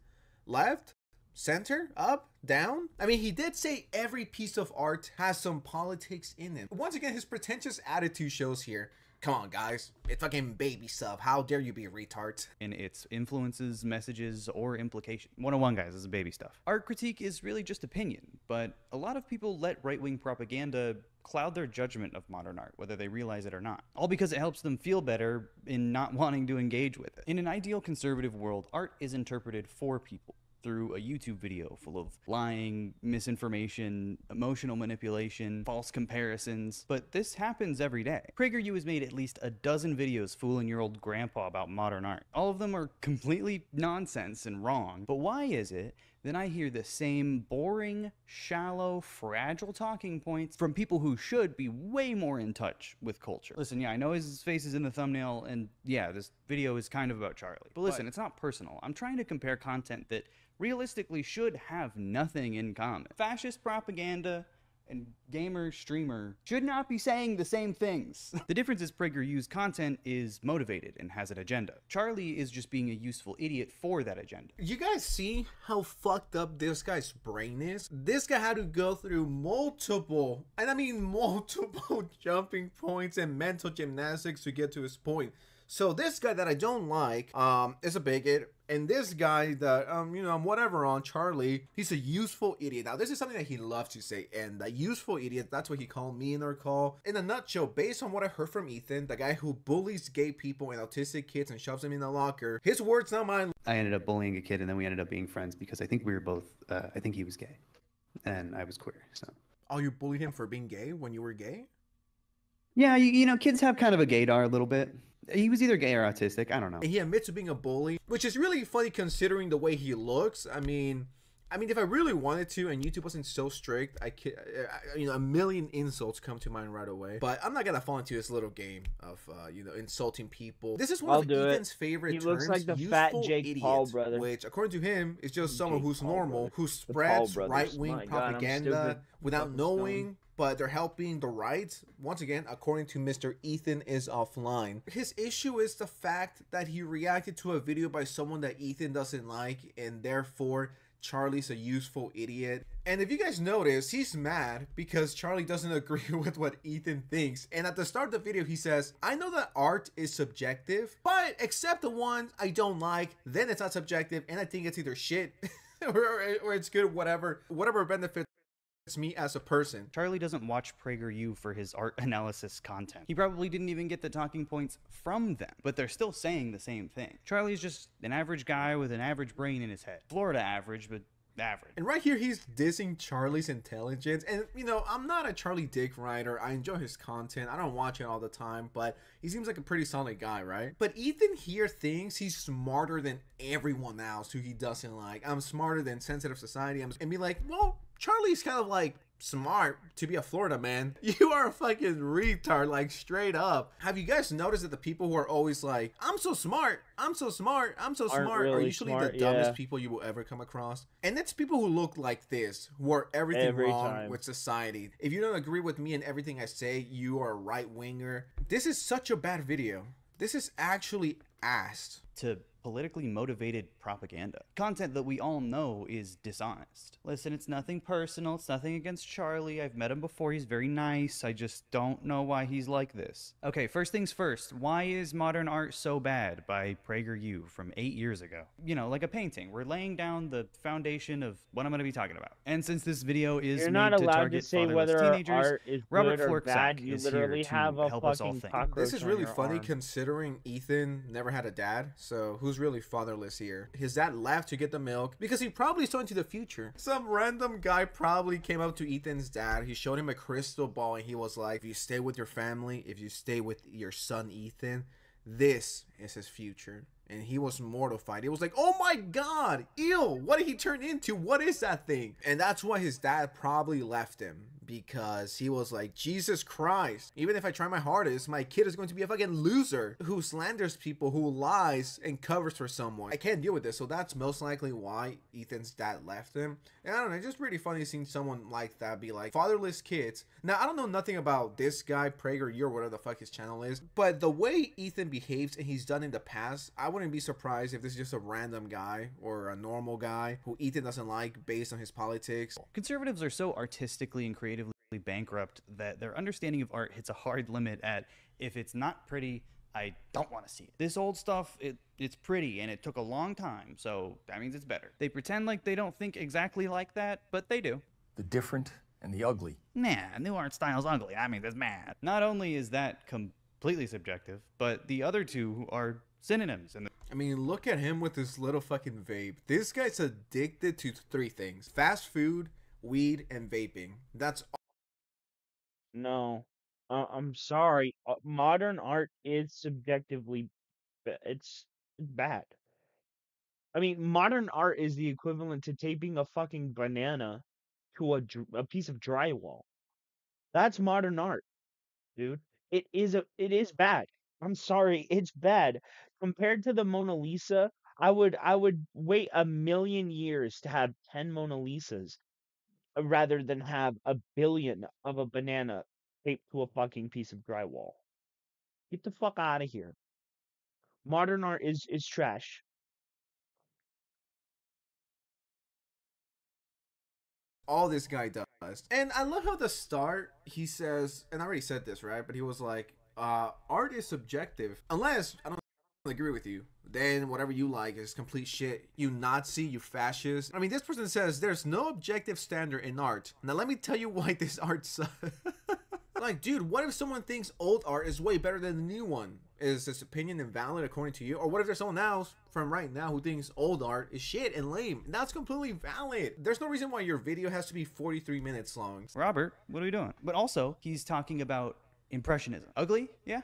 S2: Left? Center? Up? Down? I mean, he did say every piece of art has some politics in it. Once again, his pretentious attitude shows here. Come on, guys. It's fucking baby stuff. How dare you be retards?
S21: In its influences, messages, or implication. 101, guys, this is baby stuff. Art critique is really just opinion, but a lot of people let right-wing propaganda cloud their judgment of modern art, whether they realize it or not. All because it helps them feel better in not wanting to engage with it. In an ideal conservative world, art is interpreted for people through a YouTube video full of lying, misinformation, emotional manipulation, false comparisons, but this happens every day. PragerU has made at least a dozen videos fooling your old grandpa about modern art. All of them are completely nonsense and wrong, but why is it then I hear the same boring, shallow, fragile talking points from people who should be way more in touch with culture? Listen, yeah, I know his face is in the thumbnail, and yeah, this video is kind of about Charlie. But listen, it's not personal. I'm trying to compare content that realistically should have nothing in common. Fascist propaganda and gamer streamer should not be saying the same things. The difference is PragerU's content is motivated and has an agenda. Charlie is just being a useful idiot for that agenda.
S2: You guys see how fucked up this guy's brain is? This guy had to go through multiple, and I mean multiple jumping points and mental gymnastics to get to his point. So this guy that I don't like is a bigot, and this guy that you know, whatever on Charlie, he's a useful idiot. Now this is something that he loves to say, and the useful idiot, that's what he called me in our call. In a nutshell, based on what I heard from Ethan, the guy who bullies gay people and autistic kids and shoves them in the locker, his words, not mine.
S21: I ended up bullying a kid, and then we ended up being friends because I think we were both, I think he was gay and I was queer, so.
S2: Oh, you bullied him for being gay when you were gay?
S21: Yeah, you know, kids have kind of a gaydar a little bit. He was either gay or autistic, I don't know.
S2: And he admits to being a bully, which is really funny considering the way he looks. I mean, if I really wanted to and YouTube wasn't so strict, I could, you know, a million insults come to mind right away. But I'm not gonna fall into this little game of, you know, insulting people. This is one of Ethan's favorite terms.
S4: He looks like the fat Jake
S2: idiot,
S4: Paul brother.
S2: Which, according to him, is just someone
S4: Jake
S2: who's
S4: Paul
S2: normal,
S4: brother.
S2: who spreads right-wing
S4: My God,
S2: propaganda without knowing. But they're helping the right. Once again, according to Mr. Ethan is offline. His issue is the fact that he reacted to a video by someone that Ethan doesn't like, and therefore Charlie's a useful idiot. And if you guys notice, he's mad because Charlie doesn't agree with what Ethan thinks. And at the start of the video, he says, I know that art is subjective, but except the ones I don't like, then it's not subjective, and I think it's either shit or it's good, whatever benefits me as a person.
S21: Charlie doesn't watch PragerU for his art analysis content. He probably didn't even get the talking points from them, but they're still saying the same thing. Charlie's just an average guy with an average brain in his head. Florida average, but average.
S3: And right here, he's dissing Charlie's intelligence. And, you know, I'm not a Charlie Dick writer. I enjoy his content. I don't watch it all the time, but he seems like a pretty solid guy, right? But Ethan here thinks he's smarter than everyone else who he doesn't like. I'm smarter than Sensitive Society. And be like, well, Charlie's kind of like smart to be a Florida man. You are a fucking retard, like straight up. Have you guys noticed that the people who are always like, I'm so smart, I'm so smart, I'm so smart, really are usually smart, the dumbest people you will ever come across? And it's people who look like this, who are everything wrong with society. If you don't agree with me and everything I say, you are a right winger. This is such a bad video. This is actually ass.
S21: To politically motivated propaganda. Content that we all know is dishonest. Listen, it's nothing personal, it's nothing against Charlie, I've met him before, he's very nice, I just don't know why he's like this. Okay, first things first, why is Modern Art So Bad by PragerU from 8 years ago? You know, like a painting, we're laying down the foundation of what I'm going to be talking about. And since this video is
S13: You're
S21: made
S13: not
S21: to
S13: allowed
S21: target
S13: to say
S21: fatherless
S13: whether
S21: teenagers,
S13: art is
S21: Robert
S13: good or bad.
S21: Florczak
S13: You
S21: is
S13: literally
S21: here
S13: have
S21: to
S13: a
S21: help us all
S13: fucking
S21: think.
S13: cockroach.
S3: This is really
S13: on your
S3: funny
S13: arm.
S3: considering Ethan never had a dad, so who's really fatherless here? His dad left to get the milk because he probably saw into the future. Some random guy probably came up to Ethan's dad, he showed him a crystal ball and he was like, if you stay with your family, if you stay with your son Ethan, this is his future. And he was mortified. He was like, oh my god, ew, what did he turn into? What is that thing? And that's why his dad probably left him, because he was like, Jesus Christ, even if I try my hardest, my kid is going to be a fucking loser who slanders people, who lies and covers for someone. I can't deal with this. So that's most likely why Ethan's dad left him. And I don't know, it's just pretty funny seeing someone like that be like, fatherless kids. Now, I don't know nothing about this guy, PragerU, or whatever the fuck his channel is, but the way Ethan behaves and he's done in the past, I wouldn't be surprised if this is just a random guy or a normal guy who Ethan doesn't like based on his politics.
S21: Conservatives are so artistically and creatively bankrupt that their understanding of art hits a hard limit at, if it's not pretty, I don't want to see it. This old stuff, it's pretty and it took a long time, so that means it's better. They pretend like they don't think exactly like that, but they do.
S22: The different and the ugly.
S21: Nah, new art style's ugly. I mean, that's mad. Not only is that completely subjective, but the other two are synonyms. And
S3: I mean, look at him with this little fucking vape. This guy's addicted to 3 things: fast food, weed, and vaping. That's all.
S13: No, I'm sorry. Modern art is subjectively, it's bad. I mean, modern art is the equivalent to taping a fucking banana to a piece of drywall. That's modern art, dude. It is bad. I'm sorry, it's bad. Compared to the Mona Lisa, I would wait a million years to have 10 Mona Lisas rather than have a billion of a banana taped to a fucking piece of drywall. Get the fuck out of here. Modern art is trash.
S3: All this guy does. And I love how at the start he says, and I already said this, right? But he was like, art is subjective. Unless I don't agree with you, then whatever you like is complete shit. You Nazi, you fascist. I mean, this person says there's no objective standard in art. Now let me tell you why this art sucks. Like, dude, what if someone thinks old art is way better than the new one? Is this opinion invalid according to you? Or what if there's someone else from right now who thinks old art is shit and lame? That's completely valid. There's no reason why your video has to be 43 minutes long.
S21: Robert, what are we doing? But also, he's talking about Impressionism. Ugly? Yeah?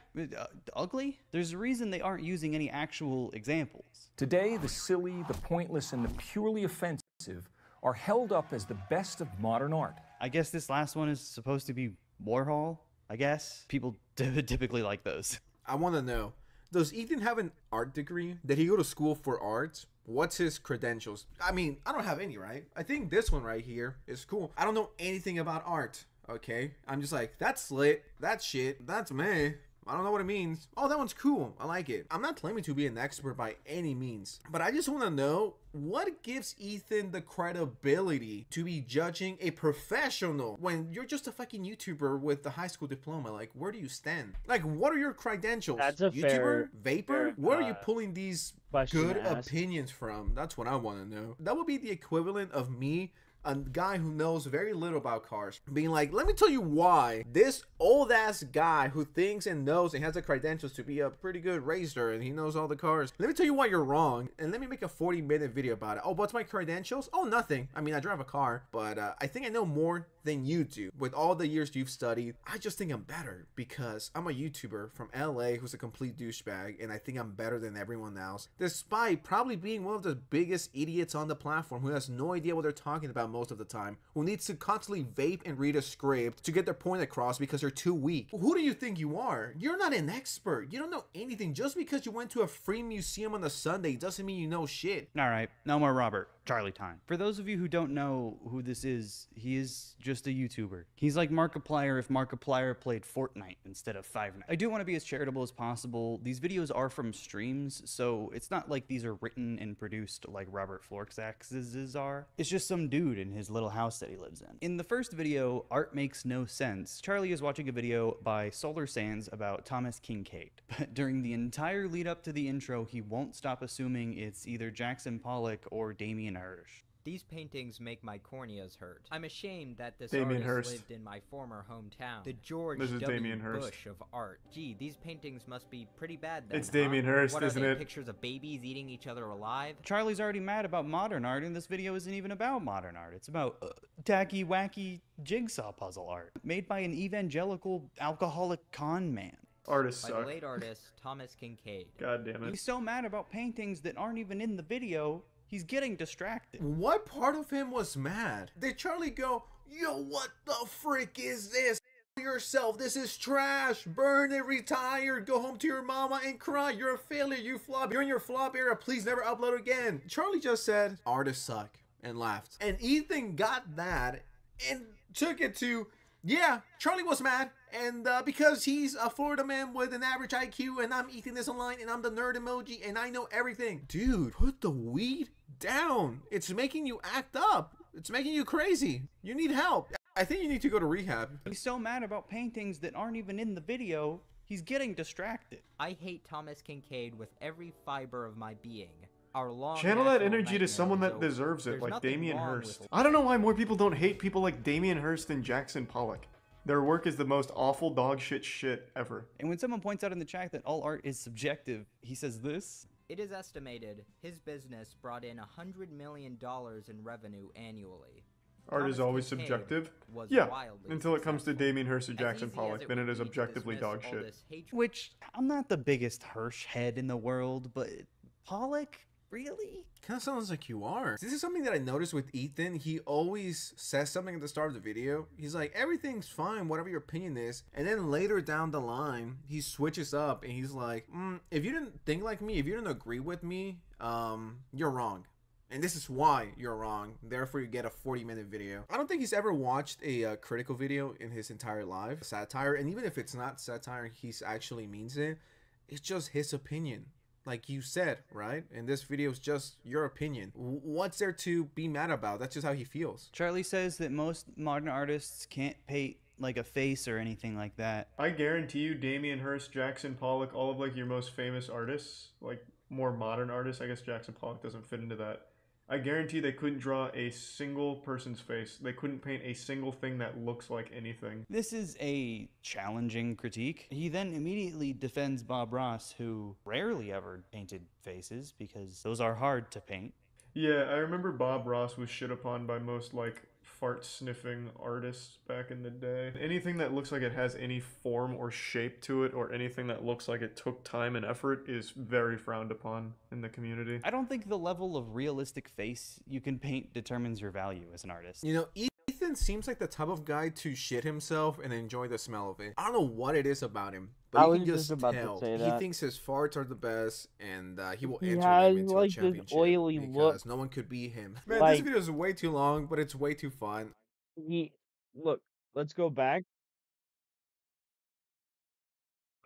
S21: Ugly? There's a reason they aren't using any actual examples.
S22: Today, the silly, the pointless, and the purely offensive are held up as the best of modern art.
S21: I guess this last one is supposed to be Warhol, I guess. People typically like those.
S3: I want to know, does Ethan have an art degree? Did he go to school for art? What's his credentials? I mean, I don't have any, right? I think this one right here is cool. I don't know anything about art, okay? I'm just like, that's lit, that's shit, that's meh. I don't know what it means. Oh, that one's cool. I like it. I'm not claiming to be an expert by any means, but I just want to know what gives Ethan the credibility to be judging a professional when you're just a fucking YouTuber with the high school diploma. Like, where do you stand? Like, what are your credentials?
S13: That's a
S3: YouTuber? Vapor? Where are you pulling these good
S13: to ask.
S3: opinions from? That's what I want to know. That would be the equivalent of me a guy who knows very little about cars being like, let me tell you why this old ass guy who thinks and knows and has the credentials to be a pretty good racer and he knows all the cars, let me tell you why you're wrong, and let me make a 40-minute video about it. Oh, what's my credentials? Oh, nothing. I mean, I drive a car, but I think I know more than you do. With all the years you've studied, I just think I'm better because I'm a YouTuber from LA who's a complete douchebag, and I think I'm better than everyone else, despite probably being one of the biggest idiots on the platform who has no idea what they're talking about most of the time, who needs to constantly vape and read a script to get their point across because they're too weak. Who do you think you are? You're not an expert. You don't know anything. Just because you went to a free museum on a Sunday doesn't mean you know shit.
S21: All right, no more Robert. Charlie time. For those of you who don't know who this is, he is just a YouTuber. He's like Markiplier if Markiplier played Fortnite instead of Five Nights. I do want to be as charitable as possible. These videos are from streams, so it's not like these are written and produced like Robert Florxax's are. It's just some dude in his little house that he lives in. In the first video, Art Makes No Sense, Charlie is watching a video by Solar Sands about Thomas Kincaid. But during the entire lead up to the intro, he won't stop assuming it's either Jackson Pollock or Damien Hirst.
S1: These paintings make my corneas hurt. I'm ashamed that this
S5: Damien
S1: artist
S5: Hirst.
S1: lived in my former hometown. The George
S5: This is
S1: W.
S5: Damien Hirst.
S1: Bush of art. Gee, these paintings must be pretty bad then,
S5: It's Damien Hirst,
S1: what
S5: isn't
S1: are they,
S5: it?
S1: pictures of babies eating each other alive?
S21: Charlie's already mad about modern art, and this video isn't even about modern art. It's about tacky, wacky jigsaw puzzle art made by an evangelical alcoholic con man.
S5: Artists
S1: By
S5: suck.
S1: the late artist Thomas Kincaid.
S5: God damn it.
S21: He's so mad about paintings that aren't even in the video, he's getting distracted.
S3: What part of him was mad? Did Charlie go, yo, what the frick is this? Yourself, this is trash, burn it, retire, go home to your mama and cry, you're a failure, you flop, you're in your flop era, please never upload again. Charlie just said, artists suck, and laughed. And Ethan got that and took it to, yeah, Charlie was mad, and because he's a Florida man with an average IQ, and I'm Ethan this online, and I'm the nerd emoji, and I know everything. Dude, put the weed down. It's making you act up. It's making you crazy. You need help. I think you need to go to rehab.
S21: He's so mad about paintings that aren't even in the video, he's getting distracted.
S1: I hate Thomas Kincaid with every fiber of my being. Our long
S5: Channel that
S1: national
S5: energy to
S1: nightmare
S5: someone
S1: is
S5: that
S1: over.
S5: deserves it,
S1: There's
S5: like
S1: nothing
S5: Damien
S1: wrong
S5: Hirst.
S1: with-
S5: I don't know why more people don't hate people like Damien Hirst than Jackson Pollock. Their work is the most awful dog shit ever.
S21: And when someone points out in the chat that all art is subjective, he says this.
S1: It is estimated his business brought in $100 million in revenue annually.
S5: Art is
S1: Thomas
S5: always
S1: Kincaid
S5: subjective.
S1: was
S5: Yeah,
S1: wildly
S5: until it comes to Damien Hirst or
S1: As
S5: Jackson
S1: easy as
S5: Pollock,
S1: it
S5: then
S1: would
S5: it is
S1: be to
S5: objectively
S1: dismiss
S5: dog
S1: all
S5: shit.
S1: this hatred-
S21: Which, I'm not the biggest Hirsch head in the world, but Pollock? Really?
S3: Kind of sounds like you are. This is something that I noticed with Ethan. He always says something at the start of the video. He's like, everything's fine, whatever your opinion is. And then later down the line, he switches up and he's like, if you didn't think like me, if you didn't agree with me, you're wrong. And this is why you're wrong. Therefore, you get a 40-minute video. I don't think he's ever watched a critical video in his entire life. Satire. And even if it's not satire, he actually means it. It's just his opinion. Like you said, right? And this video is just your opinion. What's there to be mad about? That's just how he feels.
S21: Charlie says that most modern artists can't paint like a face or anything like that.
S5: I guarantee you, Damien Hirst, Jackson Pollock, all of like your most famous artists, like more modern artists, I guess Jackson Pollock doesn't fit into that. I guarantee they couldn't draw a single person's face. They couldn't paint a single thing that looks like anything.
S21: This is a challenging critique. He then immediately defends Bob Ross, who rarely ever painted faces because those are hard to paint.
S5: Yeah, I remember Bob Ross was shit upon by most like fart sniffing artists back in the day. Anything that looks like it has any form or shape to it, or anything that looks like it took time and effort, is very frowned upon in the community.
S21: I don't think the level of realistic face you can paint determines your value as an artist.
S3: You know, Ethan seems like the type of guy to shit himself and enjoy the smell of it. I don't know what it is about him, but you can just tell. He thinks his farts are the best, and he will enter them into a championship
S13: this oily
S3: because
S13: look.
S3: no one could beat him. Man,
S13: Like-
S3: this video is way too long, but it's way too fun.
S13: Look, let's go back.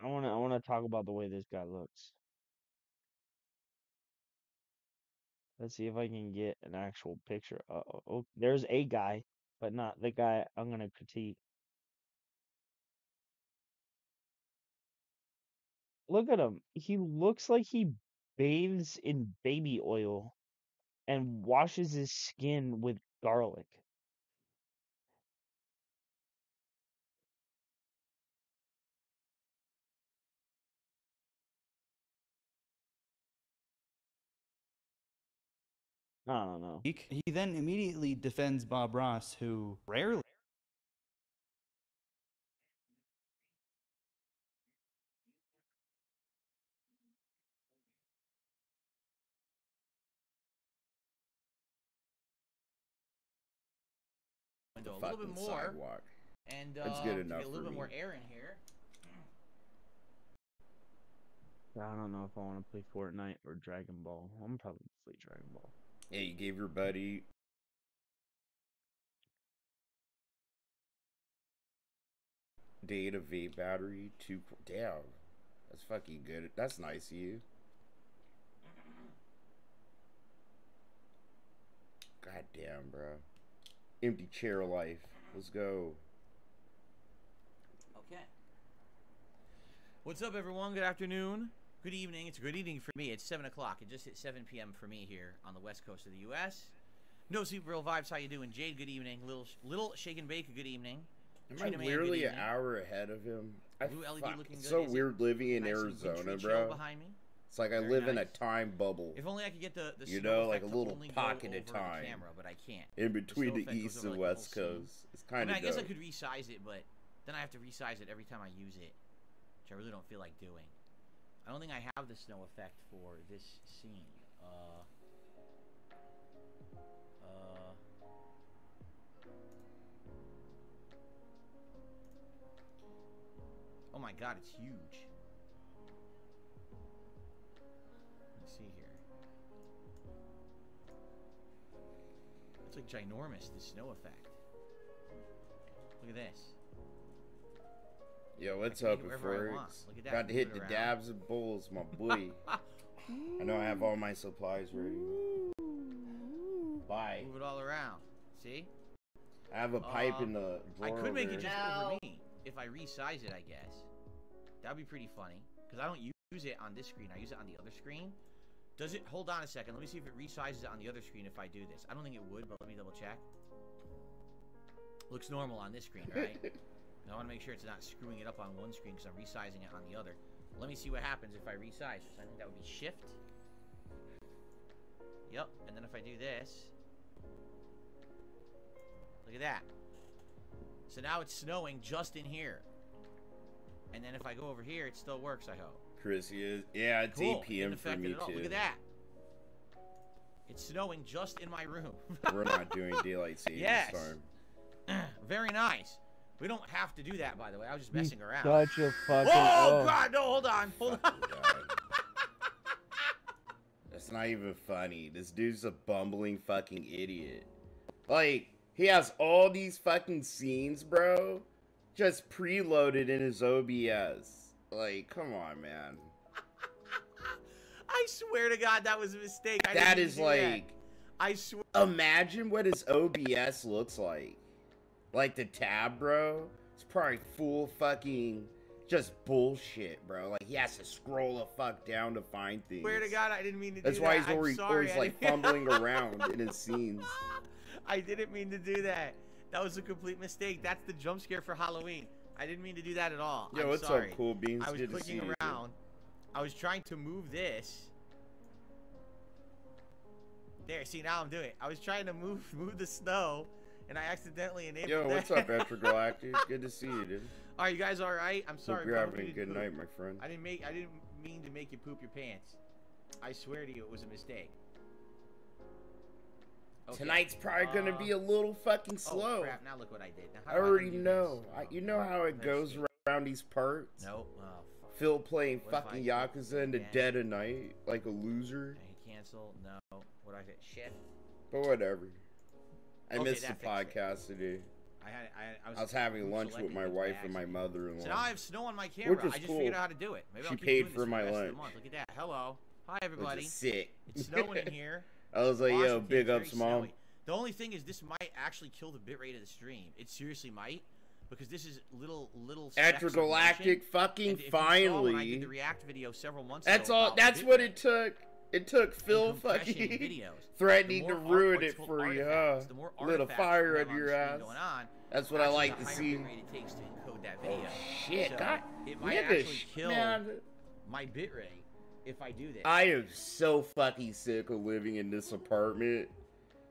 S13: I wanna talk about the way this guy looks. Let's see if I can get an actual picture. Oh, there's a guy, but not the guy I'm gonna critique. Look at him. He looks like he bathes in baby oil and washes his skin with garlic. I don't know.
S21: He then immediately defends Bob Ross, who rarely.
S16: Window a little bit more,
S8: sidewalk.
S16: And
S8: that's good enough.
S16: Get a little
S8: for
S16: bit
S8: me.
S16: more air in here.
S13: I don't know if I want to play Fortnite or Dragon Ball. I'm probably play Dragon Ball.
S8: Yeah, you gave your buddy data vape battery 2. Damn, that's fucking good. That's nice of you. God damn, bro. Empty chair life. Let's go.
S16: Okay. What's up, everyone? Good afternoon. Good evening. It's a good evening for me. It's 7 o'clock. It just hit 7 p.m. for me here on the west coast of the U.S. No Super Real Vibes. How you doing? Jade, good evening. Little Shake and Bake, good evening.
S8: Am
S16: China
S8: I
S16: Man,
S8: literally
S16: good
S8: an
S16: evening.
S8: hour ahead of him?
S16: Blue LED looking
S8: It's
S16: good.
S8: so
S16: Is
S8: weird living in
S16: nice and
S8: Arizona,
S16: wintry
S8: bro.
S16: chill behind me?
S8: It's like I
S16: Very
S8: live in a
S16: nice.
S8: time bubble.
S16: If only I could get the
S8: you
S16: snow
S8: know, like a
S16: effect to
S8: little
S16: only go
S8: pocket of
S16: over the
S8: time
S16: camera, but I can't.
S8: in between
S16: snow
S8: the
S16: effect goes
S8: east
S16: over,
S8: and
S16: like, the
S8: west
S16: whole scene.
S8: coast. It's kind
S16: I
S8: of.
S16: mean, I guess I could resize it, but then I have to resize it every time I use it, which I really don't feel like doing. I don't think I have the snow effect for this scene. Oh my god, it's huge. Let's see here. It's like ginormous, the snow effect. Look at this.
S8: Yo, what's
S16: I can
S8: up,
S16: make it wherever I want.
S8: Fergs?
S16: Look at that,
S8: About to
S16: move
S8: hit
S16: it
S8: the
S16: around.
S8: dabs and bowls, my boy. I know I have all my supplies ready. Bye.
S16: Move it all around. See?
S8: I have a pipe in the
S16: I
S8: drawer
S16: could make
S8: over
S16: it just
S8: there.
S16: over me if I resize it, I guess. That would be pretty funny. Because I don't use it on this screen. I use it on the other screen. Does it... Hold on a second. Let me see if it resizes it on the other screen if I do this. I don't think it would, but let me double check. Looks normal on this screen, right? I want to make sure it's not screwing it up on one screen because I'm resizing it on the other. Let me see what happens if I resize this. I think that would be shift. Yep. And then if I do this... Look at that. So now it's snowing just in here. And then if I go over here, it still works, I hope.
S8: Chris is. Yeah, it's
S16: Cool.
S8: 8 p.m.
S16: Didn't
S8: for
S16: affect it
S8: me
S16: at all.
S8: too.
S16: Look at that. It's snowing just in my room.
S8: We're not doing daylight savings
S16: Yes.
S8: time.
S16: Very nice. We don't have to do that, by the way. I was just messing around.
S13: Such a fucking.
S16: Oh, God, no, hold on. Hold on.
S8: That's not even funny. This dude's a bumbling fucking idiot. Like, he has all these fucking scenes, bro, just preloaded in his OBS. Like, come on, man.
S16: I swear to God, that was a mistake. I
S8: That
S16: didn't
S8: is
S16: do
S8: like,
S16: that. I swear.
S8: Imagine what his OBS looks like. Like the tab, bro. It's probably full fucking just bullshit, bro. Like he has to scroll the fuck down to find things.
S16: Swear to God, I didn't mean to
S8: That's
S16: do
S8: why
S16: that.
S8: he's always, always
S16: I
S8: like
S16: didn't-
S8: fumbling around in his scenes.
S16: I didn't mean to do that. That was a complete mistake. That's the jump scare for Halloween. I didn't mean to do that at all.
S8: Yo,
S16: I'm
S8: what's
S16: sorry.
S8: up, Cool Beans?
S16: I was
S8: Good to see
S16: clicking
S8: you.
S16: around. I was trying to move this. There, see, now I'm doing it. I was trying to move the snow, and I accidentally enabled
S8: Yo,
S16: that.
S8: what's up, Etragalactic? Good to see you, dude.
S16: Are you guys all right? I'm sorry.
S8: Hope you're
S16: bro.
S8: having a
S16: You
S8: good
S16: didn't
S8: night,
S16: poop.
S8: my friend.
S16: I didn't mean to make you poop your pants. I swear to you, it was a mistake. Okay.
S8: Tonight's probably gonna be a little fucking slow.
S16: Oh, crap. Now look what I did. Now, how
S8: I
S16: do
S8: already
S16: undo
S8: know.
S16: this?
S8: You know how it goes around these parts.
S16: Nope. Oh, fuck.
S8: Phil playing
S16: What if
S8: fucking
S16: I
S8: Yakuza in the
S16: again?
S8: dead of night like a loser.
S16: I cancel. No. What do I hit? Shift.
S8: But whatever. I
S16: Okay,
S8: missed the
S16: that fixed it.
S8: podcast today.
S16: I
S8: was having lunch with
S16: selecting
S8: my
S16: it
S8: wife
S16: by
S8: and my
S16: accident.
S8: mother-in-law.
S16: So now I have snow on my camera.
S8: Which was
S16: I just
S8: cool.
S16: figured out how to do it. Maybe
S8: She
S16: I'll keep
S8: paid
S16: doing
S8: for
S16: this
S8: my
S16: the rest of the
S8: lunch.
S16: month. Look at that. Hello. Hi, everybody.
S8: Which is sick.
S16: It's snowing in here.
S8: I was like, yo,
S16: Washington,
S8: big
S16: very
S8: ups, mom.
S16: snowy. The only thing is this might actually kill the bitrate of the stream. It seriously might. Because this is little specks of
S8: Etragalactic,
S16: motion.
S8: fucking
S16: And if you saw when I
S8: finally.
S16: did the React video several months
S8: That's
S16: ago
S8: all.
S16: about
S8: That's
S16: bitrate,
S8: what it took. It took Phil
S16: compression
S8: fucking
S16: videos.
S8: threatening
S16: The
S8: to
S16: more
S8: ruin
S16: what's
S8: it
S16: called
S8: for you, huh?
S16: artifacts, the more
S8: Lit a
S16: artifacts
S8: fire
S16: you have
S8: under
S16: on
S8: your
S16: screen
S8: ass.
S16: going on,
S8: That's what I
S16: actually
S8: like
S16: the
S8: to
S16: higher
S8: see.
S16: bitrate it takes to encode that video.
S8: Shit,
S16: So
S8: God,
S16: it might
S8: nigga,
S16: actually kill
S8: man.
S16: my bitrate if I do this.
S8: I am so fucking sick of living in this apartment.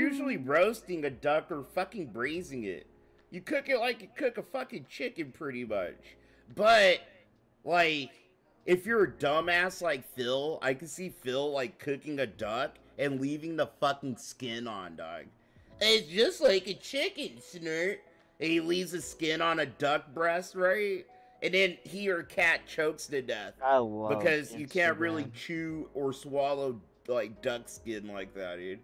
S8: usually roasting a duck or fucking braising it. You cook it like you cook a fucking chicken, pretty much. But, like, if you're a dumbass like Phil, I can see Phil, like, cooking a duck and leaving the fucking skin on, dog. It's just like a chicken, snort. And he leaves the skin on a duck breast, right? And then he or cat chokes to death. Because you can't really chew or swallow, like, duck skin like that, dude.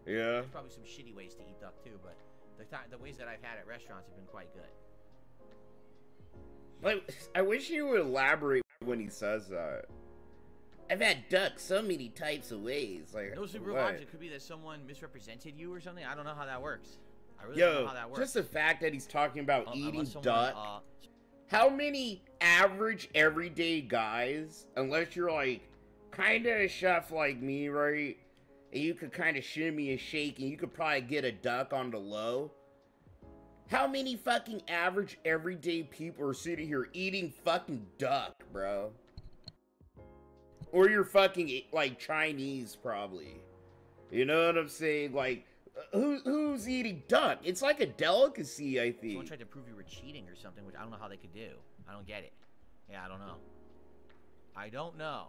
S8: Yeah.
S16: There's probably some shitty ways to eat duck too, but the ways that I've had at restaurants have been quite good.
S8: Like, I wish you would elaborate when he says that. I've had duck so many types of ways. Like,
S16: No super
S8: what?
S16: logic. It could be that someone misrepresented you or something. I don't know how that works. I really don't know how that works.
S8: Just the fact that he's talking about eating
S16: Unless someone,
S8: duck. How many average, everyday guys, unless you're like kind of a chef like me, right? And you could kind of shimmy and shake and you could probably get a duck on the low. How many fucking average, everyday people are sitting here eating fucking duck, bro? Or you're fucking, like, Chinese, probably. You know what I'm saying? Like, who's eating duck? It's like a delicacy, I think.
S16: Someone tried to prove you were cheating or something, which I don't know how they could do. I don't get it. Yeah, I don't know. I don't know.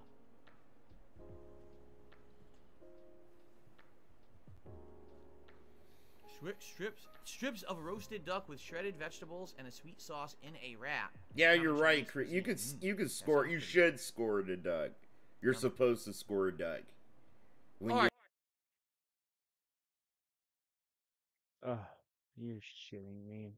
S16: Strips of roasted duck with shredded vegetables and a sweet sauce in a wrap.
S8: Yeah, you're right, Chris. You could score. You should score a duck. You're supposed to score a duck. When
S16: All right.
S13: Ugh, you're shitting me.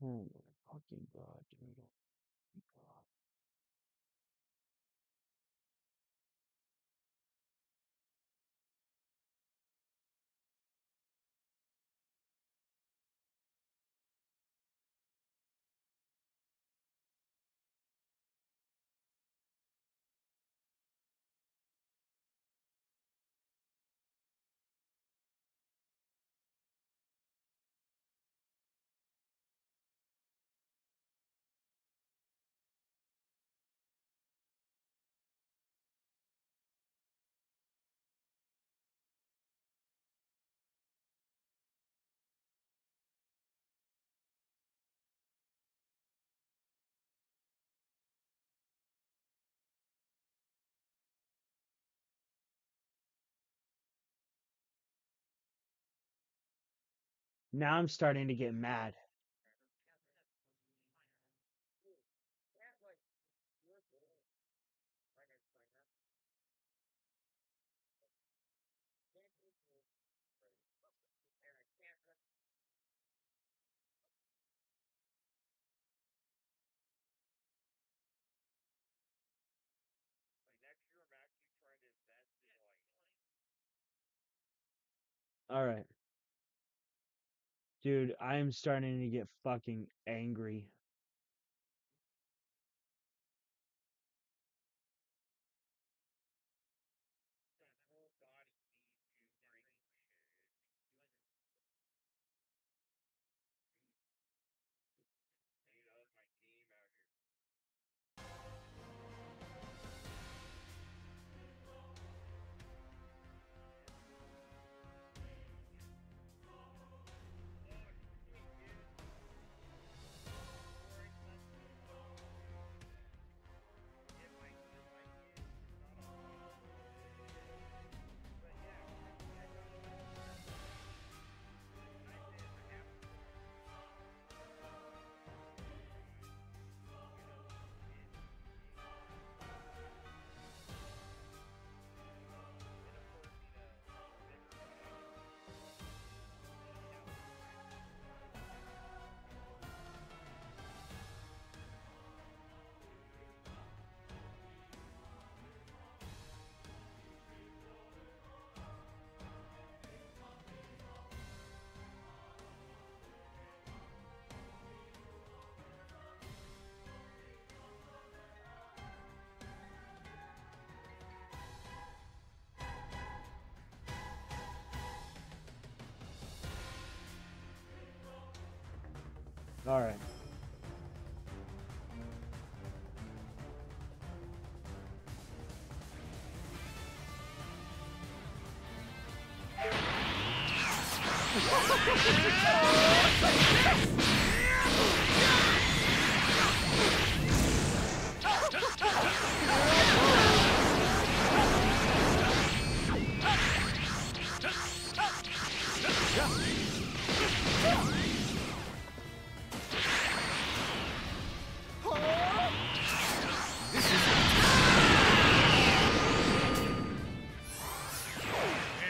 S13: Oh my fucking god, dude. Oh my god. Now I'm starting to get mad. All right. Dude, I am starting to get fucking angry. All right.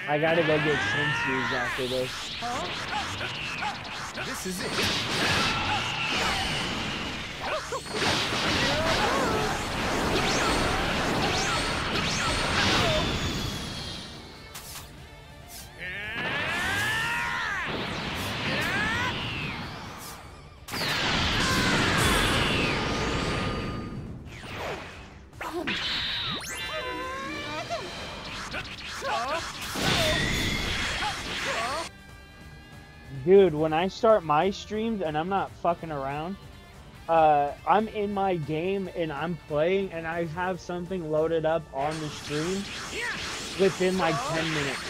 S13: I gotta go get Sensu's after this.
S2: This is it.
S13: Dude, when I start my streams and I'm not fucking around, I'm in my game and I'm playing and I have something loaded up on the stream within like 10 minutes.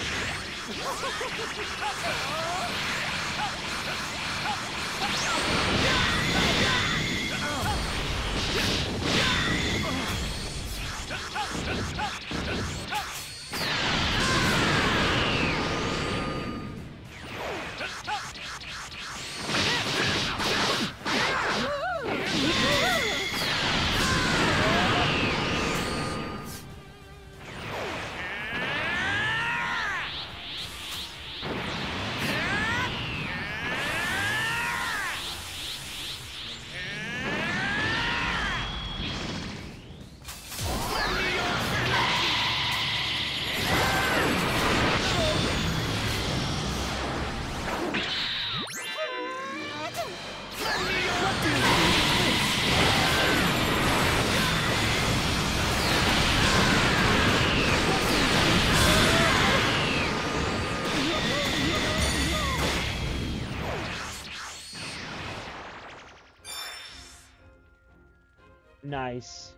S13: Nice.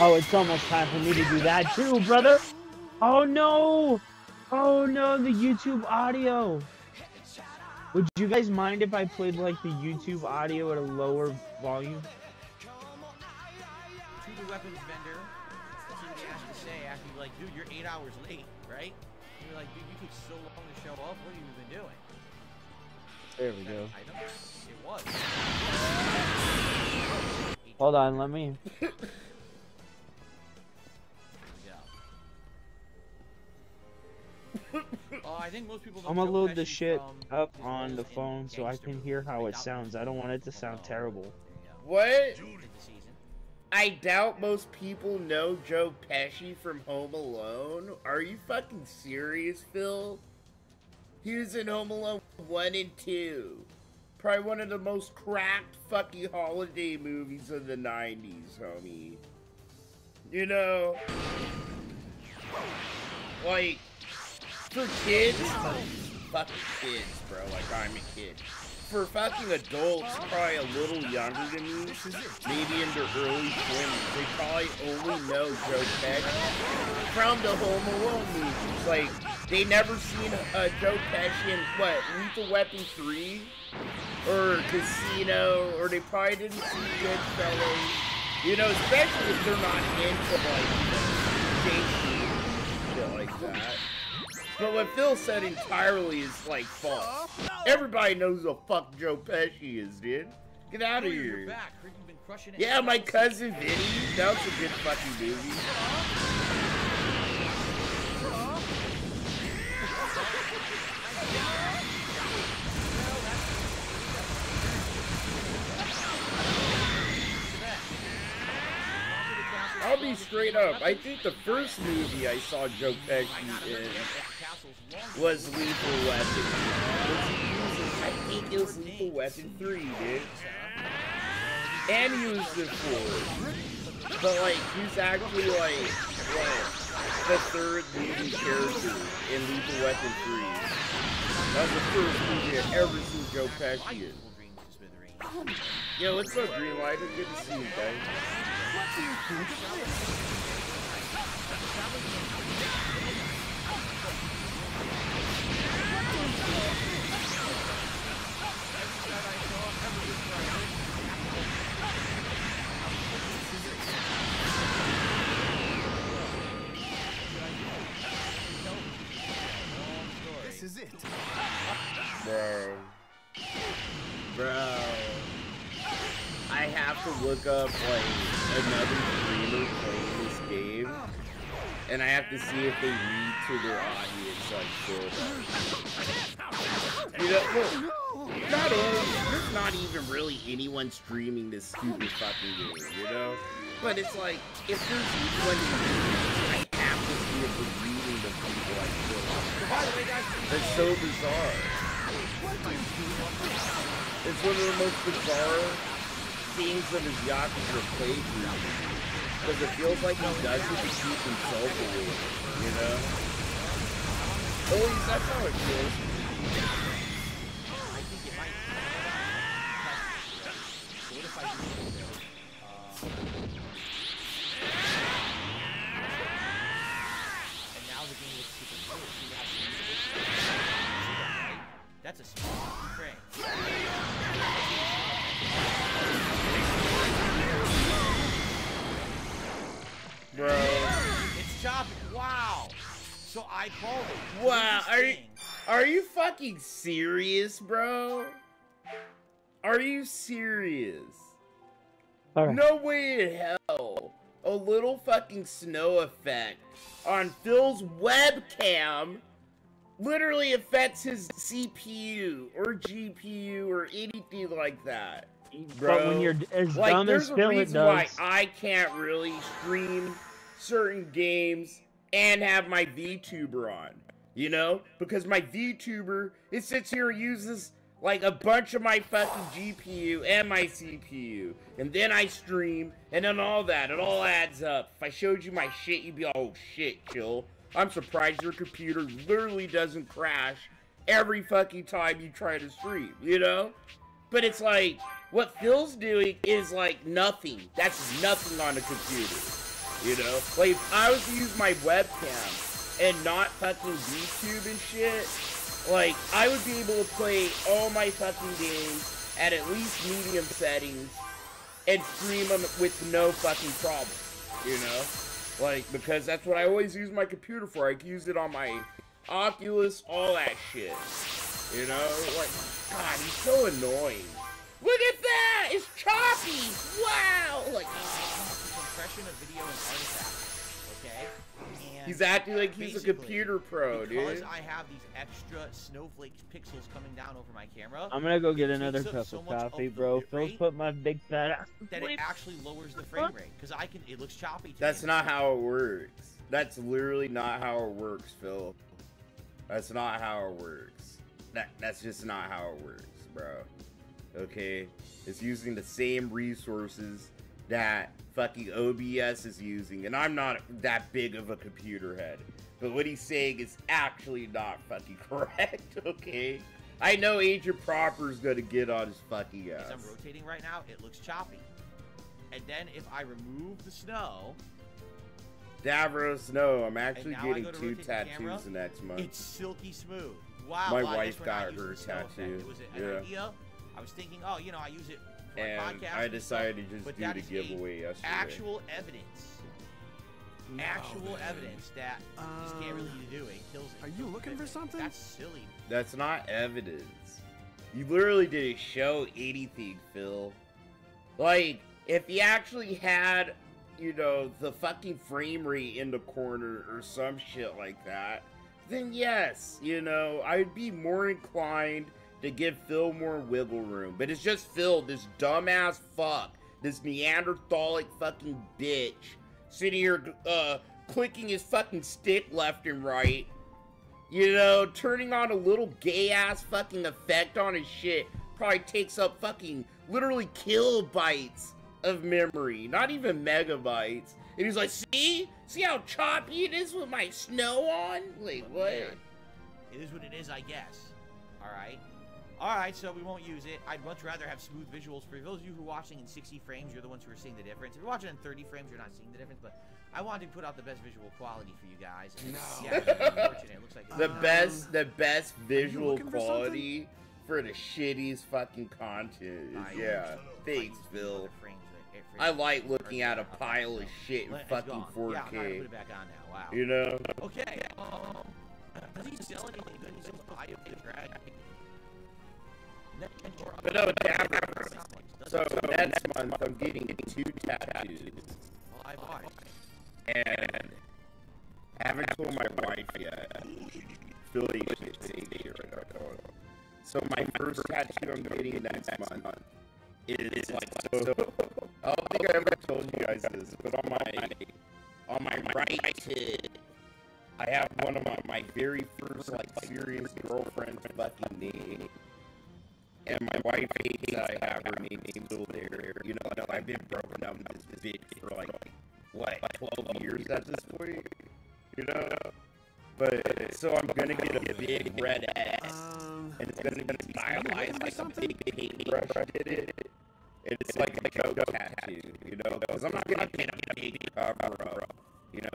S13: Oh, it's almost time for me to do that too, brother. Oh no! Oh no, the YouTube audio. Would you guys mind if I played like the YouTube audio at a lower volume?
S16: To the weapons vendor, see what he has to say after you're like, dude, you're 8 hours late, right? And you're like, dude, you took so long to show up. What have you been doing?
S13: There we go.
S16: It was.
S13: Hold on, let me.
S16: I think most people
S13: I'm gonna load the shit up on the phone so I can hear how it sounds. I don't want it to sound terrible.
S8: What? I doubt most people know Joe Pesci from Home Alone. Are you fucking serious, Phil? He was in Home Alone 1 and 2. Probably one of the most cracked fucking holiday movies of the 90s, homie. You know? Like, for kids, fucking kids, bro, like I'm a kid. For fucking adults, probably a little younger than me, maybe in their early 20s, they probably only know Joe Pesci from the Home Alone movies. Like, they never seen Joe Pesci in, what, Lethal Weapon 3? Or Casino, or they probably didn't see Goodfellas. You know, especially if they're not into, like, shit like that. But what Phil said entirely is, like, false. Everybody knows who the fuck Joe Pesci is, dude. Get out of here. Yeah, My Cousin Vinny. That was a good fucking movie. I'll be straight up. I think the first movie I saw Joe Pesci in was Lethal Weapon. I think it was Lethal Weapon 3, dude. And he was in 4. But, like, he's actually, like, the third leading character in Lethal Weapon 3. That was the first movie I've ever seen Joe Pesci in. Yo, what's up, Greenlight? It's good to see you, guys. What do you think of this?
S11: This is it.
S8: Bro. I have to look up, like, another streamer playing this game, and I have to see if they read to their audience on Twitter. You know, well, not only, there's not even really anyone streaming this stupid fucking game, you know? But it's like, if there's anyone I have to see if they're reading the people like this. That's so bizarre. It's one of the most bizarre things of his Yakuza playthrough. because it feels like he does it to keep himself away, you know? At least that's how it feels.
S16: I think it might. So what if I do this? And now the game looks super cool. See how smooth it is? See that, right? That's a smooth frame.
S8: Bro.
S16: It's choppy. Wow. So I called it.
S8: Wow, are you fucking serious, bro? Are you serious?
S13: Right.
S8: No way in hell. A little fucking snow effect on Phil's webcam literally affects his CPU or GPU or anything like that. Bro.
S13: But when you're as
S8: like,
S13: dumb
S8: there's
S13: as
S8: a
S13: Phil, it
S8: reason why
S13: does.
S8: I can't really stream certain games and have my VTuber on, you know? Because my VTuber, it sits here and uses like a bunch of my fucking GPU and my CPU, and then I stream, and then all that, it all adds up. If I showed you my shit, you'd be like, oh shit, chill. I'm surprised your computer literally doesn't crash every fucking time you try to stream, you know? But it's like, what Phil's doing is like nothing. That's nothing on a computer. You know? Like, if I was to use my webcam and not fucking YouTube and shit, like, I would be able to play all my fucking games at least medium settings and stream them with no fucking problem. You know? Like, because that's what I always use my computer for. I can use it on my Oculus, all that shit. You know? Like, God, he's so annoying. Look at that! It's choppy! Wow! Like,
S16: compression of video and artifacts, okay? And
S8: he's acting like he's a computer pro,
S16: because
S8: dude.
S16: I have these extra snowflake pixels coming down over my camera,
S13: I'm gonna go get
S16: it
S13: another
S16: takes up
S13: cup
S16: so
S13: of
S16: much
S13: coffee,
S16: of the
S13: bro.
S16: bit
S13: Phil's
S16: rate
S13: put my big fat ass.
S16: that it actually lowers the frame rate, because it looks choppy to
S8: That's
S16: me.
S8: not how it works. That's literally not how it works, Phil. That's not how it works. That's just not how it works, bro. Okay? It's using the same resources that fucking OBS is using, and I'm not that big of a computer head. But what he's saying is actually not fucking correct, okay? I know Agent Proper's gonna get on his fucking ass.
S16: As I'm rotating right now, it looks choppy. And then if I remove the snow,
S8: Davros, Snow, I'm actually
S16: and now I
S8: getting
S16: go to
S8: 2
S16: rotate the
S8: tattoos
S16: camera,
S8: the next month.
S16: it's silky smooth. Wow.
S8: My
S16: well, I
S8: wife
S16: guess we're not
S8: got
S16: using
S8: her
S16: the snow effect.
S8: tattoo.
S16: It was an
S8: Yeah.
S16: idea. I was thinking, oh, you know, I use it for
S8: And
S16: podcasts
S8: I
S16: and
S8: decided
S16: stuff,
S8: to just
S16: but
S8: do
S16: that
S8: the
S16: is
S8: giveaway yesterday.
S16: actual evidence. Actual evidence that this can't really be doing. Kills it.
S12: Are you looking for something?
S16: That's silly.
S8: That's not evidence. You literally didn't show anything, Phil. Like, if you actually had, you know, the fucking frame rate in the corner or some shit like that, then yes, you know, I'd be more inclined to give Phil more wiggle room. But it's just Phil, this dumbass fuck, this Neanderthalic fucking bitch, sitting here, clicking his fucking stick left and right, you know, turning on a little gay-ass fucking effect on his shit probably takes up fucking literally kilobytes of memory, not even megabytes. And he's like, see? See how choppy it is with my snow on? Like, what?
S16: Man, it is what it is, I guess. Alright? Alright, so we won't use it. I'd much rather have smooth visuals. For those of you who are watching in 60 frames, you're the ones who are seeing the difference. If you're watching in 30 frames, you're not seeing the difference, but I wanted to put out the best visual quality for you guys. And yeah, it's unfortunate. It looks like
S8: the best visual quality for the shittiest fucking content. Yeah, thanks, Phil. I like looking at a pile of shit in fucking 4K.
S16: Yeah, I'm gonna put it back on now. Wow.
S8: You know?
S16: Okay. Does he sell anything good? He sells drag.
S8: But no, so next month I'm getting 2 tattoos.
S16: Well, I bought it.
S8: And I haven't told my wife yet. Phil should say here right now. So my first tattoo I'm getting next month is like so. I don't think I ever told you guys this, but on my right tit, I have one of my very first like serious girlfriend's fucking name. And my wife hates that I have her name still there. You know, I've been broken up with this bitch for like what, 12 years at this point, you know? But, so I'm gonna get a big red X, and it's gonna be stylized like a big paintbrush I did it. It's like a go tattoo, you know? Because I'm not gonna get a big cover up, you know,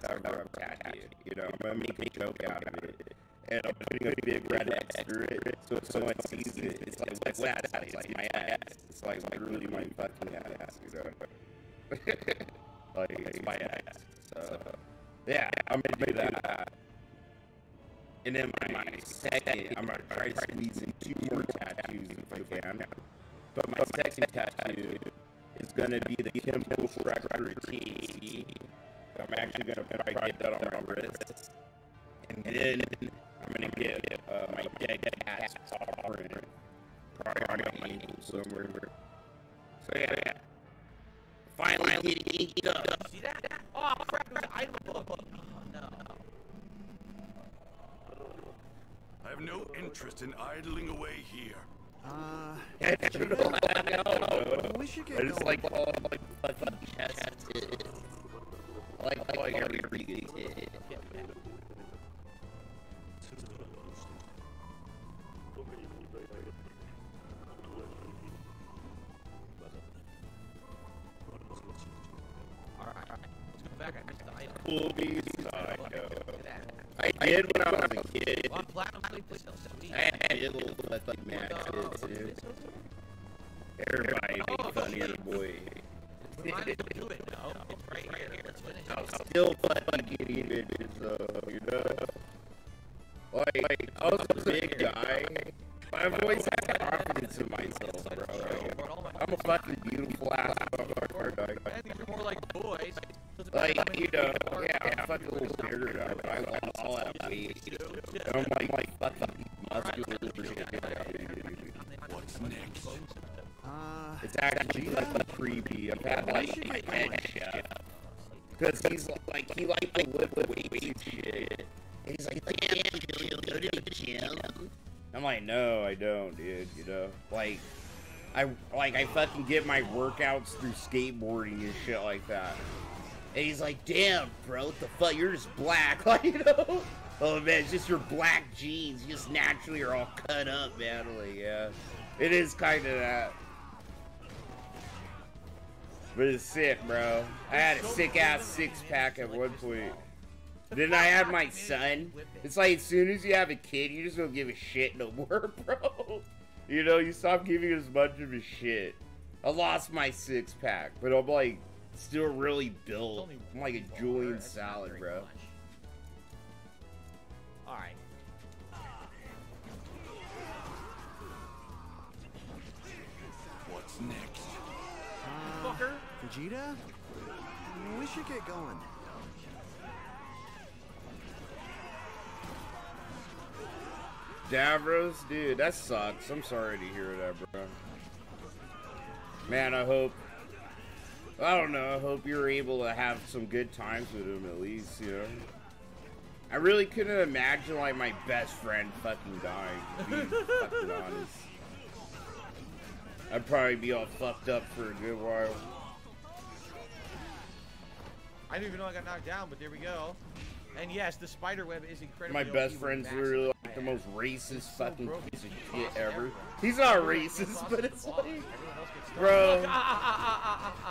S8: cover up tattoo, you know? I'm gonna make a joke out of it. And I'm putting a big red X through it, so if someone sees it, it's like, what's that? It's like my ass. It's like literally my fucking ass, you know? Like, it's my ass. So, yeah, I'm gonna do that. And then my second, I'm gonna try to squeeze in 2 more tattoos if I can. But my second tattoo is gonna be the Kimbo Record TC. I'm actually gonna probably get that on my wrist. And then I'm gonna get my dead cat's paw print probably on my ankle somewhere. So yeah. Finally getting inked up.
S16: See that? Oh crap, there's an item above. Oh no.
S18: I have no interest in idling away here.
S8: I just like all like fucking chest tits. I like every tit. I did when I was a kid. I did little fucking matches, dude. Everybody made fun of your boy. I'm still fucking getting bitches though, you know? Like, I was a big guy. I've always had confidence in myself, bro. I'm a fucking beautiful ass motherfucker.
S16: These are more like boys.
S8: Like, you know, yeah, I'm fucking a little bigger now. I lost all that weight. And I'm like fucking muscular shit.
S18: What's next?
S8: It's actually fucking creepy. I've had like my head chef. Because he's like, he likes to lift weights and shit. And he's like, damn, you go to the gym? I'm like, no, I don't, dude, you know? Like, I fucking get my workouts through skateboarding and shit like that. And he's like, damn, bro, what the fuck? You're just black, like, you know? Oh, man, it's just your black jeans. You just naturally are all cut up, man. Like, yeah. It is kind of that. But it's sick, bro. I had a sick-ass six-pack at one point. Then I had my son. It's like, as soon as you have a kid, you just don't give a shit no more, bro. You know, you stop giving as much of a shit. I lost my six-pack, but I'm like, still really built. I'm like a Julian salad, bro.
S16: Alright.
S18: What's next?
S16: Fucker.
S12: Vegeta? We should get going.
S8: Davros, dude, that sucks. I'm sorry to hear that, bro. Man, I don't know, I hope you're able to have some good times with him at least, you know? I really couldn't imagine, like, my best friend fucking dying, to be fucking honest. I'd probably be all fucked up for a good while.
S16: I didn't even know I got knocked down, but there we go. And yes, the spider web is incredible.
S8: My best friend's literally like the most racist fucking piece of shit ever. He's not racist, but it's like, bro,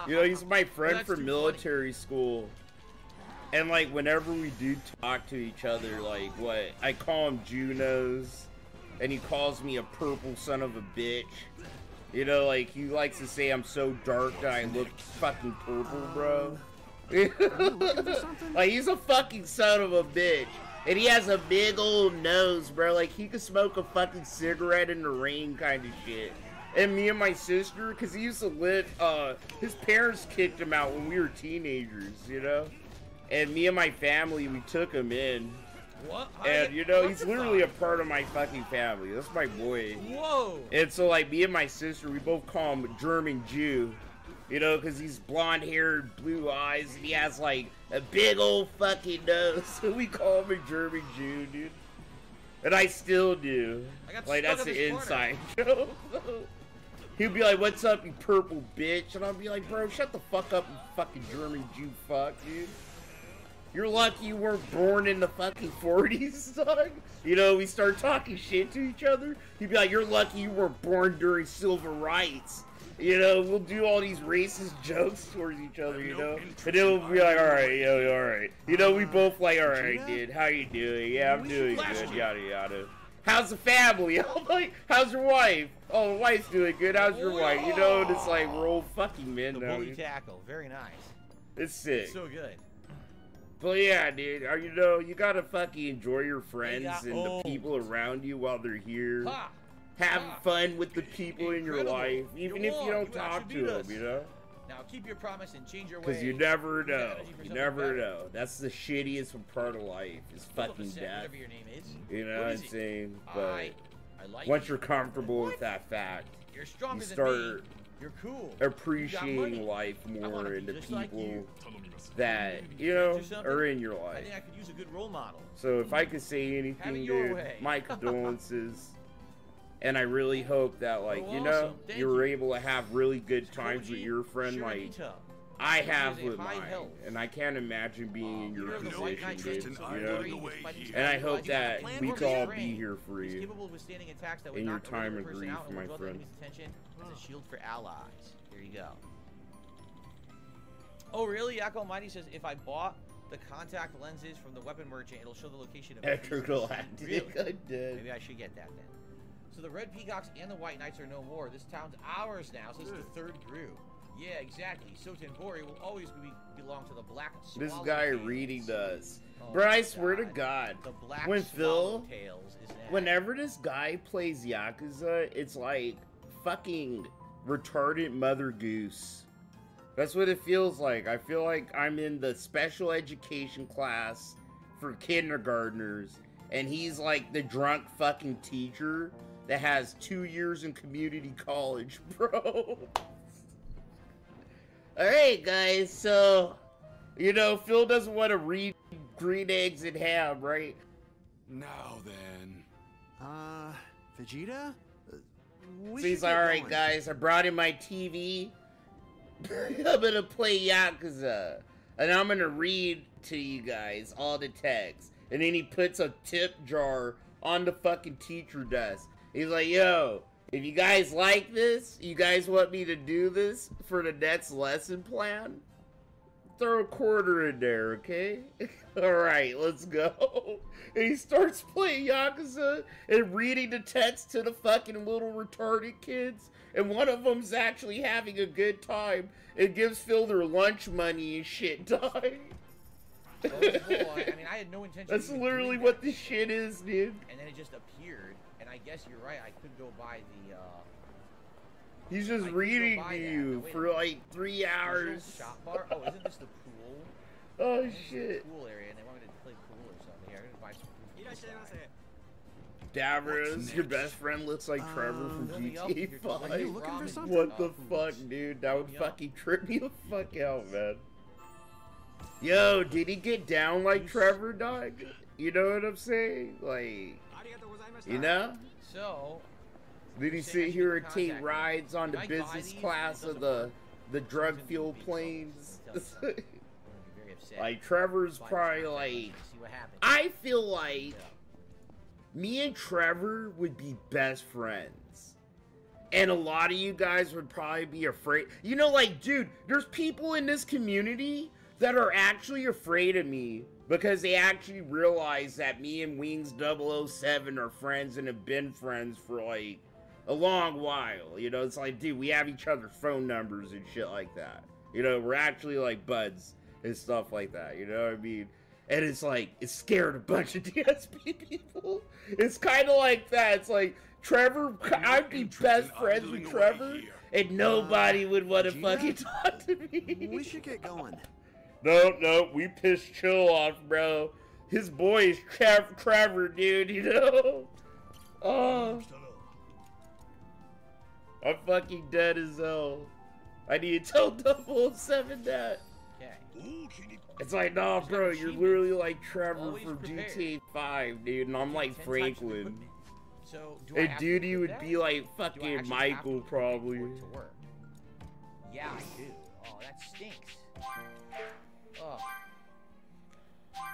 S8: you know, he's my friend from military school. And like, whenever we do talk to each other, like, what, I call him Junos, and he calls me a purple son of a bitch. You know, like, he likes to say I'm so dark that I look fucking purple, bro. Like, he's a fucking son of a bitch. And he has a big old nose, bro. Like, he could smoke a fucking cigarette in the rain kind of shit. And me and my sister, because he used to live, his parents kicked him out when we were teenagers, you know? And me and my family, we took him in.
S16: What?
S8: And, you know, he's literally a part of my fucking family. That's my boy.
S16: Whoa!
S8: And so, like, me and my sister, we both call him German Jew. You know, because he's blonde-haired, blue eyes, and he has, like, a big old fucking nose. So we call him a German Jew, dude. And I still do. Like, that's the inside joke. He'll be like, "What's up, you purple bitch?" And I'll be like, "Bro, shut the fuck up, you fucking German Jew fuck, dude. You're lucky you weren't born in the fucking 40s, dog." You know, we start talking shit to each other. He'd be like, "You're lucky you weren't born during civil rights." You know, we'll do all these racist jokes towards each other, you know? And then we'll be like, "Alright, yo, alright." You know, we both like, "Alright, dude, how you doing?" "Yeah, I'm doing good, yada yada." "How's the family?" I'm like, "How's your wife?" "Oh, the wife's doing good. How's your wife?" You know, and it's like, we're old fucking men
S16: The
S8: now.
S16: bully tackle, very nice.
S8: It's sick.
S16: It's so good.
S8: But yeah, dude, you know, you gotta fucking enjoy your friends and the people around you while they're here. Have fun with the people in your life, even if you don't talk to them, you know?
S16: Now keep your promise and change your ways.
S8: Because you never know. You never know. That's the shittiest part of life, is fucking death.
S16: Whatever your name is.
S8: You know what I'm saying? But
S16: I like
S8: once
S16: it.
S8: you're comfortable with that fact,
S16: You're
S8: you
S16: stronger than
S8: start
S16: me. You're cool. You got
S8: appreciating
S16: money.
S8: life
S16: I wanna
S8: more
S16: be
S8: and the
S16: just like
S8: people
S16: you.
S8: that, you know,
S16: Do something.
S8: are in your
S16: I
S8: life.
S16: think I could use a good role model.
S8: So if I could say
S16: Have it
S8: anything,
S16: your
S8: dude,
S16: way.
S8: my condolences. And I really hope that, like,
S16: Oh,
S8: you know,
S16: awesome. Thank
S8: you were
S16: you.
S8: able to have really good times with your friend, like
S16: Shiranita.
S8: I
S16: She
S8: have
S16: has a
S8: with
S16: high
S8: mine.
S16: health.
S8: And I can't imagine being in your
S16: Leader of the White
S8: position,
S16: Knight
S8: dude.
S16: Trading
S8: You
S16: Society
S8: know?
S16: is fighting
S8: And I
S16: Jaguars.
S8: hope
S16: He's got a
S8: that
S16: plan
S8: we
S16: for
S8: could all
S16: his
S8: be
S16: brain.
S8: here for
S16: He's
S8: you.
S16: capable of withstanding attacks that would
S8: in your
S16: knock a
S8: time
S16: regular
S8: of
S16: person
S8: grief,
S16: out and
S8: my
S16: will draw the
S8: friend.
S16: enemy's attention as a shield for allies. Here you go. Oh, really? Yak Almighty says, if I bought the contact lenses from the weapon merchant, it'll show the location of
S8: Intergalactic.
S16: Really?
S8: I did.
S16: Maybe I should get that then. So the Red Peacocks and the White Knights are no more. This town's ours now, so it's the third group. Yeah, exactly. Sotenbori will always belong to the Black
S8: This
S16: Swallowtails.
S8: guy reading does.
S16: Oh
S8: Bro, I
S16: my
S8: swear to God,
S16: The Black
S8: when Phil,
S16: Swallowtails is next.
S8: whenever this guy plays Yakuza, it's like fucking retarded Mother Goose. That's what it feels like. I feel like I'm in the special education class for kindergartners, and he's like the drunk fucking teacher that has 2 years in community college, bro. Alright, guys, so, you know, Phil doesn't want to read Green Eggs and Ham, right?
S12: Now then. Vegeta?
S8: So he's like, "Alright, guys, I brought in my TV. I'm gonna play Yakuza. And I'm gonna read to you guys all the text." And then he puts a tip jar on the fucking teacher desk. He's like, "Yo, if you guys like this, you guys want me to do this for the next lesson plan, throw a quarter in there, okay?" Alright, let's go. And he starts playing Yakuza and reading the text to the fucking little retarded kids. And one of them's actually having a good time. It gives Phil their lunch money and shit, dog.
S16: Oh, I mean, I had no intention
S8: That's
S16: of even
S8: literally
S16: doing
S8: what
S16: that.
S8: this shit is, dude.
S16: And then it just appeared, and I guess you're right, I could go buy the,
S8: He's just reading to you for like 3 hours.
S16: shop bar? Oh, isn't this the pool?
S8: Oh,
S16: This is the
S8: shit.
S16: pool area, and they want me to play pool or something. Here, I'm gonna buy some food.
S8: Davros, your best friend looks like Trevor from
S16: fill me up.
S8: GTA
S16: Are you
S8: 5.
S16: looking for something?
S8: What the fuck, dude? That would fucking trip me the fuck out, man. Yo, did he get down like Trevor, dog? You know what I'm saying? Like, you know?
S16: So,
S8: Did he sit here and take rides on the business class of the drug-fueled planes? Like, Trevor's probably like... I feel like me and Trevor would be best friends. And a lot of you guys would probably be afraid. You know, like, dude, there's people in this community that are actually afraid of me because they actually realize that me and Wings 007 are friends and have been friends for, like, a long while. You know, it's like, dude, we have each other's phone numbers and shit like that. You know, we're actually, like, buds and stuff like that. You know what I mean? And it's like, it scared a bunch of DSP people. It's kind of like that. It's like, Trevor, I'd be best friends with Trevor, and nobody would want to fucking talk to me.
S12: We should get going.
S8: No, we pissed Chill off, bro. His boy is Trevor, dude, you know? Oh. I'm fucking dead as hell. I need to tell 007 that. It's like, nah, bro, you're literally like Trevor from GTA 5, dude, and I'm like Franklin.
S16: So, do I
S8: And
S16: have to
S8: dude, you
S16: equip
S8: would
S16: that?
S8: be like
S16: Do I
S8: fucking
S16: actually have to
S8: Michael,
S16: equip it
S8: probably.
S16: for it to work? Yeah, I do. Oh, that stinks. Oh.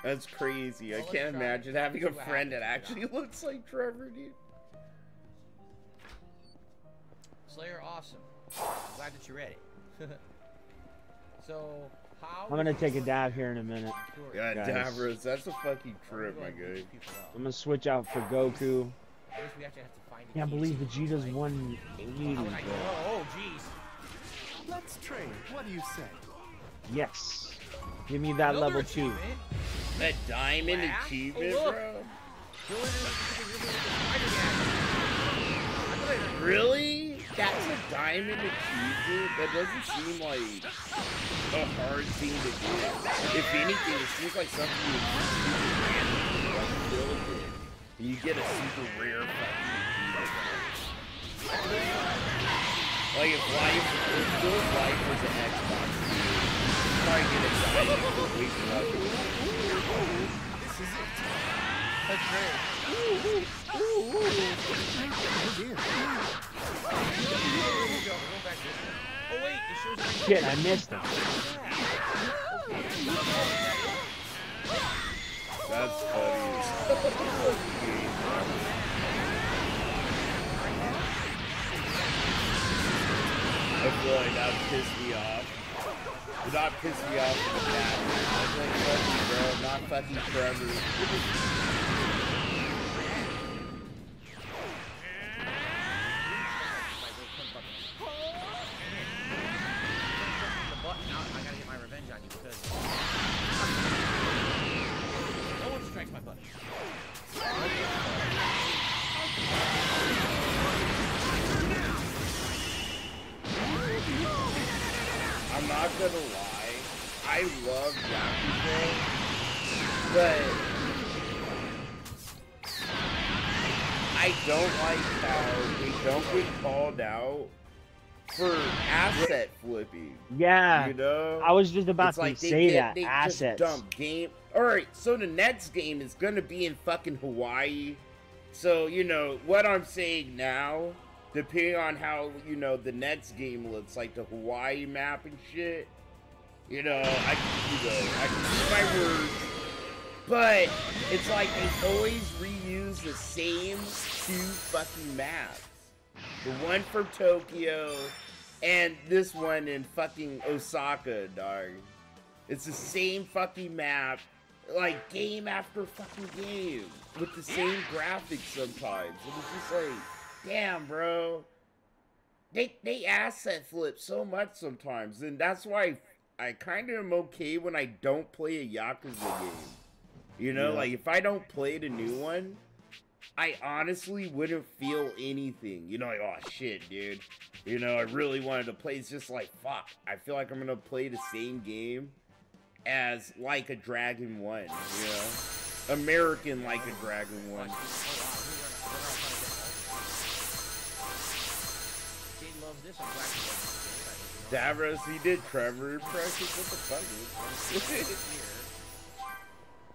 S8: That's crazy.
S16: Well,
S8: I
S16: let's
S8: can't
S16: try
S8: imagine
S16: it.
S8: having
S16: See
S8: a
S16: what
S8: friend that
S16: happens if
S8: actually looks like Trevor, dude.
S16: Slayer, awesome. Glad that you read it. So, how...
S13: I'm gonna take a dab here in a minute.
S8: God,
S13: guys.
S8: Davros, that's a fucking trip, my guy.
S13: I'm gonna switch out for Goku.
S16: I guess we actually have to find a
S13: Can't
S16: key
S13: believe
S16: to
S13: Vegeta's
S16: it, right?
S13: 180,
S16: How
S13: bro.
S16: would I know? Oh, jeez.
S12: Let's trade. What do you say?
S13: Yes. Give me that level 2.
S8: That diamond
S16: Wow.
S8: achievement,
S16: Oh, look.
S8: bro. Really? That's a diamond achievement? That doesn't seem like a hard thing to do. If anything, it seems like something you would super randomly like build it. And you get a super rare fucking achievement. Like if Bill's life was an Xbox, you'd probably get a diamond for waking up.
S12: This is it. That's great.
S16: Oh, wait, it shows...
S13: Shit, I missed him.
S8: That's funny. I feel like that pissed me off. Did not piss me off in the back. I was like, fuck you, bro. Not fucking Trevor.
S16: I gotta get my revenge on you because no one strikes my button.
S8: I'm not gonna lie. I love Yakuza, but I don't like how they don't get called out for asset flipping.
S13: Yeah.
S8: You know?
S13: I was just about
S8: It's
S13: to
S8: like
S13: say that.
S8: they
S13: Assets.
S8: just dump game. Alright, so the next game is gonna be in fucking Hawaii. So, you know, what I'm saying now, depending on how, you know, the next game looks like, the Hawaii map and shit, you know, I can keep my words. But it's like they always reuse the same 2 fucking maps. The one for Tokyo and this one in fucking Osaka, dog. It's the same fucking map, like game after fucking game, with the same graphics sometimes. And it's just like, damn, bro. They asset flip so much sometimes, and that's why I kind of am okay when I don't play a Yakuza game. You know, like if I don't play the new one, I honestly wouldn't feel anything. You know, like, oh shit, dude. You know, I really wanted to play. It's just like, fuck. I feel like I'm gonna play the same game as Like a Dragon 1, you know? American Like a Dragon 1. Davros, he did Trevor impressions. What the fuck, dude?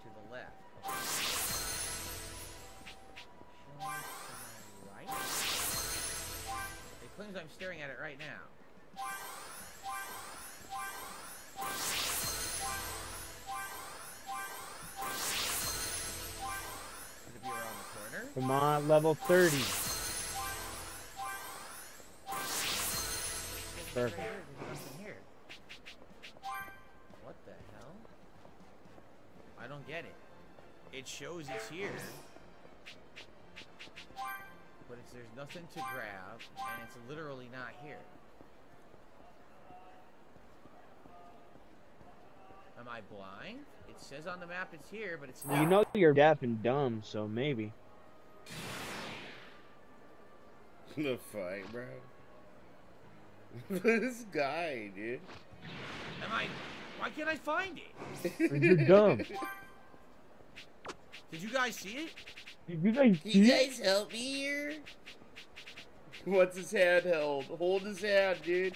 S16: To the left. Right? It claims I'm staring at it right now. Could it be around the corner?
S13: Come on, level 30. Perfect.
S16: There's nothing here. What the hell? I don't get it. It shows it's here, but there's nothing to grab, and it's literally not here. Am I blind? It says on the map it's here, but it's not.
S13: You know you're deaf and dumb, so maybe.
S8: The fight, bro. This guy, dude.
S16: Am I? Why can't I find it?
S13: You're dumb.
S16: Did you guys see it?
S13: Did you guys
S8: Can you guys help me here? What's his hand held? Hold his hand, dude.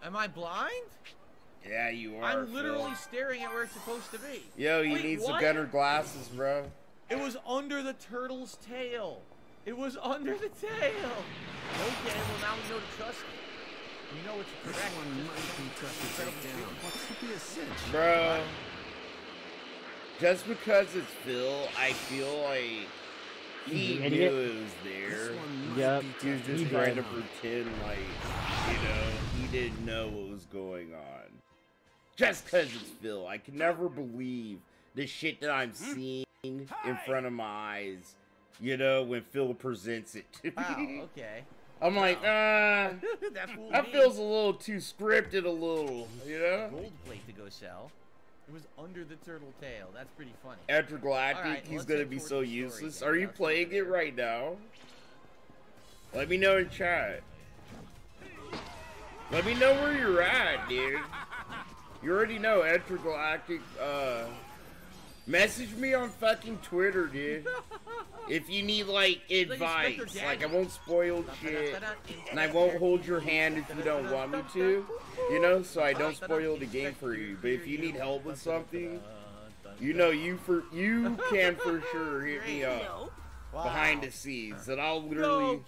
S16: Am I blind?
S8: Yeah, you are.
S16: I'm literally
S8: Phil.
S16: staring at where it's supposed to be.
S8: Yo, you
S16: Wait,
S8: need some
S16: what?
S8: gunner glasses, bro.
S16: It was under the turtle's tail. It was under the tail. Okay, well now we know to trust it. You know what's correct.
S8: Bro. Just because it's Phil, I feel like he knew it was there.
S13: Yep.
S8: He was just trying to pretend like, you know, he didn't know what was going on. Just because it's Phil. I can never believe the shit that I'm seeing in front of my eyes, you know, when Phil presents it to me.
S16: Wow, okay.
S8: I'm like, that
S16: me.
S8: feels a little too scripted, a little, you know?
S16: Gold plate to go sell. It was under the turtle tail. That's pretty funny.
S8: Intergalactic,
S16: All right,
S8: he's
S16: let's
S8: gonna
S16: head
S8: be
S16: towards
S8: so
S16: the story
S8: useless.
S16: then.
S8: Are you playing it right now? Let me know in chat. Let me know where you're at, dude. You already know, Intergalactic, message me on fucking Twitter, dude. If you need, like, advice. Like, I won't spoil shit. And I won't hold your hand if you don't want me to. You know, so I don't spoil the game for you. But if you need help with something, you know, you can for sure hit me up. Behind the scenes. And I'll literally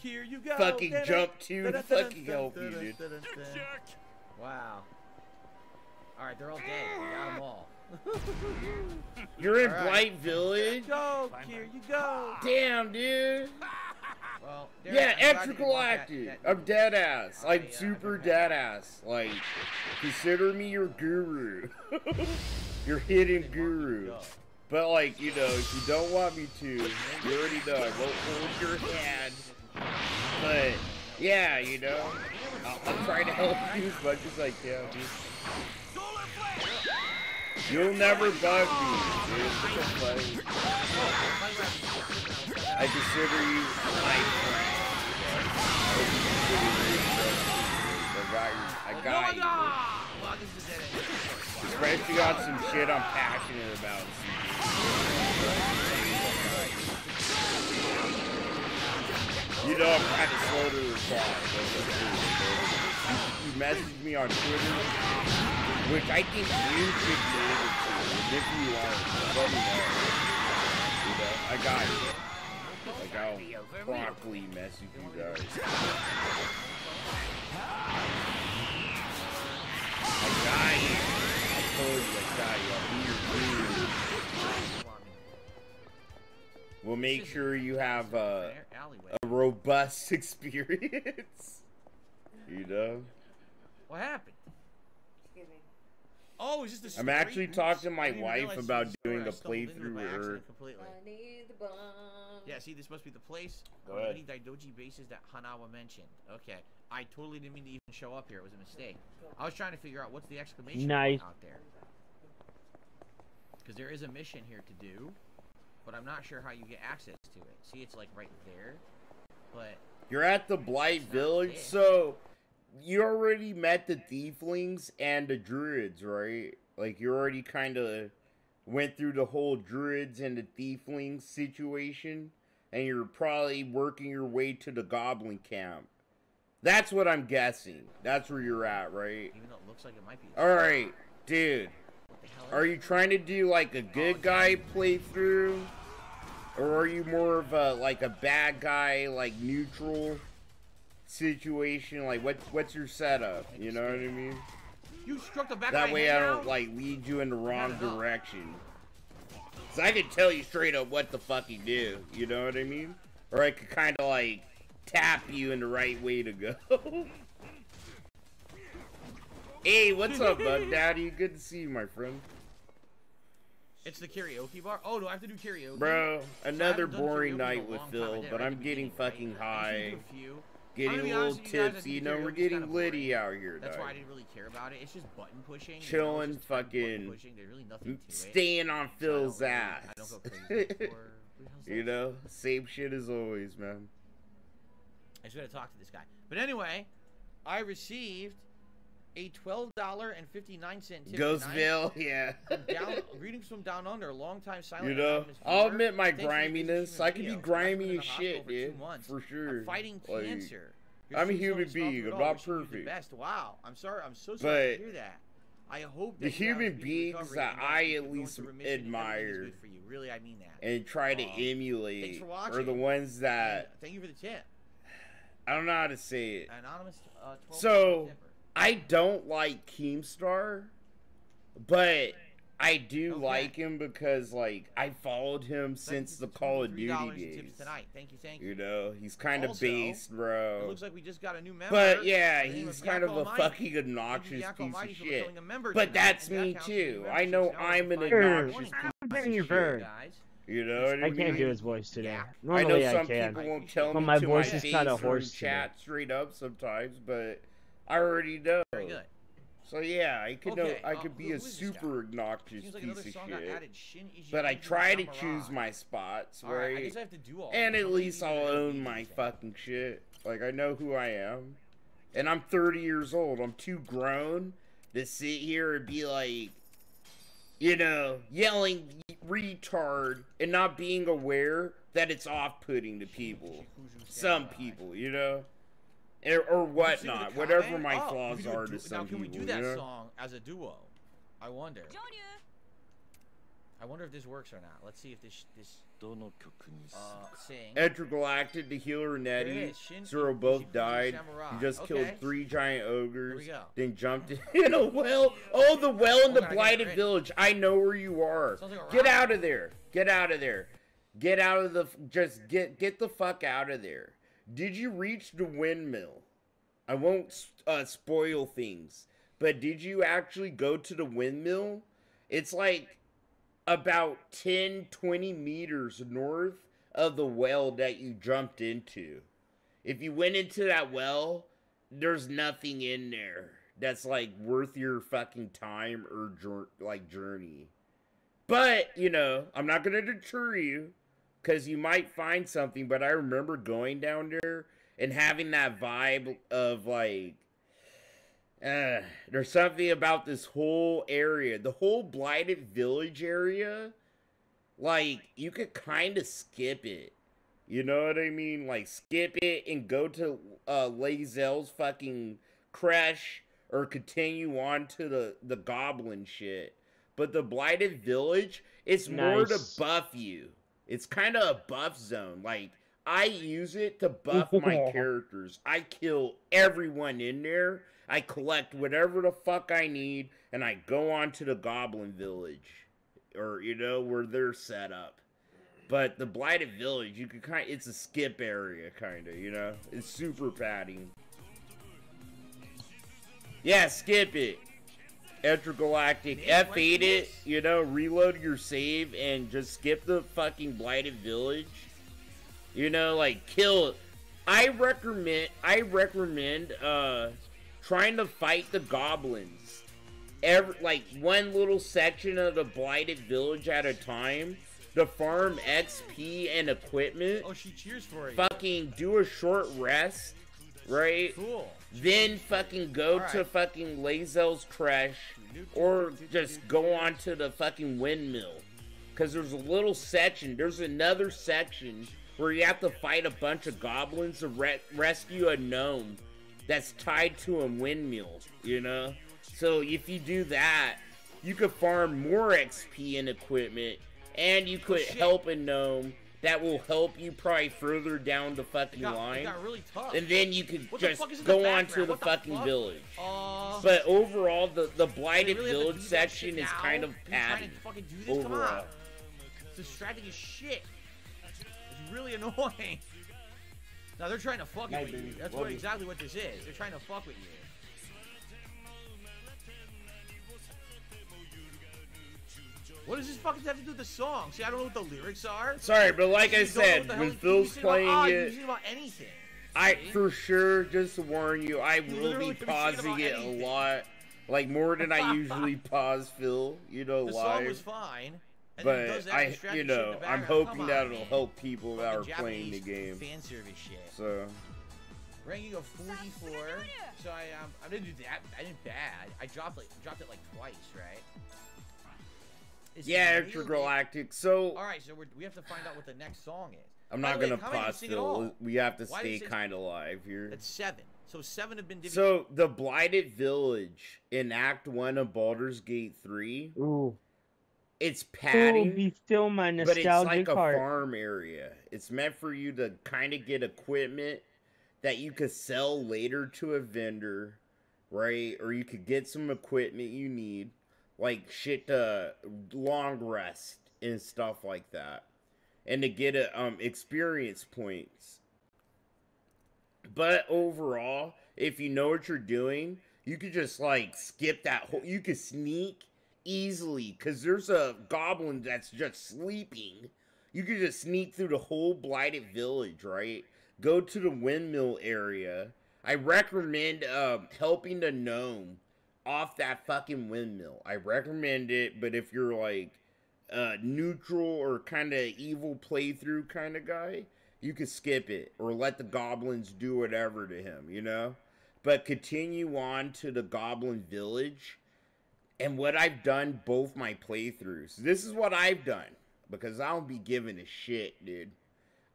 S8: fucking jump to fucking help you, dude.
S16: Wow. Alright, they're all dead. We got them all.
S8: You're in
S16: All right.
S8: Blight Village?
S16: Go, here you go.
S8: Damn, dude.
S16: Well,
S8: Yeah, Intergalactic. I'm dead ass. I'm super dead ass. Like, consider me your guru. Your hidden guru. But, like, you know, if you don't want me to, you already know I won't hold your hand. But, yeah, you know, I'll try to help you as much as I can, dude. You'll never bug me, dude. It's so funny. I consider you my friend. I got you. Especially on some shit I'm passionate about. You know I'm kind of slow to reply. You message me on Twitter, which I think you should be able to. If you want, let me know. You know, I got you. Like, I'll promptly message you guys. I got you. I told you I got you. I'll be your dude. We'll make sure you have a robust experience. You know?
S16: What happened? Oh, is this the story?
S8: I'm actually talking to my
S16: I didn't
S8: wife
S16: realize
S8: about
S16: this was the
S8: doing
S16: story.
S8: a
S16: I stumbled into it
S8: playthrough
S16: by
S8: with her.
S16: accident completely.
S9: I need the bomb.
S16: Yeah, see, this must be the place.
S8: Go ahead.
S16: Many Daidoji bases that Hanawa mentioned. Okay, I totally didn't mean to even show up here. It was a mistake. I was trying to figure out what's the exclamation point out there. Because there is a mission here to do, but I'm not sure how you get access to it. See, it's like right there, but
S8: You're at the Blight Village, so you already met the Thieflings and the Druids, right? Like, you already kind of went through the whole Druids and the Thieflings situation, and you're probably working your way to the Goblin camp. That's what I'm guessing. That's where you're at, right?
S16: even though it looks like it might be.
S8: Alright, dude. Are you trying to do, like, a good guy playthrough? Or are you more of a, like, a bad guy, like, neutral situation? Like, what's your setup? You know what I mean?
S16: You struck the back of
S8: That
S16: my
S8: way
S16: head
S8: I don't,
S16: now?
S8: like, lead you in the wrong direction. So I can tell you straight up what the fuck you do. You know what I mean? Or I could kind of, like, tap you in the right way to go. Hey, what's up, Bug Daddy? Good to see you, my friend.
S16: It's the karaoke bar. Oh, do I have to do karaoke?
S8: Bro,
S16: So
S8: another
S16: I haven't done
S8: boring
S16: karaoke in a
S8: night with
S16: long time. I
S8: Phil,
S16: did
S8: but
S16: right
S8: I'm
S16: at the
S8: getting
S16: beginning, right?
S8: fucking
S16: I
S8: high,
S16: usually do a few. I'm
S8: getting
S16: gonna
S8: a
S16: be
S8: little
S16: honest with you guys, I
S8: tipsy.
S16: think
S8: You know, we're
S16: karaoke's
S8: getting
S16: kinda
S8: litty
S16: boring.
S8: out here,
S16: That's why I
S8: dog.
S16: didn't really care about it. It's just button pushing. You know,
S8: Chilling,
S16: it's just button
S8: fucking,
S16: pushing. There's really nothing to it.
S8: staying on Phil's
S16: I
S8: ass.
S16: don't go crazy for
S8: You know, same shit as always, man.
S16: I just gotta talk to this guy. But anyway, I received a $12.59 tip.
S8: Ghostville, yeah.
S16: Greetings from Down Under, long time silent.
S8: You know,
S16: anonymous
S8: I'll
S16: viewer.
S8: admit my
S16: Thanks for the
S8: griminess.
S16: stream
S8: I can be
S16: video. I've been
S8: grimy
S16: in
S8: as
S16: the hospital
S8: shit,
S16: for 2
S8: dude.
S16: months.
S8: For sure.
S16: I'm fighting
S8: Like,
S16: cancer. Your
S8: I'm a
S16: stream's
S8: human
S16: always gone
S8: being.
S16: through it
S8: I'm
S16: all.
S8: not
S16: Wishing you the
S8: perfect.
S16: best. Wow, I'm sorry. I'm so sorry to
S8: But
S16: hear that. I hope that
S8: the human beings that I at least admire
S16: good for you. Really, I mean that.
S8: and try to
S16: Thanks
S8: emulate
S16: for watching.
S8: are the ones that
S16: Thank you for the tip.
S8: I don't know how to say it.
S16: Anonymous. 12
S8: So I don't like Keemstar, but I do like him because like I followed him since the Call of Duty days.
S16: Tonight. Thank you.
S8: You know, he's kind of
S16: Also,
S8: based, bro.
S16: It looks like we just got a new member.
S8: But yeah,
S16: by the name
S8: he's
S16: of
S8: kind
S16: Yak
S8: of a
S16: Almighty.
S8: fucking obnoxious
S16: Yak
S8: piece of
S16: Almighty for
S8: shit.
S16: becoming a member
S8: But
S16: tonight,
S8: that's
S16: and that
S8: me
S16: counts as
S8: too.
S16: new
S8: I know
S16: memberships.
S8: I'm an
S16: Sure.
S8: obnoxious
S4: I'm
S8: piece
S4: getting your
S8: of
S4: bird.
S8: shit. You know what I
S4: I
S8: mean?
S4: can't do his voice today.
S8: I
S4: Normally
S8: know some
S4: can.
S8: people won't tell
S4: But
S8: me
S4: my
S8: to
S4: voice
S8: my
S4: is
S8: face
S4: kind of
S8: or in
S4: hoarse
S8: chat straight up sometimes, but I already know.
S16: Very good.
S8: So yeah, I could
S16: Okay,
S8: I could be
S16: who
S8: a
S16: is this
S8: super obnoxious
S16: Seems like
S8: piece
S16: another
S8: of
S16: song got
S8: shit.
S16: added. Shin Iji
S8: But I
S16: Iji
S8: try to
S16: Samurai.
S8: choose my spots,
S16: All right, I
S8: right?
S16: guess I have to do all
S8: And
S16: this.
S8: at
S16: How many
S8: least
S16: of
S8: I'll
S16: these are
S8: own
S16: these
S8: my
S16: then?
S8: fucking shit. Like I know who I am. And I'm 30 years old. I'm too grown to sit here and be like, you know, yelling retard and not being aware that it's off-putting to people. Some people, you know? Or whatnot. Whatever my flaws are to some people,
S16: Now, can we do that
S8: you know?
S16: song as a duo? I wonder. I wonder if this works or not. Let's see if this sing.
S8: Intergalactic, the healer, and
S16: There it
S8: Nettie.
S16: is. Shin
S8: Zero
S16: Iji
S8: both
S16: Iji
S8: died.
S16: Samurai.
S8: You just
S16: Okay.
S8: killed 3 giant ogres.
S16: Here we go.
S8: Then jumped in a well. Oh, the well in the
S16: Hold on, I gotta
S8: blighted
S16: get ready.
S8: village. I know where you are.
S16: Sounds like a
S8: Get
S16: rock.
S8: out of there. Get out of there. Get out of the. Just get the fuck out of there. Did you reach the windmill? I won't spoil things, but did you actually go to the windmill? It's like about 10-20 meters north of the well that you jumped into. If you went into that well, there's nothing in there that's like worth your fucking time or journey. But, you know, I'm not going to deter you because you might find something, but I remember going down there and having that vibe of like, there's something about this whole area, the whole blighted village area, like, you could kind of skip it. You know what I mean? Like, skip it and go to Lazel's fucking creche or continue on to the goblin shit. But the blighted village, it's more to buff you. It's kind of a buff zone. Like, I use it to buff my characters. I kill everyone in there. I collect whatever the fuck I need, and I go on to the Goblin Village. Or, you know, where they're set up. But the Blighted Village, you could it's a skip area, kind of, you know? It's super padding. Yeah, skip it. Intergalactic. F8 it, you know, reload your save, and just skip the fucking Blighted Village. You know, like, kill it. I recommend trying to fight the goblins. Like, one little section of the Blighted Village at a time. To farm XP and equipment.
S16: Oh, she cheers for you.
S8: Fucking do a short rest, right?
S16: Cool.
S8: Then fucking go to fucking Lazel's creche. Or just go on to the fucking windmill. Because there's a little section. There's another section where you have to fight a bunch of goblins to rescue a gnome that's tied to a windmill, you know? So if you do that, you could farm more XP and equipment, and you could help a gnome that will help you probably further down the fucking line.
S16: It got really tough.
S8: And then you could
S16: What the
S8: just
S16: fuck is in
S8: go
S16: the
S8: on to
S16: background?
S8: the
S16: What the
S8: fucking
S16: fuck?
S8: village. But overall, the blighted
S16: really have to
S8: village
S16: do that
S8: section
S16: shit
S8: is
S16: now?
S8: kind of
S16: Are you trying
S8: padded.
S16: to fucking do this? Come on.
S8: Overall.
S16: It's distracting as shit. It's really annoying. Now they're trying to fuck with you. That's exactly what this is. They're trying to fuck with you. What does this fucking have to do with the song? See, I don't know what the lyrics are.
S8: Sorry, but like I
S16: You don't know what
S8: said,
S16: the hell
S8: when
S16: you
S8: Phil's
S16: sing
S8: playing
S16: about, you
S8: it,
S16: can sing about anything.
S8: for sure, just to warn you, I will
S16: literally
S8: be
S16: can be singing
S8: pausing
S16: about
S8: it
S16: anything.
S8: a lot. Like, more than I usually pause Phil, you know,
S16: The
S8: live.
S16: song was fine. And then it
S8: But
S16: does that distracting shit in the
S8: I'm
S16: background.
S8: hoping
S16: Come
S8: that
S16: on,
S8: it'll
S16: man.
S8: help people that are
S16: Fucking
S8: playing the
S16: Japanese
S8: game.
S16: fan service shit.
S8: So,
S16: Ranking of 44. So I didn't do that. I did bad. I dropped it like twice, right? It's
S8: yeah,
S16: really-
S8: Intergalactic. So,
S16: All right, so we have to find out what the next song is.
S8: I'm
S16: By
S8: not
S16: the way,
S8: gonna
S16: how many
S8: pause
S16: sing it all?
S8: Phil. We have to
S16: Why
S8: stay
S16: did it say-
S8: kind of live here.
S16: That's 7. So 7 have been divvied.
S8: So the Blighted Village in Act 1 of Baldur's Gate 3.
S13: Ooh.
S8: It's padding,
S13: be still my
S8: but it's like
S13: nostalgic
S8: a
S13: heart.
S8: farm area. It's meant for you to kind of get equipment that you could sell later to a vendor, right? Or you could get some equipment you need, like shit to long rest and stuff like that, and to get experience points. But overall, if you know what you're doing, you could just like skip that whole. You could sneak easily because there's a goblin that's just sleeping. You could just sneak through the whole Blighted Village, right? Go to the windmill area. I recommend helping the gnome off that fucking windmill. I recommend it, but if you're like neutral or kind of evil playthrough kind of guy, you could skip it or let the goblins do whatever to him, you know? But continue on to the Goblin Village. And what I've done both my playthroughs. This is what I've done. Because I don't be giving a shit, dude.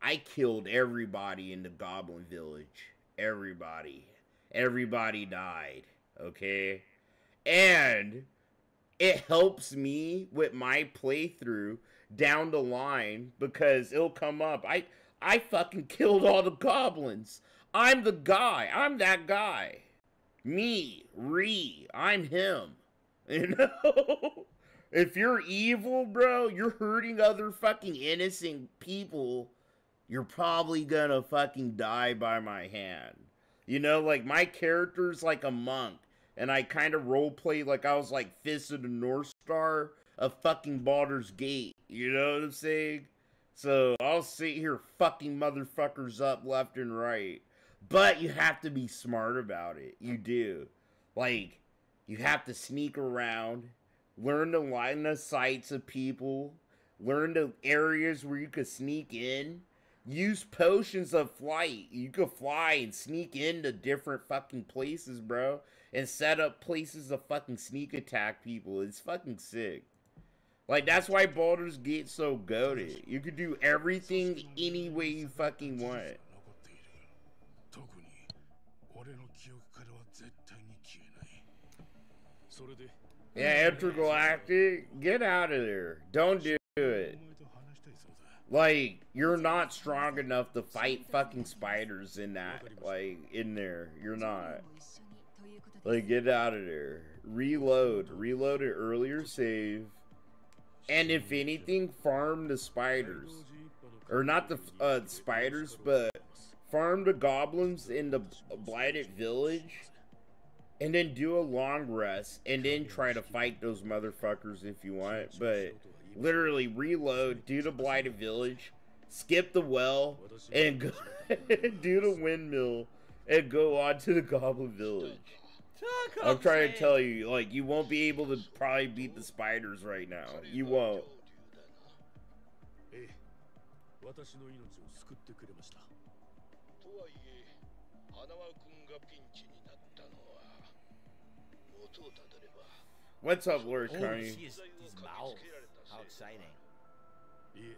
S8: I killed everybody in the Goblin Village. Everybody. Everybody died. Okay? And it helps me with my playthrough down the line. Because it'll come up. I fucking killed all the goblins. I'm the guy. I'm that guy. Me. I'm him. You know? If you're evil, bro, you're hurting other fucking innocent people, you're probably gonna fucking die by my hand. You know, like, my character's like a monk, and I kind of roleplay like I was like Fist of the North Star of fucking Baldur's Gate. You know what I'm saying? So, I'll sit here fucking motherfuckers up left and right. But you have to be smart about it. You do. Like, you have to sneak around, learn the line of sights of people, learn the areas where you could sneak in, use potions of flight. You could fly and sneak into different fucking places, bro, and set up places to fucking sneak attack people. It's fucking sick. Like, that's why Baldur's Gate's so goated. You could do everything any way you fucking want. Yeah, Intergalactic, get out of there. Don't do it. Like, you're not strong enough to fight fucking spiders in that, like, in there. You're not. Like, get out of there. Reload. Reload it earlier, save. And if anything, farm the spiders. Or not the spiders, but farm the goblins in the Blighted Village. And then do a long rest, and then try to fight those motherfuckers if you want. But literally reload, do the Blighted Village, skip the well, and go do the windmill, and go on to the Goblin Village. I'm trying to tell you, like, you won't be able to probably beat the spiders right now. You won't. What's up, Lord Carney?
S16: Oh, his mouth. How exciting.
S7: 近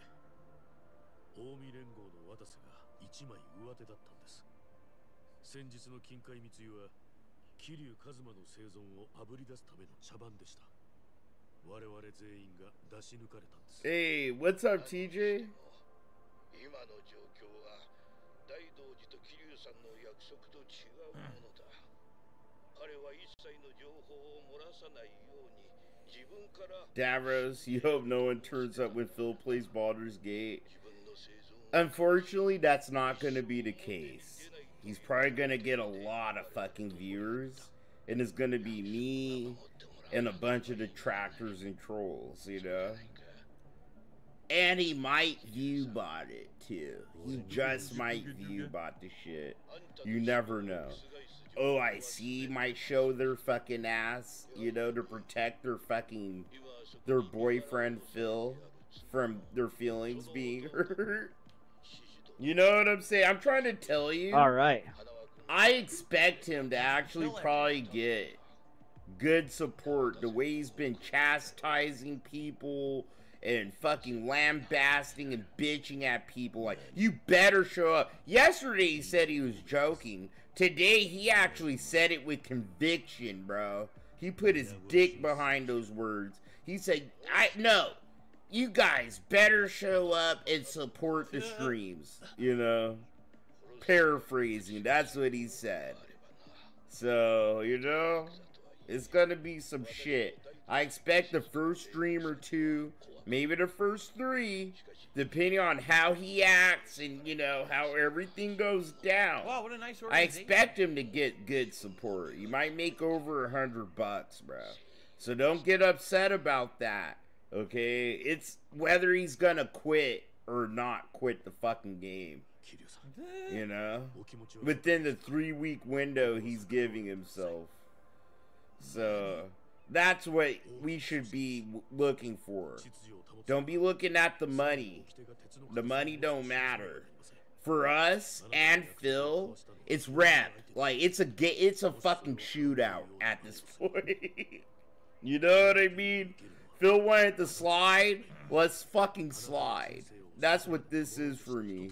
S7: 江連合の渡瀬が一枚上手だったんです。先日の金塊密輸は桐生一馬の生存をあぶり出すための茶番でした。我々全員が出し抜かれたんです。
S8: Hey, what's up, TJ?
S7: 今の状況は大道寺と桐生さんの約束と違うものだ。彼は一切の情報を漏らさないように自分から。
S8: Davros, you hope no one turns up when Phil plays Baldur's Gate. Unfortunately, that's not going to be the case. He's probably going to get a lot of fucking viewers, and it's going to be me and a bunch of detractors and trolls, you know? And he might viewbot it, too. He just might viewbot the shit. You never know. OIC might show their fucking ass, you know, to protect their boyfriend Phil from their feelings being hurt. You know what I'm saying? I'm trying to tell you.
S13: All right.
S8: I expect him to actually probably get good support. The way he's been chastising people and fucking lambasting and bitching at people like, you better show up. Yesterday he said he was joking. Today he actually said it with conviction, bro. He put his dick behind those words. He said, no, you guys better show up and support the streams, you know? Paraphrasing, that's what he said. So, you know, it's gonna be some shit. I expect the first stream or two, maybe the first 3, depending on how he acts and, you know, how everything goes down.
S16: Wow, what a nice
S8: I
S16: organization.
S8: expect him to get good support. You might make over $100, bro. So don't get upset about that, okay? It's whether he's gonna quit or not quit the fucking game. You know? Within the 3-week window he's giving himself. So that's what we should be looking for. Don't be looking at the money. The money don't matter. For us and Phil, it's rep. Like, it's a fucking shootout at this point. You know what I mean? Phil wanted to slide. Let's fucking slide. That's what this is for me.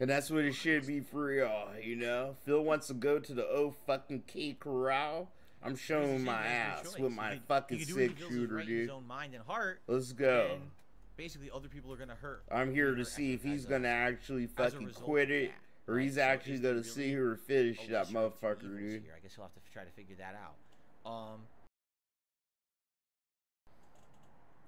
S8: And that's what it should be for y'all, you know? Phil wants to go to the fucking K Corral. I'm showing my ass with my fucking 6-shooter, dude. Let's go.
S16: Basically, other people are gonna hurt.
S8: I'm here to see if he's gonna actually fucking quit it, or he's actually gonna sit here and finish that motherfucker, dude.
S16: I guess he'll have to try to figure that out.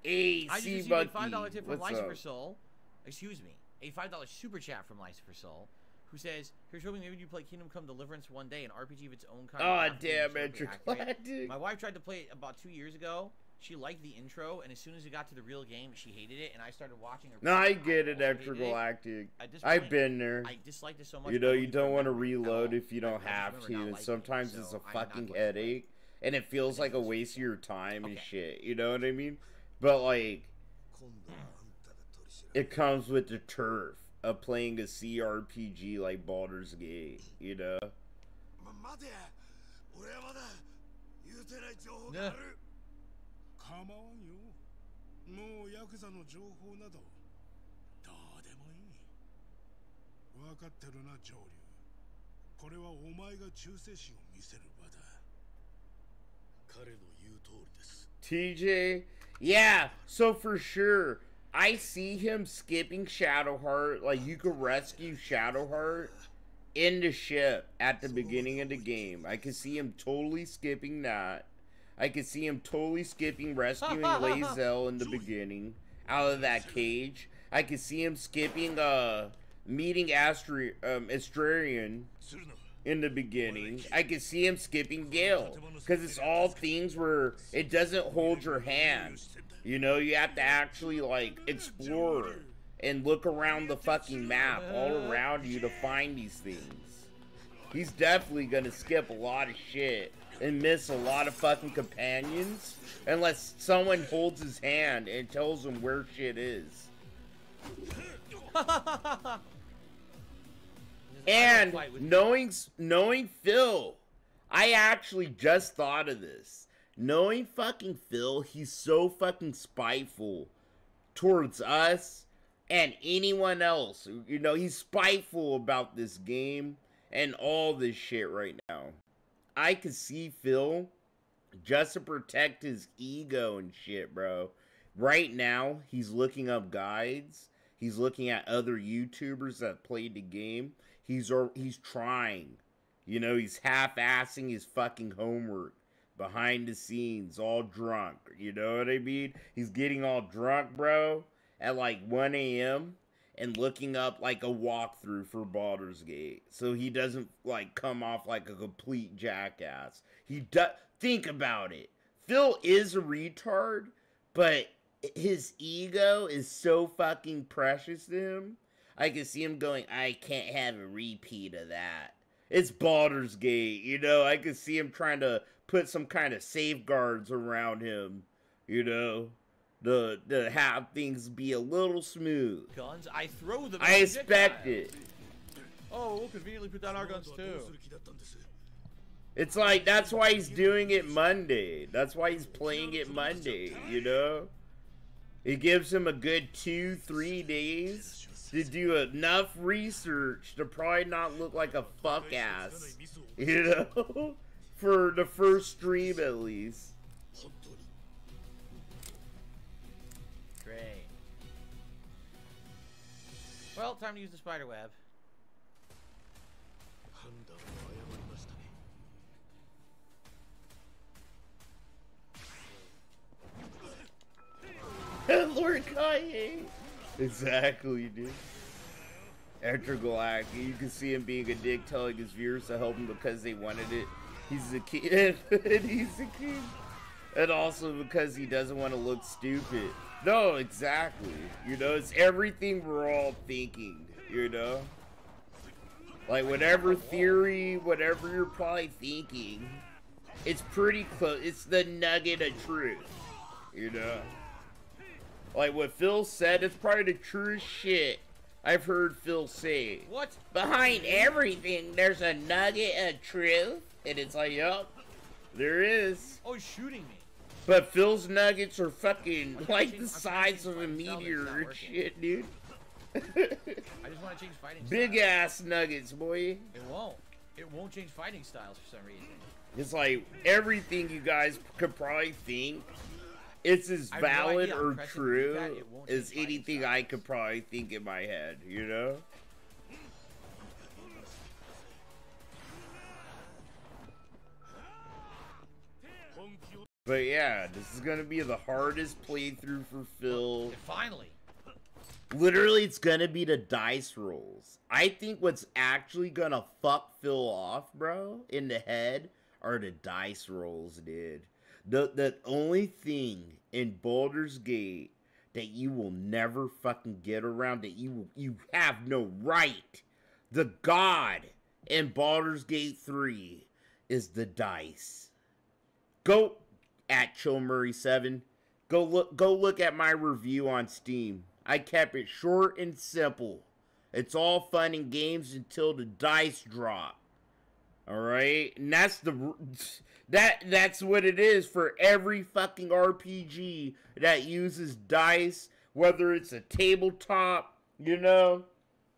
S8: Hey,
S16: I just received a $5 tip from Lysa for Soul. Excuse me. A $5 super chat from Lysa for Soul, who says, here's hoping maybe you play Kingdom Come Deliverance one day, an RPG of its own kind.
S8: Oh, damn it, dude.
S16: My wife tried to play it about 2 years ago. She liked the intro, and as soon as it got to the real game, she hated it, and I started watching her.
S8: No, I get it, Extragalactic. I've been there.
S16: I disliked it so much.
S8: You know, you don't want to reload if you don't have to, and sometimes it's a fucking headache, and it feels like a waste of your time and shit. You know what I mean? But, like, it comes with the turf of playing a CRPG like Baldur's Gate, you know?
S16: Yeah.
S8: TJ? Yeah, so for sure, I see him skipping Shadowheart. Like, you could rescue Shadowheart in the ship at the beginning of the game. I could see him totally skipping that. I could see him totally skipping rescuing Lae'zel in the beginning out of that cage. I could see him skipping meeting Astrarian in the beginning. I could see him skipping Gale, because it's all things where it doesn't hold your hand. You know, you have to actually, like, explore and look around the fucking map all around you to find these things. He's definitely gonna skip a lot of shit and miss a lot of fucking companions unless someone holds his hand and tells him where shit is. And knowing Phil, I actually just thought of this. Knowing fucking Phil, he's so fucking spiteful towards us and anyone else. You know, he's spiteful about this game and all this shit right now. I could see Phil, just to protect his ego and shit, bro. Right now, he's looking up guides. He's looking at other YouTubers that played the game. He's trying. You know, he's half-assing his fucking homework. Behind the scenes, all drunk. You know what I mean? He's getting all drunk, bro, at like 1 a.m. and looking up like a walkthrough for Baldur's Gate. So he doesn't like come off like a complete jackass. Think about it. Phil is a retard, but his ego is so fucking precious to him. I can see him going, I can't have a repeat of that. It's Baldur's Gate, you know? I can see him trying to put some kind of safeguards around him, you know? To have things be a little smooth.
S16: Guns, I throw them.
S8: I expect it.
S16: Oh, we'll conveniently put down our guns too.
S8: It's like, that's why he's doing it Monday. That's why he's playing it Monday, you know? It gives him a good 2-3 days to do enough research to probably not look like a fuck ass, you know, for the first stream at least.
S16: Great. Well, time to use the spider web.
S8: Lord Kanye. Exactly, dude. Intergalactic. You can see him being a dick, telling his viewers to help him because they wanted it. He's a kid, and he's a king. And also because he doesn't want to look stupid. No, exactly. You know, it's everything we're all thinking, you know? Like, whatever theory, whatever you're probably thinking, it's pretty close. It's the nugget of truth, you know? Like what Phil said, it's probably the truest shit I've heard Phil say.
S16: What?
S8: Behind everything, there's a nugget of truth. And it's like, yup, there is.
S16: Oh, he's shooting me.
S8: But Phil's nuggets are fucking like the size of a meteor and shit, dude.
S16: I just want to change fighting styles.
S8: Big ass nuggets, boy.
S16: It won't. It won't change fighting styles for some reason.
S8: It's like everything you guys could probably think. It's as valid or true as anything I could probably think in my head, you know? But yeah, this is gonna be the hardest playthrough for Phil.
S16: Finally.
S8: Literally, it's gonna be the dice rolls. I think what's actually gonna fuck Phil off, bro, in the head are the dice rolls, dude. The only thing in Baldur's Gate that you will never fucking get around, that you have no right, the god in Baldur's Gate 3 is the dice. Go at Chill Murray 7. Go look at my review on Steam. I kept it short and simple. It's all fun and games until the dice drop. All right, and that's that's what it is for every fucking RPG that uses dice, whether it's a tabletop, you know,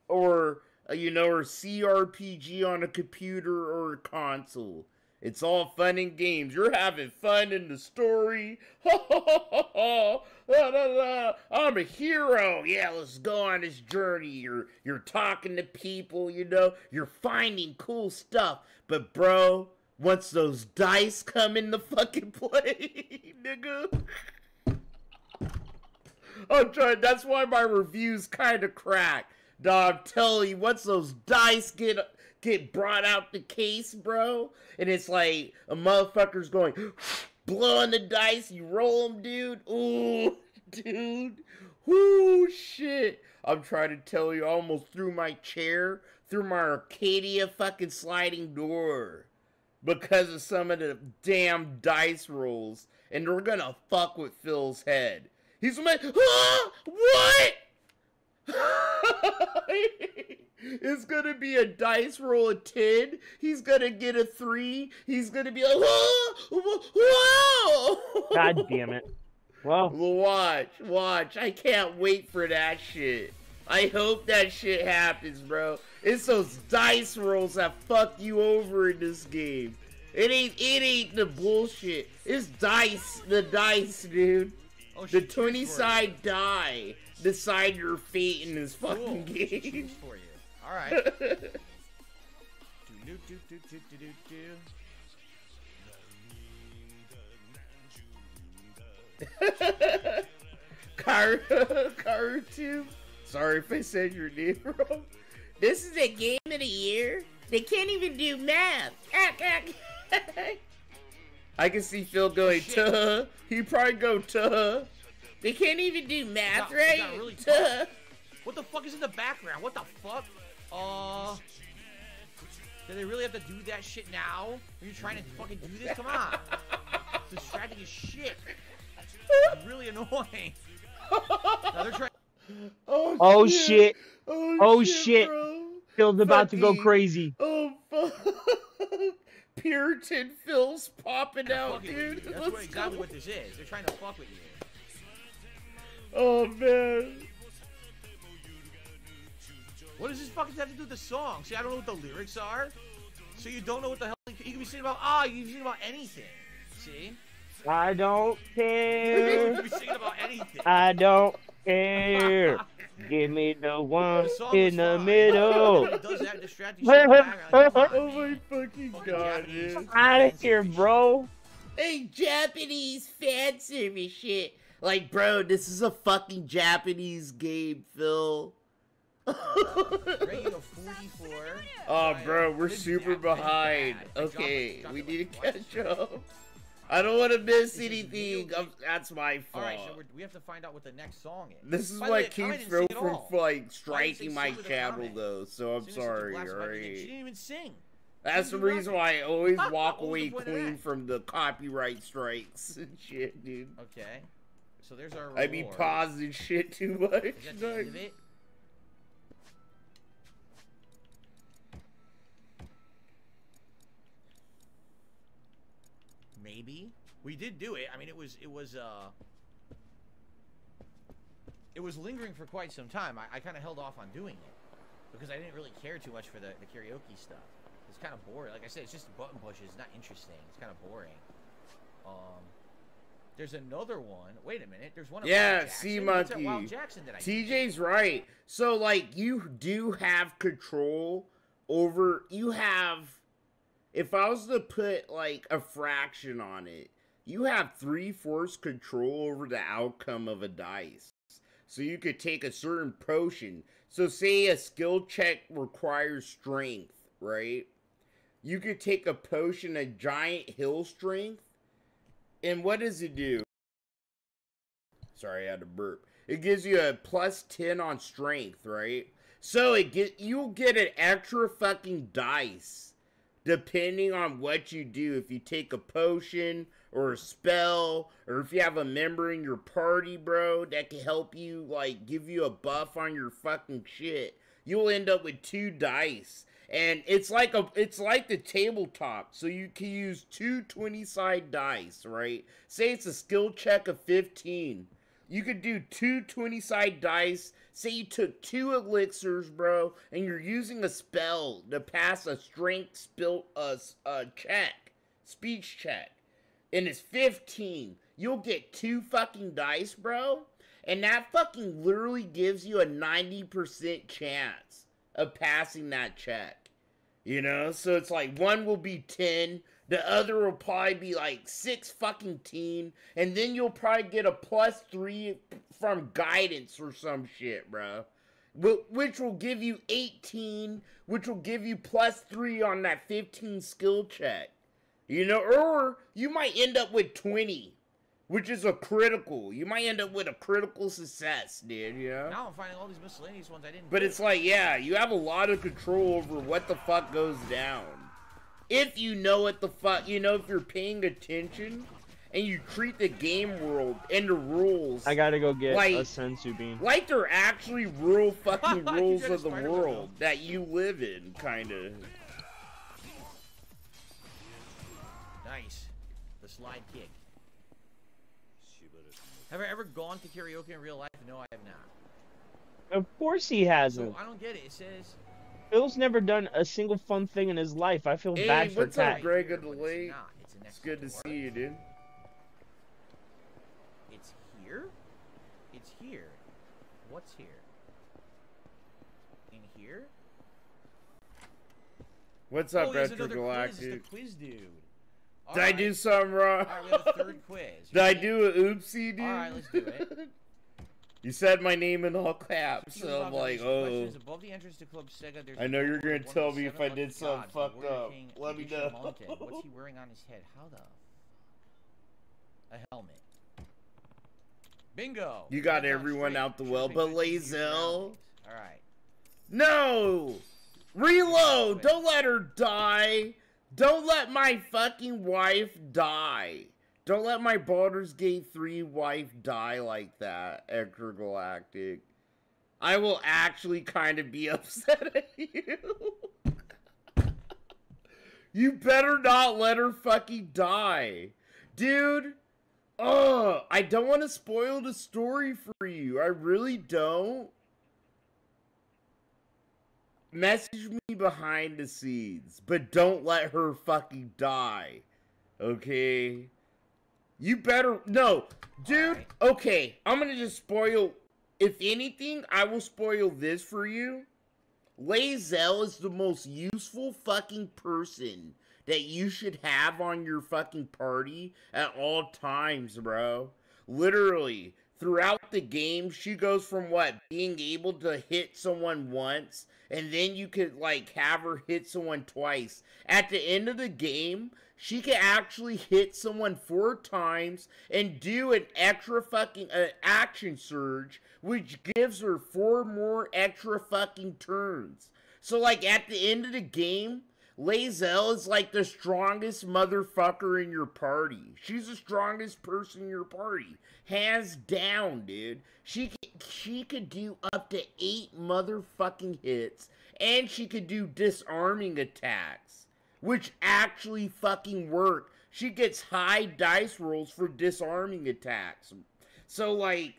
S8: or or CRPG on a computer or a console. It's all fun and games. You're having fun in the story. I'm a hero. Yeah, let's go on this journey. You're talking to people, you know. You're finding cool stuff. But bro, once those dice come into fucking play, nigga. I'm trying. That's why my reviews kind of crack. Dog, I'm telling you, once those dice get brought out the case, bro, and it's like a motherfucker's going blowing the dice, you roll them, dude. Ooh, dude. Whoo, shit. I'm trying to tell you, I almost threw my chair through my Arcadia fucking sliding door because of some of the damn dice rolls, and they're gonna fuck with Phil's head. He's like, ah, what? It's gonna be a dice roll of 10. He's gonna get a 3. He's gonna be like, whoa!
S13: God damn it. Well,
S8: watch. I can't wait for that shit. I hope that shit happens, bro. It's those dice rolls that fuck you over in this game. It ain't the bullshit. It's dice, the dice, dude.
S16: Oh,
S8: the 20-side die decide your fate in this fucking game.
S16: For you. All right.
S8: Car2. Sorry if I said your name wrong. This is a game of the year. They can't even do math. I can see Phil going, tuh. He'd probably go, tuh. They can't even do math, right?
S16: Really
S8: tuh.
S16: What the fuck is in the background? What the fuck? Do they really have to do that shit now? Are you trying to fucking do this? Come on. It's distracting as shit. It's really annoying. Now they're trying.
S13: Oh shit.
S8: Oh shit. Bro.
S13: Phil's about to go crazy.
S8: Oh fuck. Puritan Phil's popping out, dude.
S16: That's exactly what this is. They're trying to fuck with you.
S8: Oh man.
S16: What does this fucking have to do with the song? See, I don't know what the lyrics are. So you don't know what the hell you can be singing about. You can be singing about anything. See?
S13: I don't care.
S16: You can be singing about anything.
S13: I don't care. Give me the one
S16: song
S13: in
S16: was
S13: the
S16: fine.
S13: middle.
S16: It does that distracting shit in the background. Like, come on,
S8: Oh my fucking god, dude.
S13: Out of here, bro.
S8: Hey, Japanese fan service shit. Like, bro, this is a fucking Japanese game, Phil.
S16: Rating of 44.
S8: Oh, bro, we're super behind. Okay, we need to catch up. I don't want to miss anything. That's my fault.
S16: Alright, so we have to find out what the next song is.
S8: This is
S16: By the
S8: what
S16: way, Kami
S8: keeps
S16: didn't
S8: Phil
S16: sing at
S8: from
S16: all.
S8: like
S16: Why didn't
S8: striking
S16: they
S8: my
S16: sing with a
S8: channel
S16: comment?
S8: though, so I'm
S16: As soon as
S8: sorry,
S16: the blast button did, She
S8: alright?
S16: didn't even sing.
S8: That's the
S16: She didn't do
S8: reason why I always walk
S16: What was
S8: away
S16: the point of
S8: clean
S16: that?
S8: from the copyright strikes and shit, dude.
S16: Okay. So there's our reward.
S8: I be pausing shit too much.
S16: Is that the end of it? Maybe. We did do it. I mean, it was lingering for quite some time. I kind of held off on doing it because I didn't really care too much for the karaoke stuff. It's kind of boring. Like I said, it's just button pushes. It's not interesting. It's kind of boring. There's another one. Wait a minute. There's one.
S8: Yeah,
S16: Wild
S8: Sea
S16: Jackson. What's that
S8: Monkey.
S16: Wild Jackson that I did?
S8: TJ's right. So like you do have control over. You have. If I was to put like a fraction on it, you have 3/4 control over the outcome of a dice. So you could take a certain potion. So say a skill check requires strength, right? You could take a potion, a giant hill strength, and what does it do? Sorry, I had to burp. It gives you a +10 on strength, right? So you'll get an extra fucking dice depending on what you do. If you take a potion or a spell, or if you have a member in your party, bro, that can help you, like, give you a buff on your fucking shit, you'll end up with 2 dice. And it's like the tabletop, so you can use 2 20-side dice, right? Say it's a skill check of 15. You could do 2 20-side dice. Say you took 2 elixirs, bro, and you're using a spell to pass a strength speech check, and it's 15. You'll get 2 fucking dice, bro, and that fucking literally gives you a 90% chance of passing that check, you know? So it's like one will be 10, the other will probably be like 6 fucking 10, and then you'll probably get a +3 from guidance or some shit, bro, which will give you 18, which will give you +3 on that 15 skill check, you know? Or you might end up with 20, which is a critical. You might end up with a critical success, dude, you know?
S16: Now I'm finding all these miscellaneous ones I didn't
S8: But
S16: do.
S8: it's like, yeah, you have a lot of control over what the fuck goes down. If you know what the fuck, you know, if you're paying attention and you treat the game world and the rules.
S13: I gotta go get
S8: like,
S13: a sensu bean.
S8: Like they're actually real fucking rules of the world that you live in, kinda.
S16: Nice. The slide kick. Have I ever gone to karaoke in real life? No, I have not.
S13: Of course he hasn't.
S16: So I don't get it. It says
S13: Phil's never done a single fun thing in his life. I feel
S8: Hey,
S13: bad for
S8: what's up,
S13: Kat.
S8: Greg of the Lake? It's good to see you, dude.
S16: it's here. It's here. What's here? In here?
S8: What's up,
S16: there's
S8: Retro
S16: another quiz. It's the
S8: Galactic?
S16: quiz dude.
S8: Did I do something wrong?
S16: Alright, we have a third quiz.
S8: Did I do a oopsie, dude?
S16: Alright, let's do it.
S8: You said my name in all caps, so I'm like, oh.
S16: Questions above the entrance to Club Sega, there's
S8: I know you're gonna
S16: one of
S8: tell
S16: the
S8: me if
S16: 7
S8: I
S16: lucky
S8: did something
S16: gods, the
S8: fucked
S16: Warrior
S8: up.
S16: King
S8: Let me
S16: Addition
S8: know.
S16: Mountain. What's he wearing on his head? How the? A helmet. Bingo.
S8: You got
S16: Head down
S8: everyone
S16: straight.
S8: out the
S16: Sure
S8: well,
S16: thing
S8: but
S16: fits into your
S8: Lazel.
S16: surroundings. Alright.
S8: No! Reload! Don't let her die! Don't let my fucking wife die! Don't let my Baldur's Gate 3 wife die like that, Extra Galactic. I will actually kind of be upset at you. You better not let her fucking die. Dude, Oh, I don't want to spoil the story for you. I really don't. Message me behind the scenes, but don't let her fucking die. Okay? You better... No, dude, okay, I'm gonna just spoil... If anything, I will spoil this for you. Lae'zel is the most useful fucking person that you should have on your fucking party at all times, bro. Literally, throughout the game, she goes from what? Being able to hit someone once, and then you could, like, have her hit someone twice. At the end of the game, she can actually hit someone 4 times and do an extra fucking action surge, which gives her 4 more extra fucking turns. So, like, at the end of the game, Lae'zel is like the strongest motherfucker in your party. She's the strongest person in your party. Hands down, dude. She could do up to 8 motherfucking hits, and she could do disarming attacks, which actually fucking work. She gets high dice rolls for disarming attacks. So, like,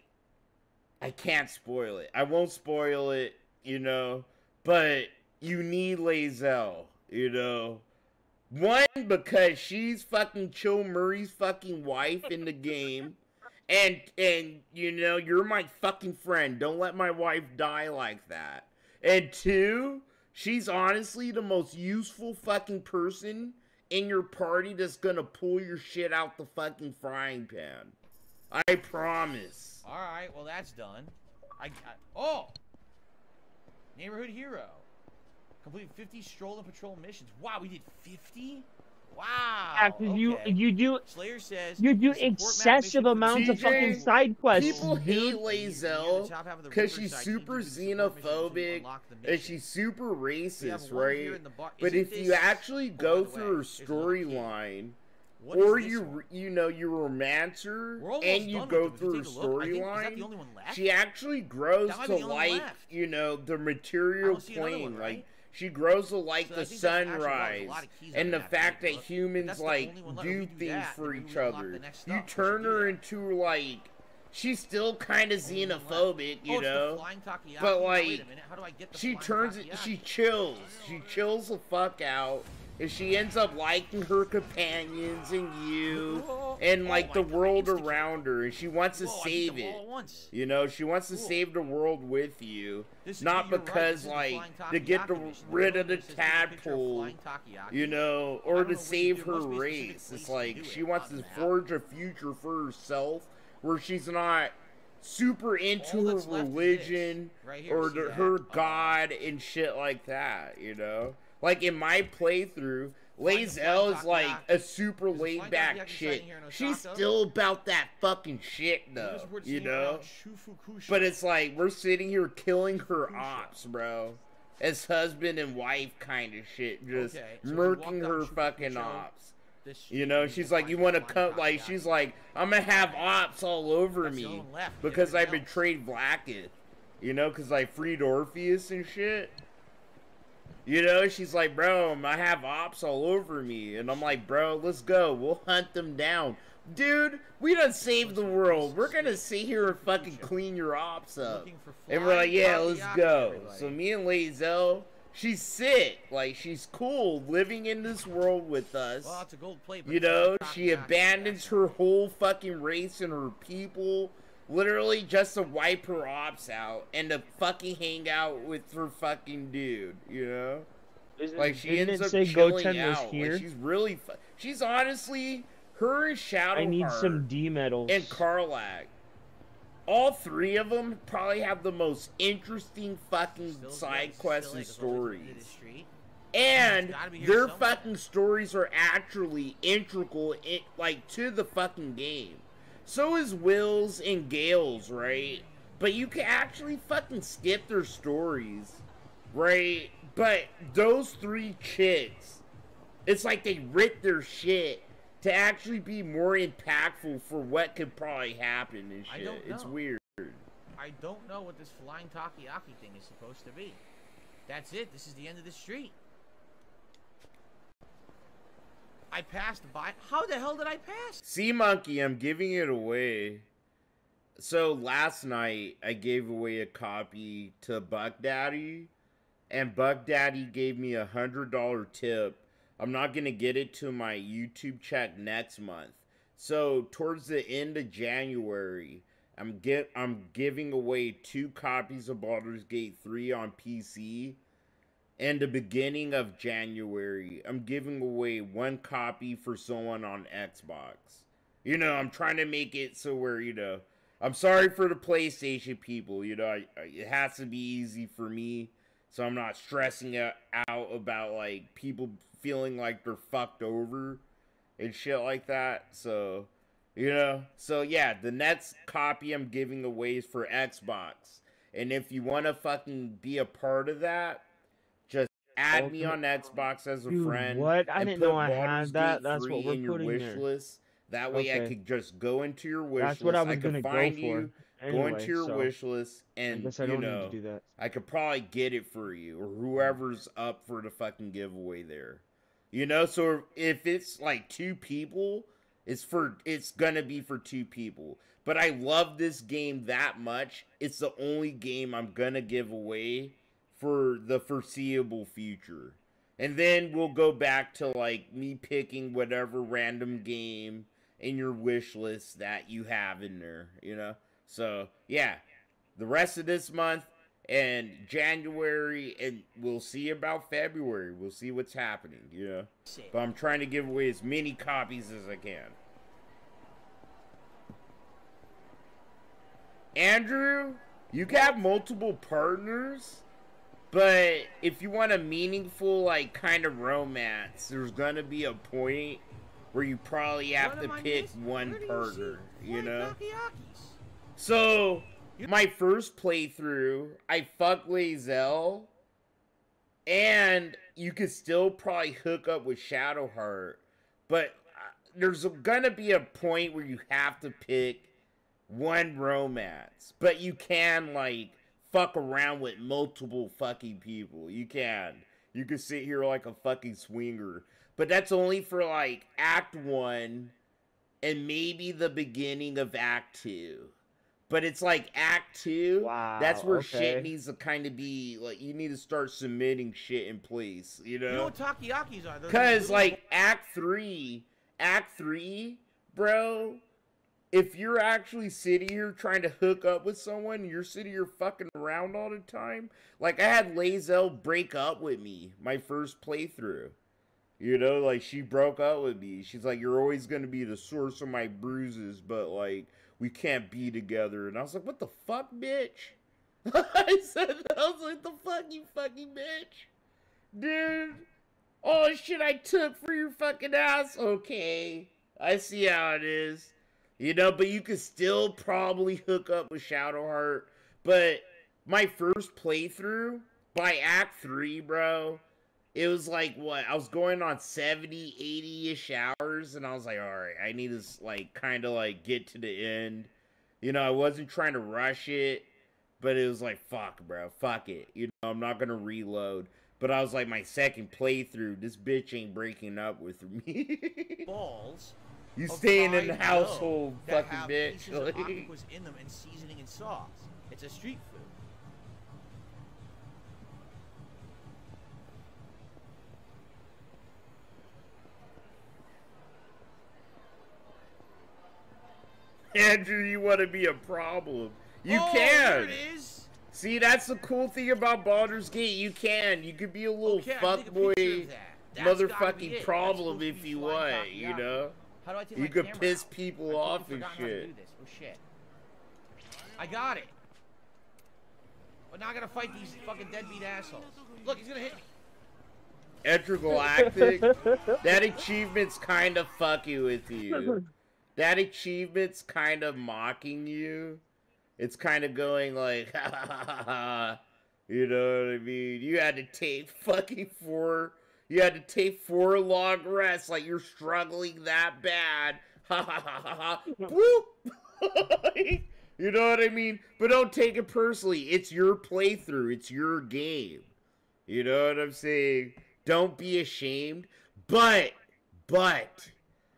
S8: I can't spoil it. I won't spoil it, you know, but you need Lae'zel. You know, one, because she's fucking Chill Murray's fucking wife in the game, and you know, you're my fucking friend. Don't let my wife die like that. And 2, she's honestly the most useful fucking person in your party that's gonna pull your shit out the fucking frying pan. I promise.
S16: All right, well that's done. Oh, neighborhood hero. Complete 50 stroll and patrol missions. Wow, we did 50? Wow.
S13: Yeah, because you do
S16: Slayer says
S13: you do excessive amounts of fucking side quests.
S8: People hate Lae'zel because she's super xenophobic and she's super racist, right? But if you actually go through her storyline, or you know, you romance her and you go through her storyline, she actually grows to like, you know, the material plane, like. She grows to like the sunrise and the fact that humans like do things for each other. You turn her into like, she's still kind of xenophobic, you know, but like she turns it, she chills the fuck out. And she ends up liking her companions and you and like the world around her, and she wants to save it. You know, she wants to save the world with you, not because like to get rid of the tadpole, you know, or to save her race. It's like she wants to forge a future for herself where she's not super into her religion or her god and shit like that, you know. Like, in my playthrough, Lae'zel is like a super laid-back chick. She's still about that fucking shit, though, you know? But it's like, we're sitting here killing her ops, bro. As husband and wife kind of shit. Just murking her fucking ops. You know, she's like, you want to come, like, she's like, I'm gonna have ops all over me because I betrayed Blacketh. You know, because I freed Orpheus and shit. You know, she's like, bro, I have ops all over me. And I'm like, bro, let's go. We'll hunt them down. Dude, we done saved the world. We're gonna sit here and fucking clean your ops up. And we're like, yeah, let's go. So me and Lae'zel, she's sick. Like, she's cool living in this world with us. You know, she abandons her whole fucking race and her people. Literally just to wipe her ops out and to fucking hang out with her fucking dude, you know? Like, she ends up chilling out. Like, she's really she's honestly, her and Shadowheart.
S13: I need some D medals.
S8: And Karlach. All 3 of them probably have the most interesting fucking side quests and stories. And their fucking stories are actually integral, like, to the fucking game. So is Will's and Gale's, right? But you can actually fucking skip their stories, right? But those 3 chicks, it's like they ripped their shit to actually be more impactful for what could probably happen and shit. It's weird.
S16: I don't know what this flying takoyaki thing is supposed to be. That's it. This is the end of the street. I passed by. How the hell did I pass?
S8: Sea Monkey, I'm giving it away. So last night, I gave away a copy to Buck Daddy, and Buck Daddy gave me $100 tip. I'm not gonna get it to my YouTube check next month. So towards the end of January, I'm giving away 2 copies of Baldur's Gate 3 on PC. And the beginning of January, I'm giving away 1 copy for someone on Xbox. You know, I'm trying to make it so where, you know, I'm sorry for the PlayStation people. You know, it has to be easy for me, so I'm not stressing out about, like, people feeling like they're fucked over and shit like that. So, you know, so yeah, the next copy I'm giving away is for Xbox. And if you want to fucking be a part of that, just add me on Xbox as a friend.
S13: What? I
S8: and
S13: didn't
S8: put
S13: know I had
S8: Baldur's
S13: that.
S8: Gate
S13: That's
S8: 3
S13: what we're
S8: in your
S13: putting
S8: wish
S13: there.
S8: list. That way I
S13: Okay.
S8: could just go into your wish
S13: That's
S8: list.
S13: what I was
S8: could
S13: gonna go
S8: find
S13: for
S8: you, go
S13: anyway,
S8: into your
S13: so
S8: wish list, and
S13: guess I
S8: you
S13: don't need to
S8: know,
S13: do that.
S8: I could probably get it for you or whoever's up for the fucking giveaway there. You know, so if it's like 2 people, it's gonna be for 2 people. But I love this game that much. It's the only game I'm gonna give away for the foreseeable future. And then we'll go back to like me picking whatever random game in your wish list that you have in there, you know? So, yeah. The rest of this month and January, and we'll see about February. We'll see what's happening, you know? But I'm trying to give away as many copies as I can. Andrew, you can have multiple partners, but if you want a meaningful, like, kind of romance, there's gonna be a point where you probably have to pick one partner, you know? So, my first playthrough, I fucked Lae'zel, and you could still probably hook up with Shadowheart, but there's gonna be a point where you have to pick one romance, but you can, like, fuck around with multiple fucking people. You can sit here like a fucking swinger, but that's only for, like, Act 1 and maybe the beginning of Act 2. But it's like Act 2, that's where shit needs to kind of be, like, you need to start submitting shit in place, you know?
S16: You know what takoyakis are?
S8: Because, like, Act 3, bro, if you're actually sitting here trying to hook up with someone, you're sitting here fucking around all the time. Like, I had Lae'zel break up with me my first playthrough. You know, like, she broke up with me. She's like, you're always going to be the source of my bruises, but, like, we can't be together. And I was like, what the fuck, bitch? I was like, the fuck, you fucking bitch? Dude, all the shit I took for your fucking ass? Okay, I see how it is. You know, but you could still probably hook up with Shadowheart. But my first playthrough, by Act 3, bro, it was like, what? I was going on 70, 80-ish hours, and I was like, alright, I need to, like, kind of, like, get to the end. You know, I wasn't trying to rush it, but it was like, fuck, bro, fuck it. You know, I'm not gonna reload. But I was like, my second playthrough, this bitch ain't breaking up with me.
S16: Balls.
S8: You staying in the household, fucking bitch.
S16: Pieces of octopus in them and seasoning and sauce. It's a street food.
S8: Andrew, you want to be a problem. You can.
S16: There it is.
S8: See, that's the cool thing about Baldur's Gate. You can. You could be a little fuckboy motherfucking problem if you want, you know?
S16: How do I take
S8: you
S16: my
S8: could
S16: camera
S8: piss
S16: out?
S8: people
S16: I
S8: off and
S16: forgot how to
S8: shit.
S16: do this. Oh shit. I got it. But now I gotta fight these fucking deadbeat assholes. Look, he's gonna hit me.
S8: Intergalactic, that achievement's kind of fucking with you. That achievement's kind of mocking you. It's kind of going like, ha ha ha ha. You know what I mean? You had to take fucking 4 long rests, like you're struggling that bad. Ha ha ha ha ha. Whoop! You know what I mean? But don't take it personally. It's your playthrough. It's your game. You know what I'm saying? Don't be ashamed. But But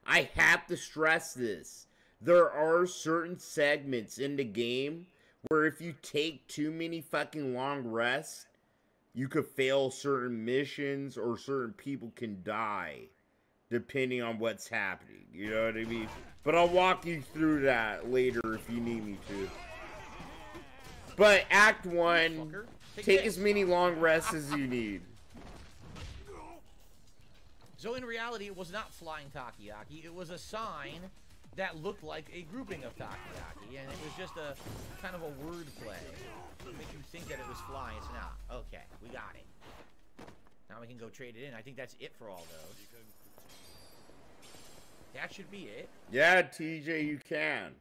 S8: I have to stress this. There are certain segments in the game where if you take too many fucking long rests, you could fail certain missions or certain people can die depending on what's happening. You know what I mean? But I'll walk you through that later if you need me to. But Act 1, take as many long rests as you need.
S16: So in reality, it was not flying takoyaki. It was a sign that looked like a grouping of takoyaki, and it was just a kind of a word play to make you think that it was flying. It's not. Okay, we got it. Now we can go trade it in. I think that's it for all those. That should be it.
S8: Yeah, TJ, you can.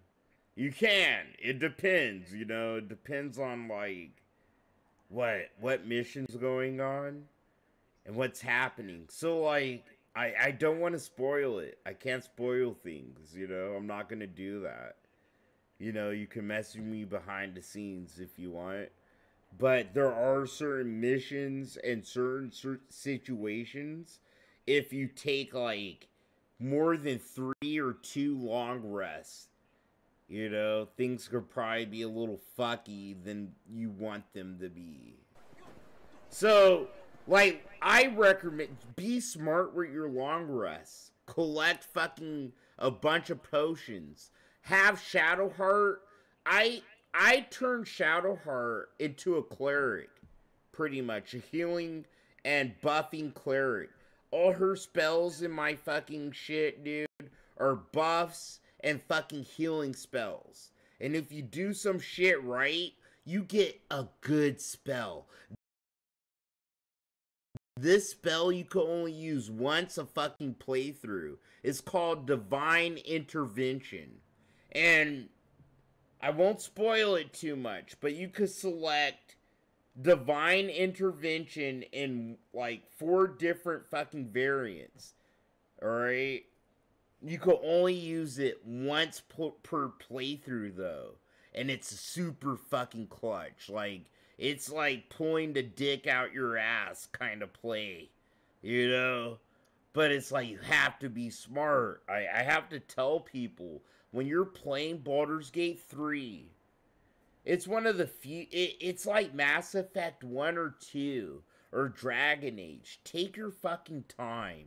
S8: You can. It depends, you know. It depends on, like, what mission's going on and what's happening. So, like, I don't want to spoil it. I can't spoil things, you know. I'm not going to do that. You know, you can message me behind the scenes if you want. But there are certain missions and certain situations, if you take, like, more than 3 or 2 long rests, you know, things could probably be a little fucky than you want them to be. So, like, I recommend, be smart with your long rests. Collect fucking a bunch of potions. Have Shadowheart. I turned Shadowheart into a cleric, pretty much. A healing and buffing cleric. All her spells in my fucking shit, dude, are buffs and fucking healing spells. And if you do some shit right, you get a good spell. This spell you can only use once a fucking playthrough. It's called Divine Intervention. And I won't spoil it too much, but you could select Divine Intervention in like 4 different fucking variants. Alright? You can only use it once per playthrough though. And it's super fucking clutch. Like, it's like pulling the dick out your ass kind of play. You know? But it's like you have to be smart. I have to tell people, when you're playing Baldur's Gate 3, it's one of the few, it's like Mass Effect 1 or 2, or Dragon Age. Take your fucking time,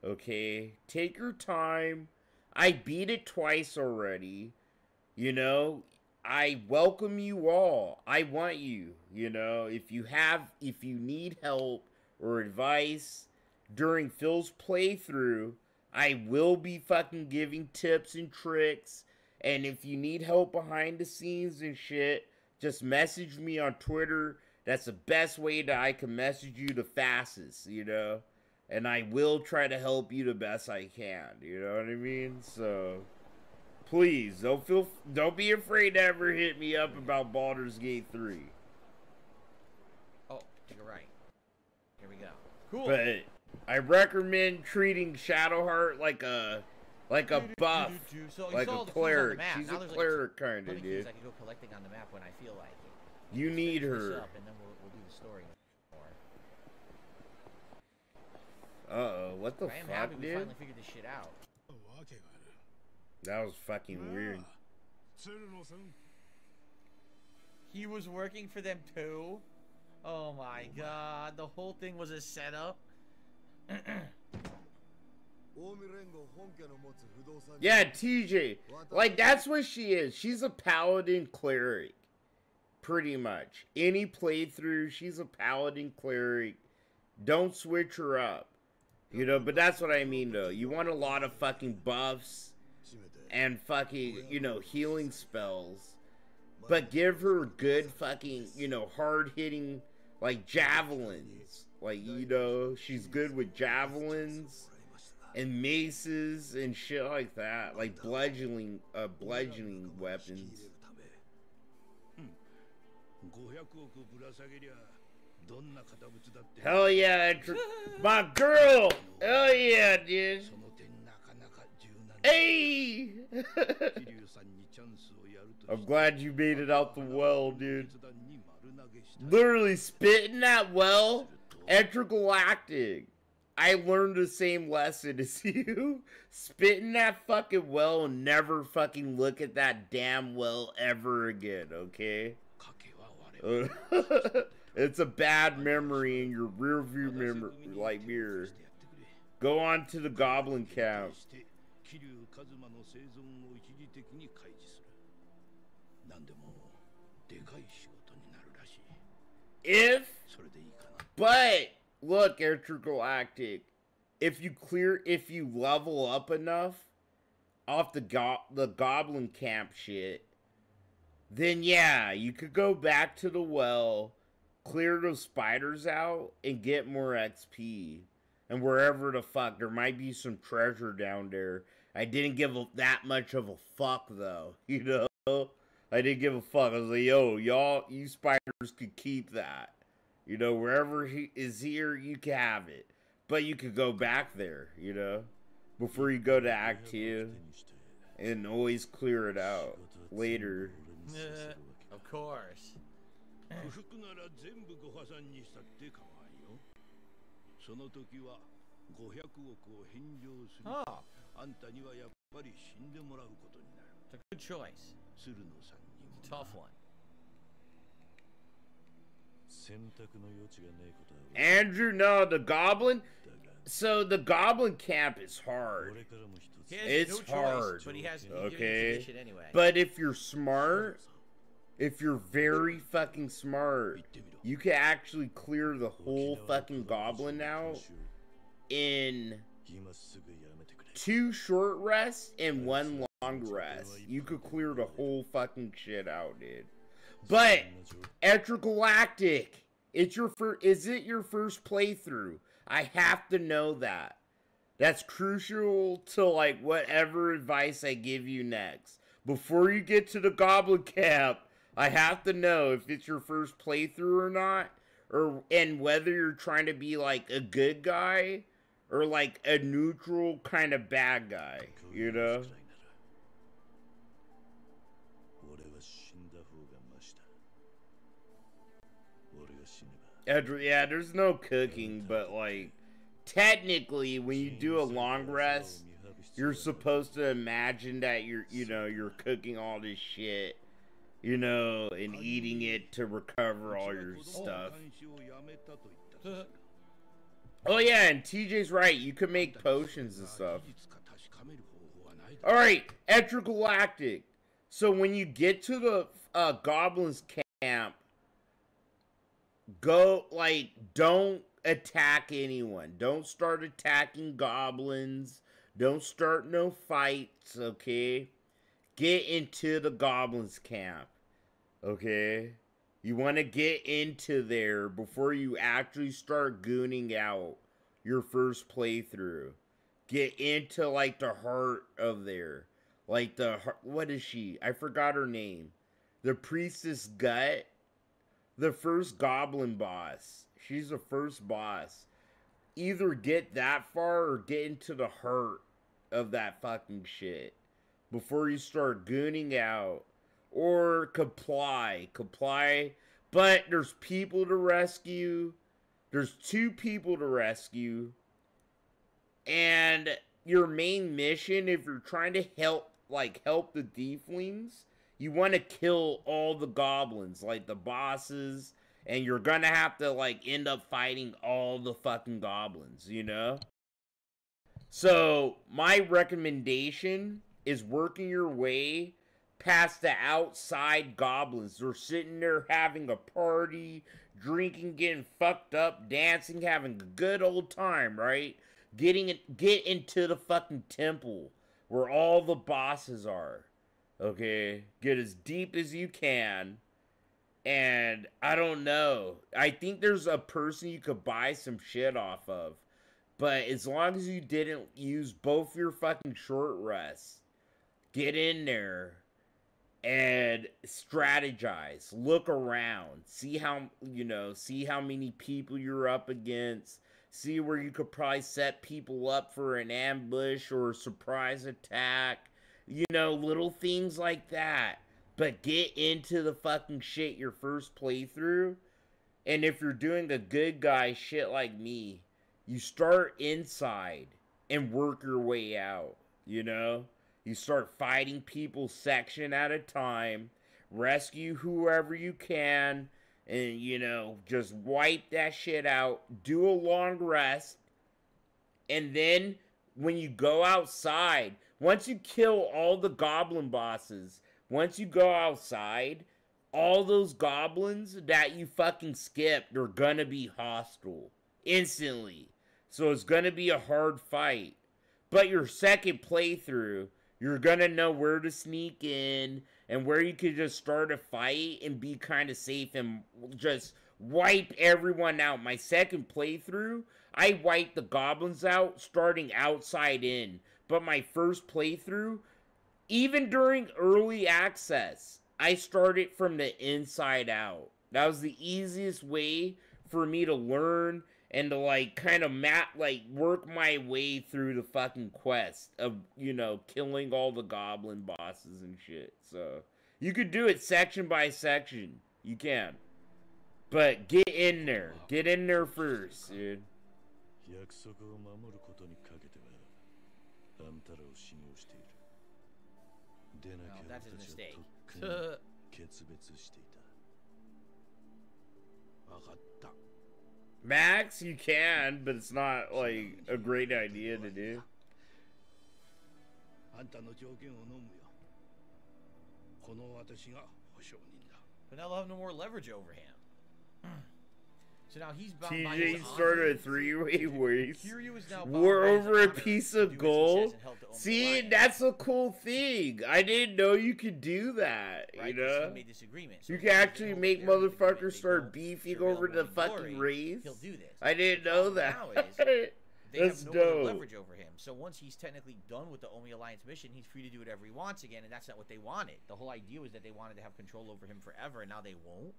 S8: okay? Take your time. I beat it twice already, you know? I welcome you all. I want you, you know? If you need help or advice during Phil's playthrough, I will be fucking giving tips and tricks. And if you need help behind the scenes and shit, just message me on Twitter. That's the best way that I can message you the fastest, you know? And I will try to help you the best I can, you know what I mean? So, please, don't be afraid to ever hit me up about Baldur's Gate 3.
S16: Oh, you're right. Here we go. Cool.
S8: But I recommend treating Shadowheart like a buff,
S16: So
S8: like a cleric. She's a cleric kind of, dude.
S16: I can go collecting on the map when I feel like it.
S8: You need her.
S16: Up and then we'll do the story more.
S8: Uh-oh, what the fuck, dude?
S16: I am happy we finally figured this shit out.
S8: That was fucking weird.
S16: He was working for them too? Oh my god, the whole thing was a setup?
S8: Yeah, TJ. Like, that's what she is. She's a paladin cleric. Pretty much. Any playthrough, she's a paladin cleric. Don't switch her up. You know, but that's what I mean, though. You want a lot of fucking buffs and fucking, you know, healing spells. But give her good fucking, you know, hard-hitting, like, javelins. Like, you know, she's good with javelins and maces and shit like that. Like, bludgeoning weapons. Hell yeah, my girl! Hell yeah, dude! Hey! I'm glad you made it out the well, dude. Literally spitting that well, intergalactic. I learned the same lesson as you. Spit in that fucking well and never fucking look at that damn well ever again, okay? It's a bad memory in your rear view mirror. Go on to the goblin camp. But look, Intergalactic, if you level up enough off the goblin camp shit, then yeah, you could go back to the well, clear those spiders out, and get more XP. And wherever the fuck, there might be some treasure down there. I didn't give that much of a fuck, though, you know? I didn't give a fuck. I was like, yo, y'all, you spiders could keep that. You know, wherever he is here, you can have it. But you could go back there, you know? Before you go to Act 2. And always clear it out later.
S16: Of course. Oh. It's a good choice. It's a tough one.
S8: Andrew, no, the goblin. So the goblin camp is hard. It's
S16: no
S8: hard.
S16: Choice, but he has,
S8: okay.
S16: Anyway.
S8: But if you're smart, if you're very fucking smart, you can actually clear the whole fucking goblin out in 2 short rests and 1 long rest. You could clear the whole fucking shit out, dude. But Intergalactic, is it your first playthrough? I have to know that. That's crucial to like whatever advice I give you next. Before you get to the goblin camp, I have to know if it's your first playthrough or not, and whether you're trying to be like a good guy or like a neutral kind of bad guy, you know? Yeah, there's no cooking, but like technically when you do a long rest, you're supposed to imagine that you're cooking all this shit, you know, and eating it to recover all your stuff. Oh yeah, and TJ's right, you can make potions and stuff. Alright, Intergalactic. So when you get to the goblins camp, don't attack anyone. Don't start attacking goblins. Don't start no fights, okay? Get into the goblins camp, okay? You want to get into there before you actually start gooning out your first playthrough. Get into, like, the heart of there. Like, what is she? I forgot her name. The Priestess Gut. The first goblin boss. She's the first boss. Either get that far or get into the heart of that fucking shit before you start gooning out. Or comply. But there's people to rescue. There's 2 people to rescue. And your main mission, if you're trying to help the Deeflings, you want to kill all the goblins, like the bosses, and you're gonna have to like end up fighting all the fucking goblins, you know? So my recommendation is working your way past the outside goblins. They're sitting there having a party, drinking, getting fucked up, dancing, having a good old time, right? Get into the fucking temple where all the bosses are. Okay, get as deep as you can, and I don't know. I think there's a person you could buy some shit off of, but as long as you didn't use both your fucking short rests, get in there and strategize. Look around, see how many people you're up against. See where you could probably set people up for an ambush or a surprise attack. You know, little things like that. But get into the fucking shit your first playthrough. And if you're doing a good guy shit like me, you start inside and work your way out, you know? You start fighting people section at a time, rescue whoever you can, and, you know, just wipe that shit out, do a long rest, and then when you go outside, once you kill all the goblin bosses, once you go outside, all those goblins that you fucking skipped are gonna be hostile instantly. So it's gonna be a hard fight. But your second playthrough, you're gonna know where to sneak in and where you could just start a fight and be kind of safe and just wipe everyone out. My second playthrough, I wiped the goblins out starting outside in. But my first playthrough, even during early access, I started from the inside out. That was the easiest way for me to learn and to, like, kind of work my way through the fucking quest of, you know, killing all the goblin bosses and shit. So, you could do it section by section. You can. But get in there. Get in there first, dude.
S7: No,
S16: that's his mistake.
S8: Max, you can, but it's not, like, a great idea to do.
S16: But now they'll have no more leverage over him. So now he's bound by
S8: TJ
S16: his
S8: started a
S16: honor.
S8: three-way race.
S16: Kiryu is now
S8: War
S16: bound by his
S8: over a
S16: honor
S8: piece
S16: to
S8: of
S16: do as he
S8: gold.
S16: says and held to own the
S8: See,
S16: line.
S8: that's a cool thing. I didn't know you could do that.
S16: Right,
S8: You
S16: 'cause
S8: know,
S16: he made this agreement. So
S8: you
S16: if
S8: can
S16: he
S8: actually
S16: doesn't
S8: make
S16: hold the
S8: motherfuckers start beefing over the
S16: Morning
S8: fucking
S16: Glory,
S8: race.
S16: he'll do this.
S8: I didn't know that.
S16: Now is they
S8: That's
S16: have no other
S8: dope.
S16: leverage over him. So once he's technically done with the Omi Alliance mission, he's free to do whatever he wants again, and that's not what they wanted. The whole idea was that they wanted to have control over him forever, and now they won't.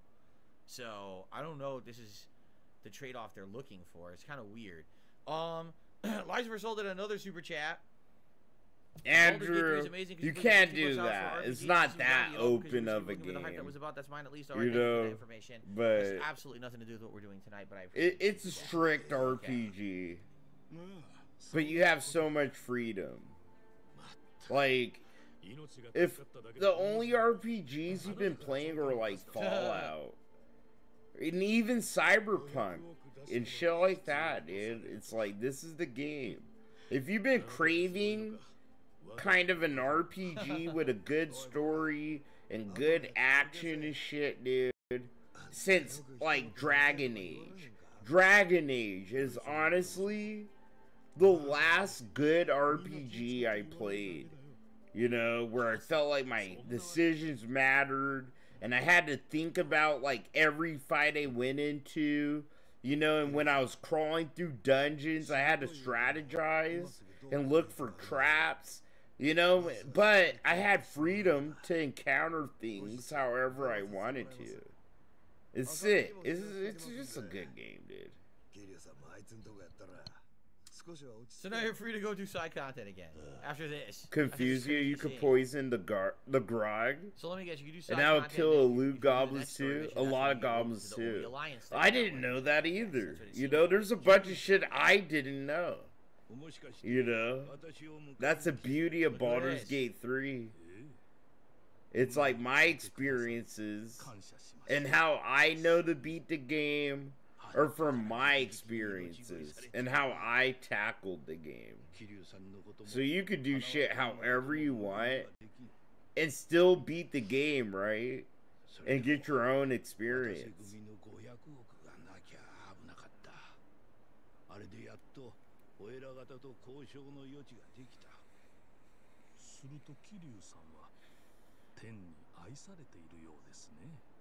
S16: So I don't know if this is the trade-off they're looking for. It's kind of weird. Liza Versold did another super chat.
S8: Andrew, you can't do that. It's not that open of a game.
S16: That was about, that's mine at least.
S8: You know,
S16: information.
S8: but
S16: It's absolutely nothing to do with what we're doing tonight. But
S8: it's a strict RPG, but you have so much freedom. Like, if the only RPGs you've been playing are like Fallout, and even Cyberpunk and shit like that, dude, it's like, this is the game. If you've been craving kind of an RPG with a good story and good action and shit, dude, since like Dragon Age. Dragon Age is honestly the last good RPG I played. You know, where I felt like my decisions mattered and I had to think about like every fight I went into. You know, and when I was crawling through dungeons, I had to strategize and look for traps. You know, but I had freedom to encounter things however I wanted to. It's sick. It's just a good game, dude.
S16: So now you're free to go do side content again after this.
S8: Confuse you? You could poison the grog.
S16: So let me guess, you could do side
S8: and that would
S16: content,
S8: kill
S16: then
S8: loot goblins too. A lot of goblins too. I didn't know that either. You know, there's a bunch of shit I didn't know. You know, that's the beauty of Baldur's Gate 3. It's like my experiences and how I know to beat the game are from my experiences and how I tackled the game. So you could do shit however you want and still beat the game, right? And get your own experience.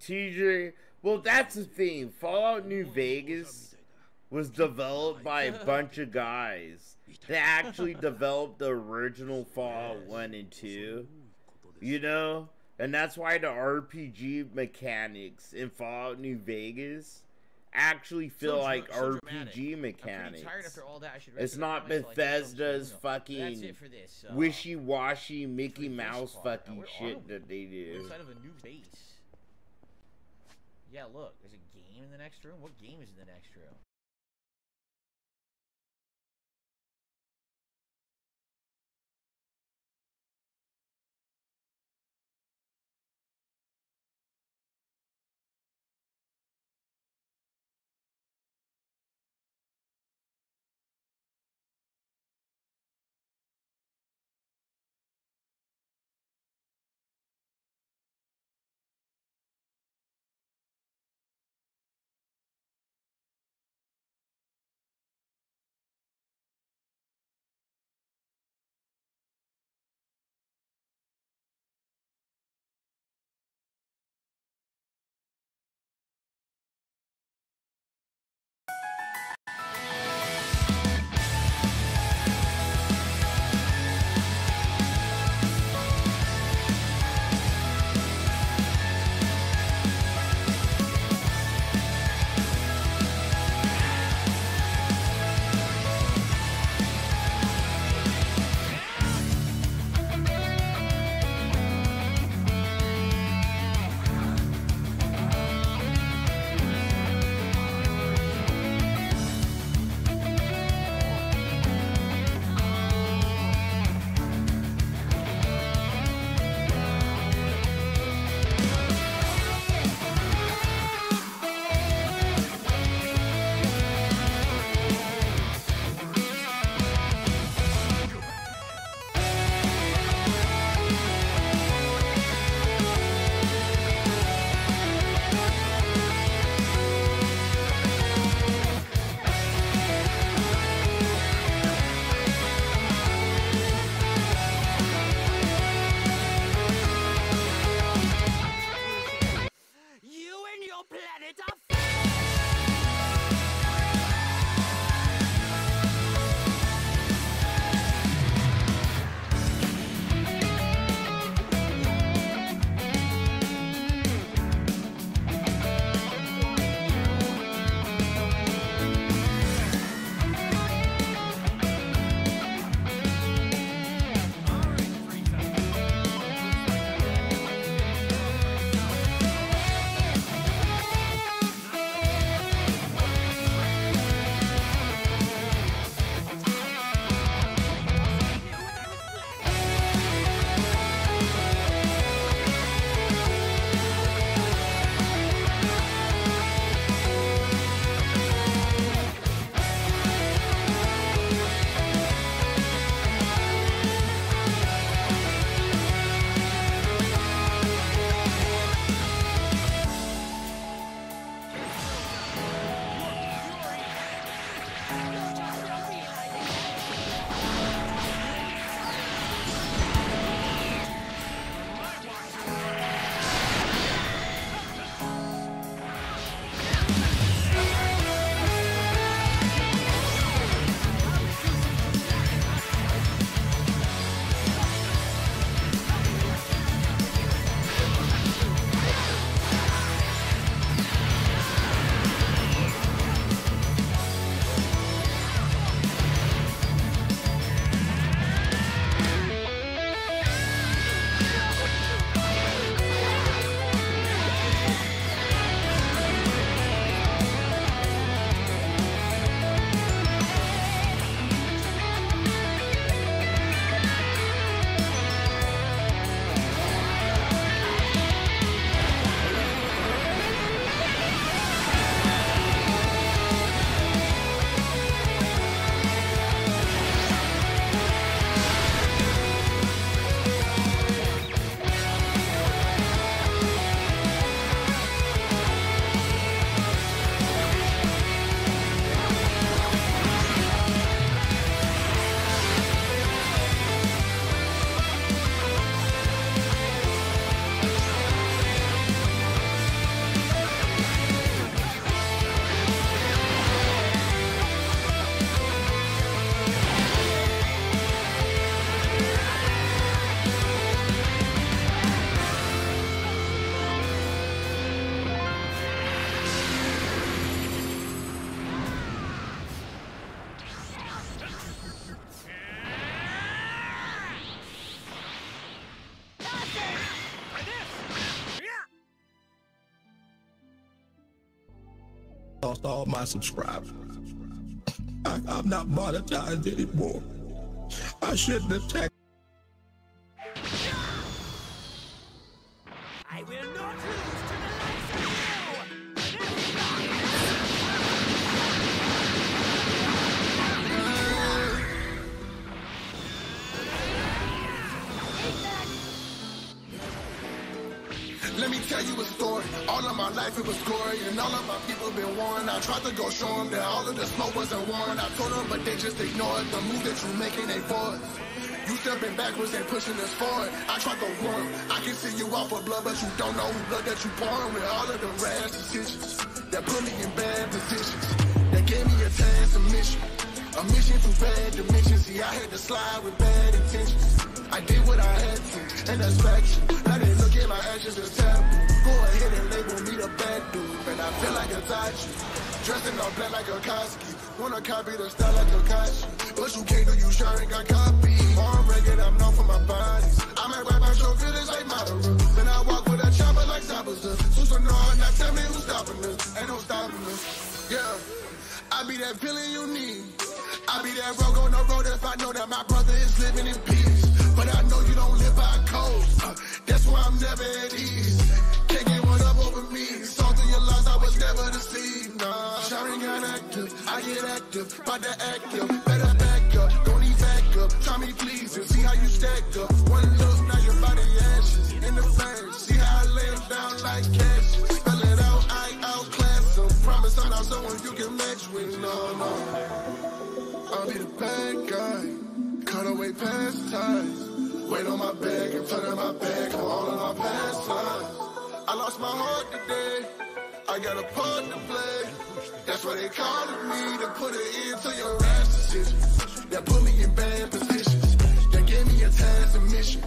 S8: TJ, well, that's the thing. Fallout New Vegas was developed by a bunch of guys that actually developed the original Fallout 1 and 2. You know? And that's why the RPG mechanics in Fallout New Vegas actually feel like RPG mechanics. It's not Bethesda's fucking wishy-washy Mickey Mouse fucking shit that they do.
S16: Inside of a new base. Yeah, look, there's a game in the next room. What game is in the next room?
S6: Lost all my subscribers. I'm not monetized anymore. I shouldn't have tagged.
S2: I will not lose to the likes of you!
S6: Let me tell you a story. All of my life it was gory, and all of my people been warned. I tried to go show them that all of the smoke wasn't warned. I told them, but they just ignored the move that you making, they for it. You stepping backwards, they pushing us forward. I tried to warn them. I can see you out for blood, but you don't know who blood that you pouring. With all of the rash decisions that put me in bad positions, that gave me a task, a mission to bad dimensions. See, I had to slide with bad intentions. I did what I had to, and that's factual. Now they look at my actions as taboo. Go ahead and label me the bad dude, and I feel like a Tachi. Dressed in all black like a Koski. Wanna copy the style like a Kashi, but you can't do, you sure ain't got copy. On record, I'm known for my bodies. I might rap my show feelings like Madara. Then I walk with a chopper like Zabuza. Super Nord, now tell me who's stopping us. Ain't no stopping us. Yeah, I be that feeling you need. I be that rogue on the road if I know that my brother is living in peace. But I know you don't live by codes. That's why I'm never at ease. Can't get one up over me. Saw through your lies, I was never deceived. Nah, Shari got active, I get active. About to act up, better back up. Don't need back up. Try me please and see how you stack up. One look, now your body ashes. In the flames, see how I lay them down like cash. Spell it out, I ain't outclass them. Promise I'm not someone you can match with. No. I'll be the bad guy. Cut away past ties. Weight on my back and turn in my back for all of my past lives. I lost my heart today. I I got a part to play. That's what they calling me, to put it into your rash decisions. That put me in bad positions. That gave me a task and mission.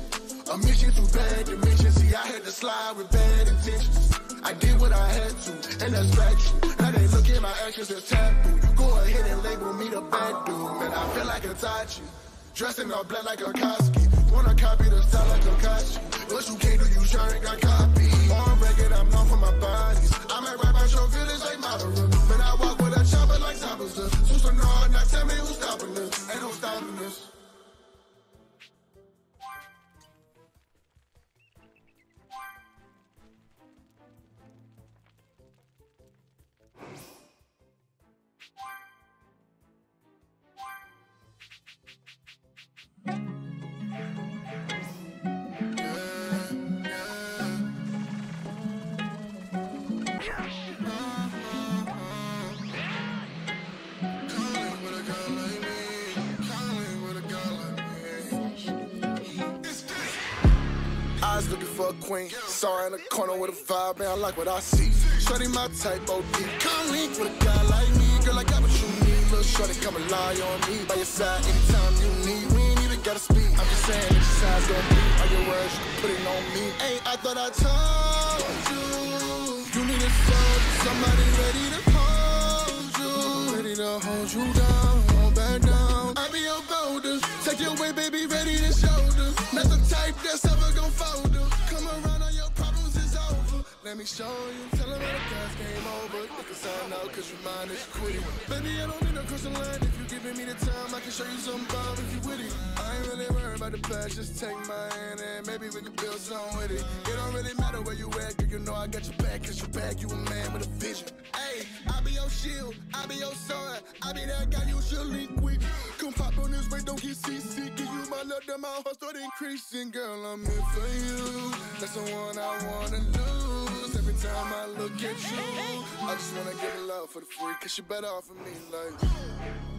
S6: A mission through bad dimensions. See, I had to slide with bad intentions. I did what I had to, and that's factual. Now they look at my actions as taboo. Go ahead and label me the bad dude. Man, I feel like a Tachi. Dressed in all black like a Koski. Wanna copy the style like a Kachi. What you can't do, you sure ain't got copy. On record, I'm known for my bodies. I might rap out your feelings like Madara. But I walk with a chopper like Tabitha. Susan, no, now tell me who's stopping this. Ain't no stopping this. Eyes looking for a queen. Saw her in the corner with a vibe, man, I like what I see. Shorty my type, OD. Come link with a guy like me. Girl, I got what you need. Little shorty, come and lie on me. By your side anytime you need. We ain't even gotta speak. I'm just saying that your size gonna be. All your words, you can put it on me. Hey, I thought I told you. You need a soul, somebody ready to hold you. Ready to hold you down, hold back down. I be your boulder. Take your way, baby, ready to shoulder. Not the type that's ever gon' fold her. Come around, all your problems is over. Let me show you. Tell them how the past came over. You can sign out cause you mind is quitting. Baby, I don't need no crossing line. If you giving me the time, I can show you some bomb if you with it. I ain't really worried about the past. Just take my hand and maybe we can build something with it. It don't really matter where you at, girl. You know I got your back. Cause your back, you a man with a vision. Hey, I be your shield. I be your sword. I be that guy you should link with. Come pop on this way, don't get CC. Give you my love, then my heart start increasing. Girl, I'm in for you. That's the one I wanna lose. Every time I look at you, I just wanna give her love for the free. Cause you better off of me, like.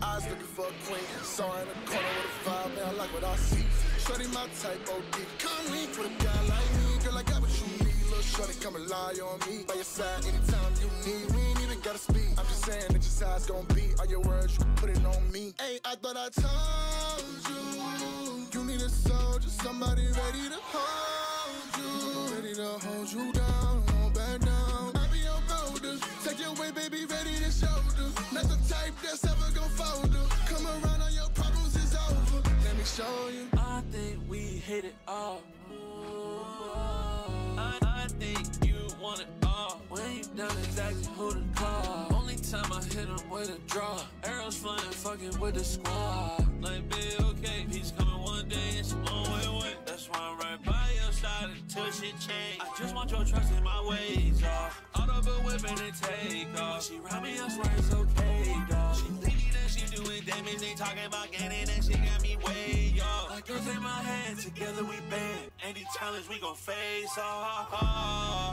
S6: Eyes looking for a queen. Saw her in the corner with a vibe, man, I like what I see. Shorty my type, OD. Come link with a guy like me. Girl, I got what you need. Little shorty, come and lie on me. By your side anytime you need. We ain't even gotta speak. I'm just saying that your size gon' be. All your words, you can put it on me. Hey, I thought I told you. You need a soldier, somebody ready to hold you. Ready to hold you down, hold back down. I be your boulder. Take your way, baby, ready to shoulder. Not the type that's ever gon' fold her. Come around, all your problems is over. Let me show you.
S2: I think we hit it off. I think you want it all. When you done exactly who to call. Only time I hit him with a draw. Arrows flying, fucking with the squad. Like, be okay, he's coming one day, it's on way away. That's why I'm right by your side until shit change. I just want your trust in my ways, dawg. Auto but whipping and take off. She round me, I swear it's okay, dawg. She thinking that she doing damage, they talking about gaining, and she got me way off. Like, girls in my hand, together we band. Any challenge we gon' face off.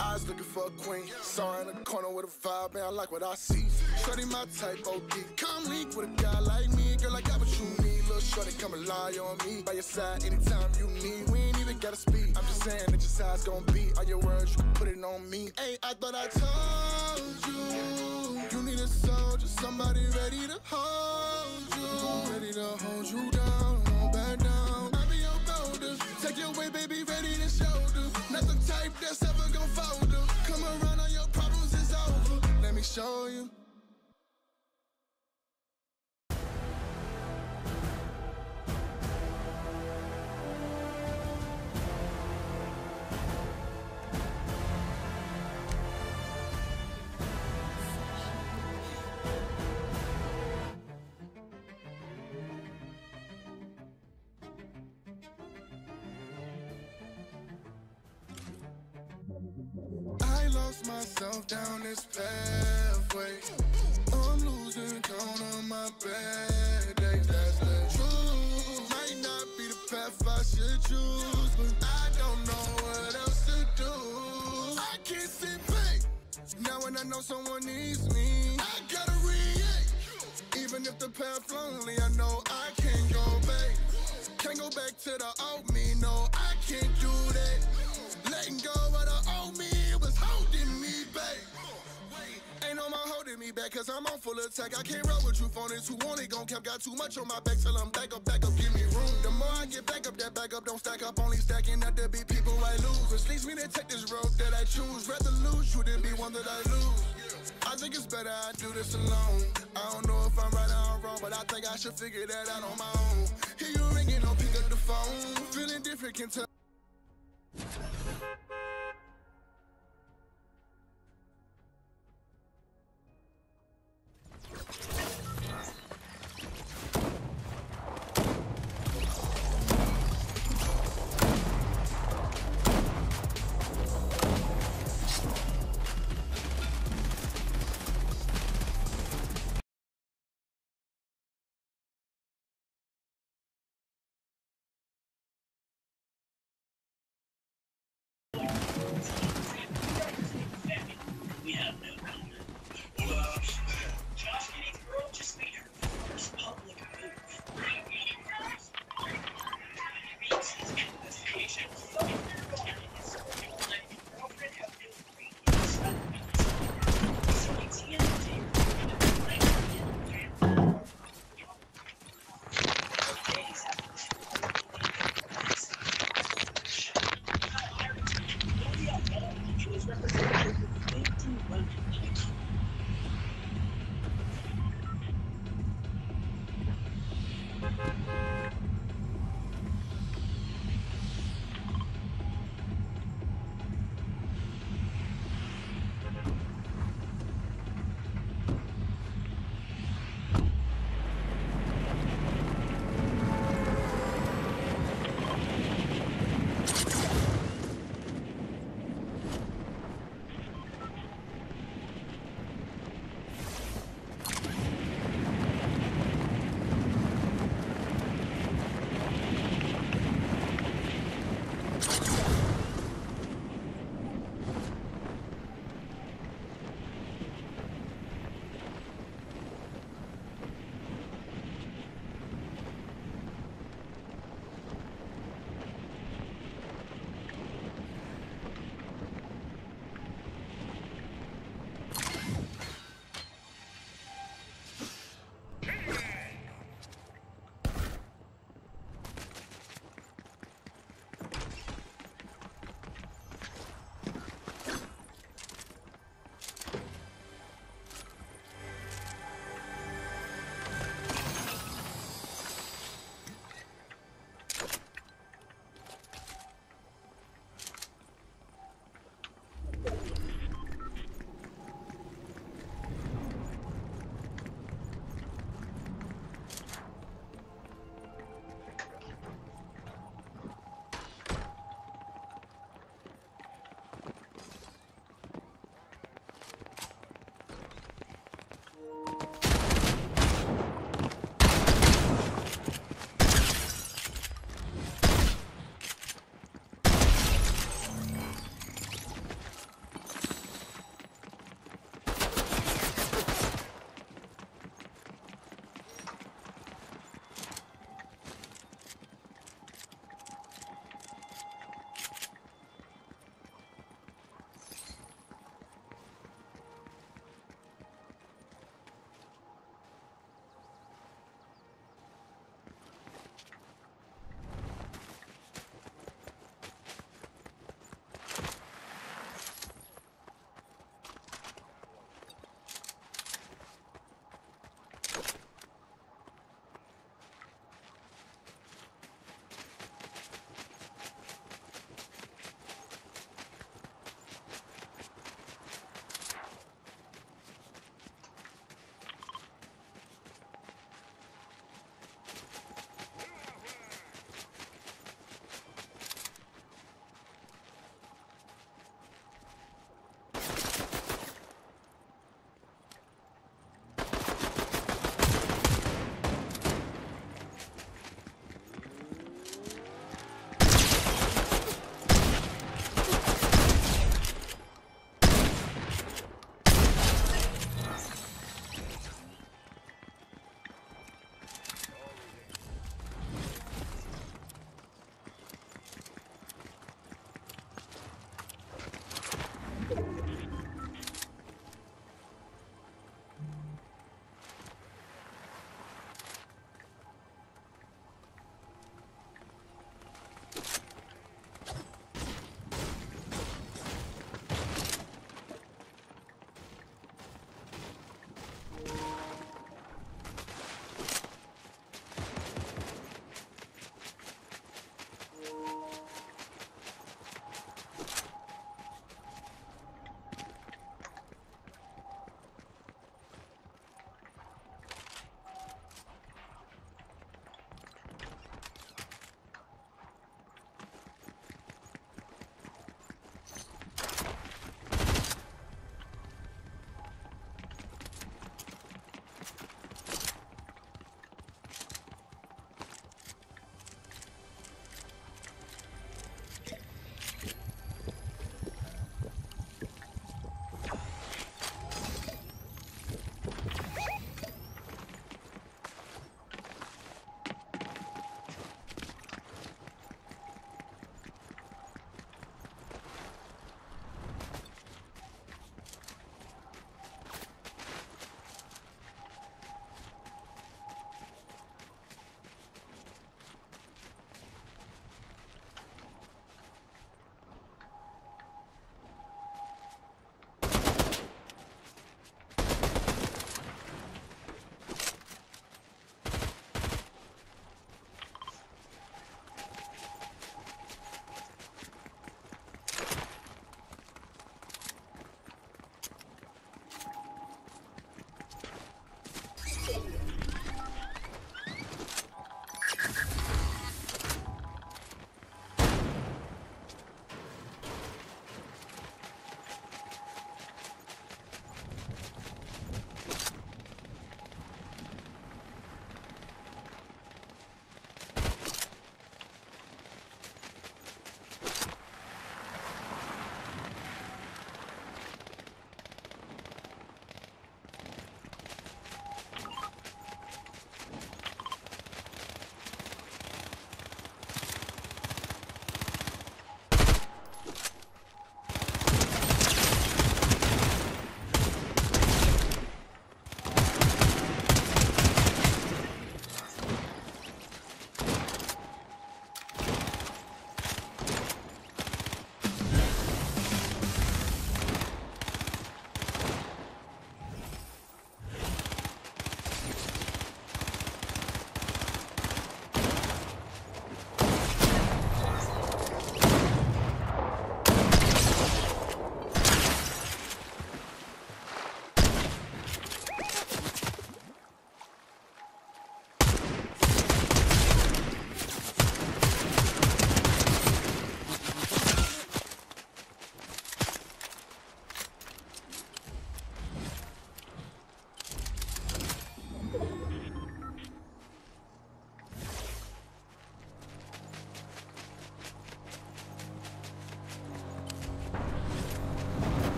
S6: Eyes looking for a queen. Saw her in the corner with a vibe, man, I like what I see. Shorty my type, OD. Come link with a guy like me. Girl, I got what you need. Little shorty, come and lie on me. By your side anytime you need. We ain't even gotta speak. I'm just saying that your size gon' be. All your words, you can put it on me. Hey, I thought I told you. You need a soldier, somebody ready to hold you. Ready to hold you down, hold back down. I be your boulder. Take your way, baby, ready to shoulder. Not the type that's ever gon' fold her. Come around, all your problems is over. Let me show you. I lost myself down this pathway. I'm losing count on my bad days. That's the truth. Might not be the path I should choose, but I don't know what else to do. I can't sit back. Now when I know someone needs me, I gotta react. Even if the path lonely, I know I can't go back. Can't go back to the old me. No, I can't do that. Letting go of the old me, it was holding me back. me back, cause I'm on full attack. I can't roll with you phonies who only gon' cap. Got too much on my back, tell them back up, give me room. The more I get back up, that back up don't stack up. Only stacking up to be people I lose. Which leads me to take this road that I choose. Rather lose you than be one that I lose. I think it's better I do this alone. I don't know if I'm right or I'm wrong, but I think I should figure that out on my own. Hear you ringing, don't pick up the phone. Feeling different, can tell.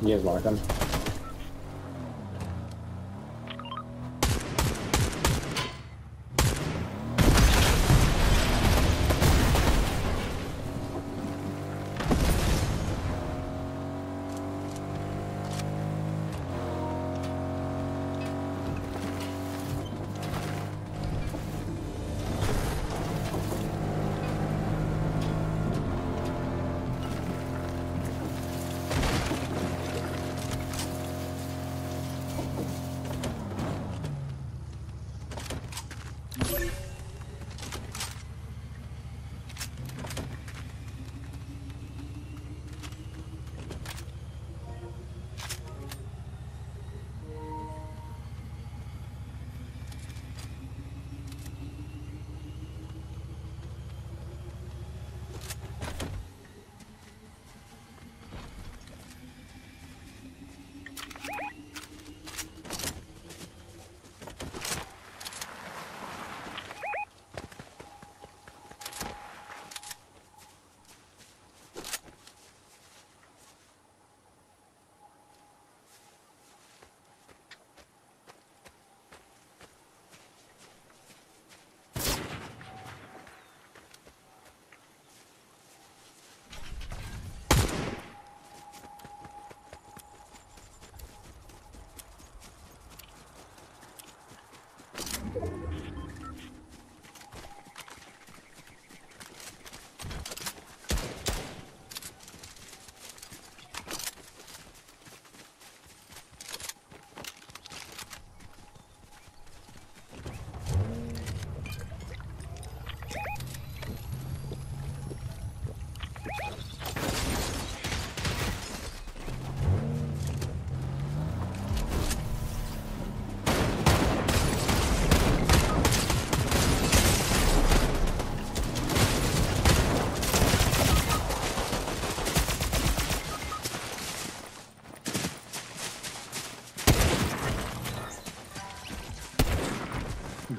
S17: You guys mark them?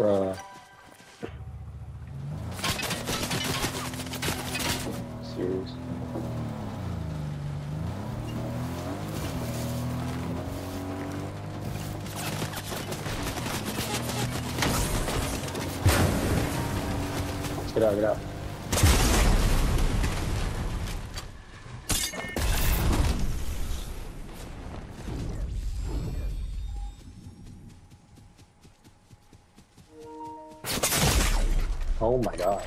S17: Bruh. Serious. Let's get out, get out. Oh my god.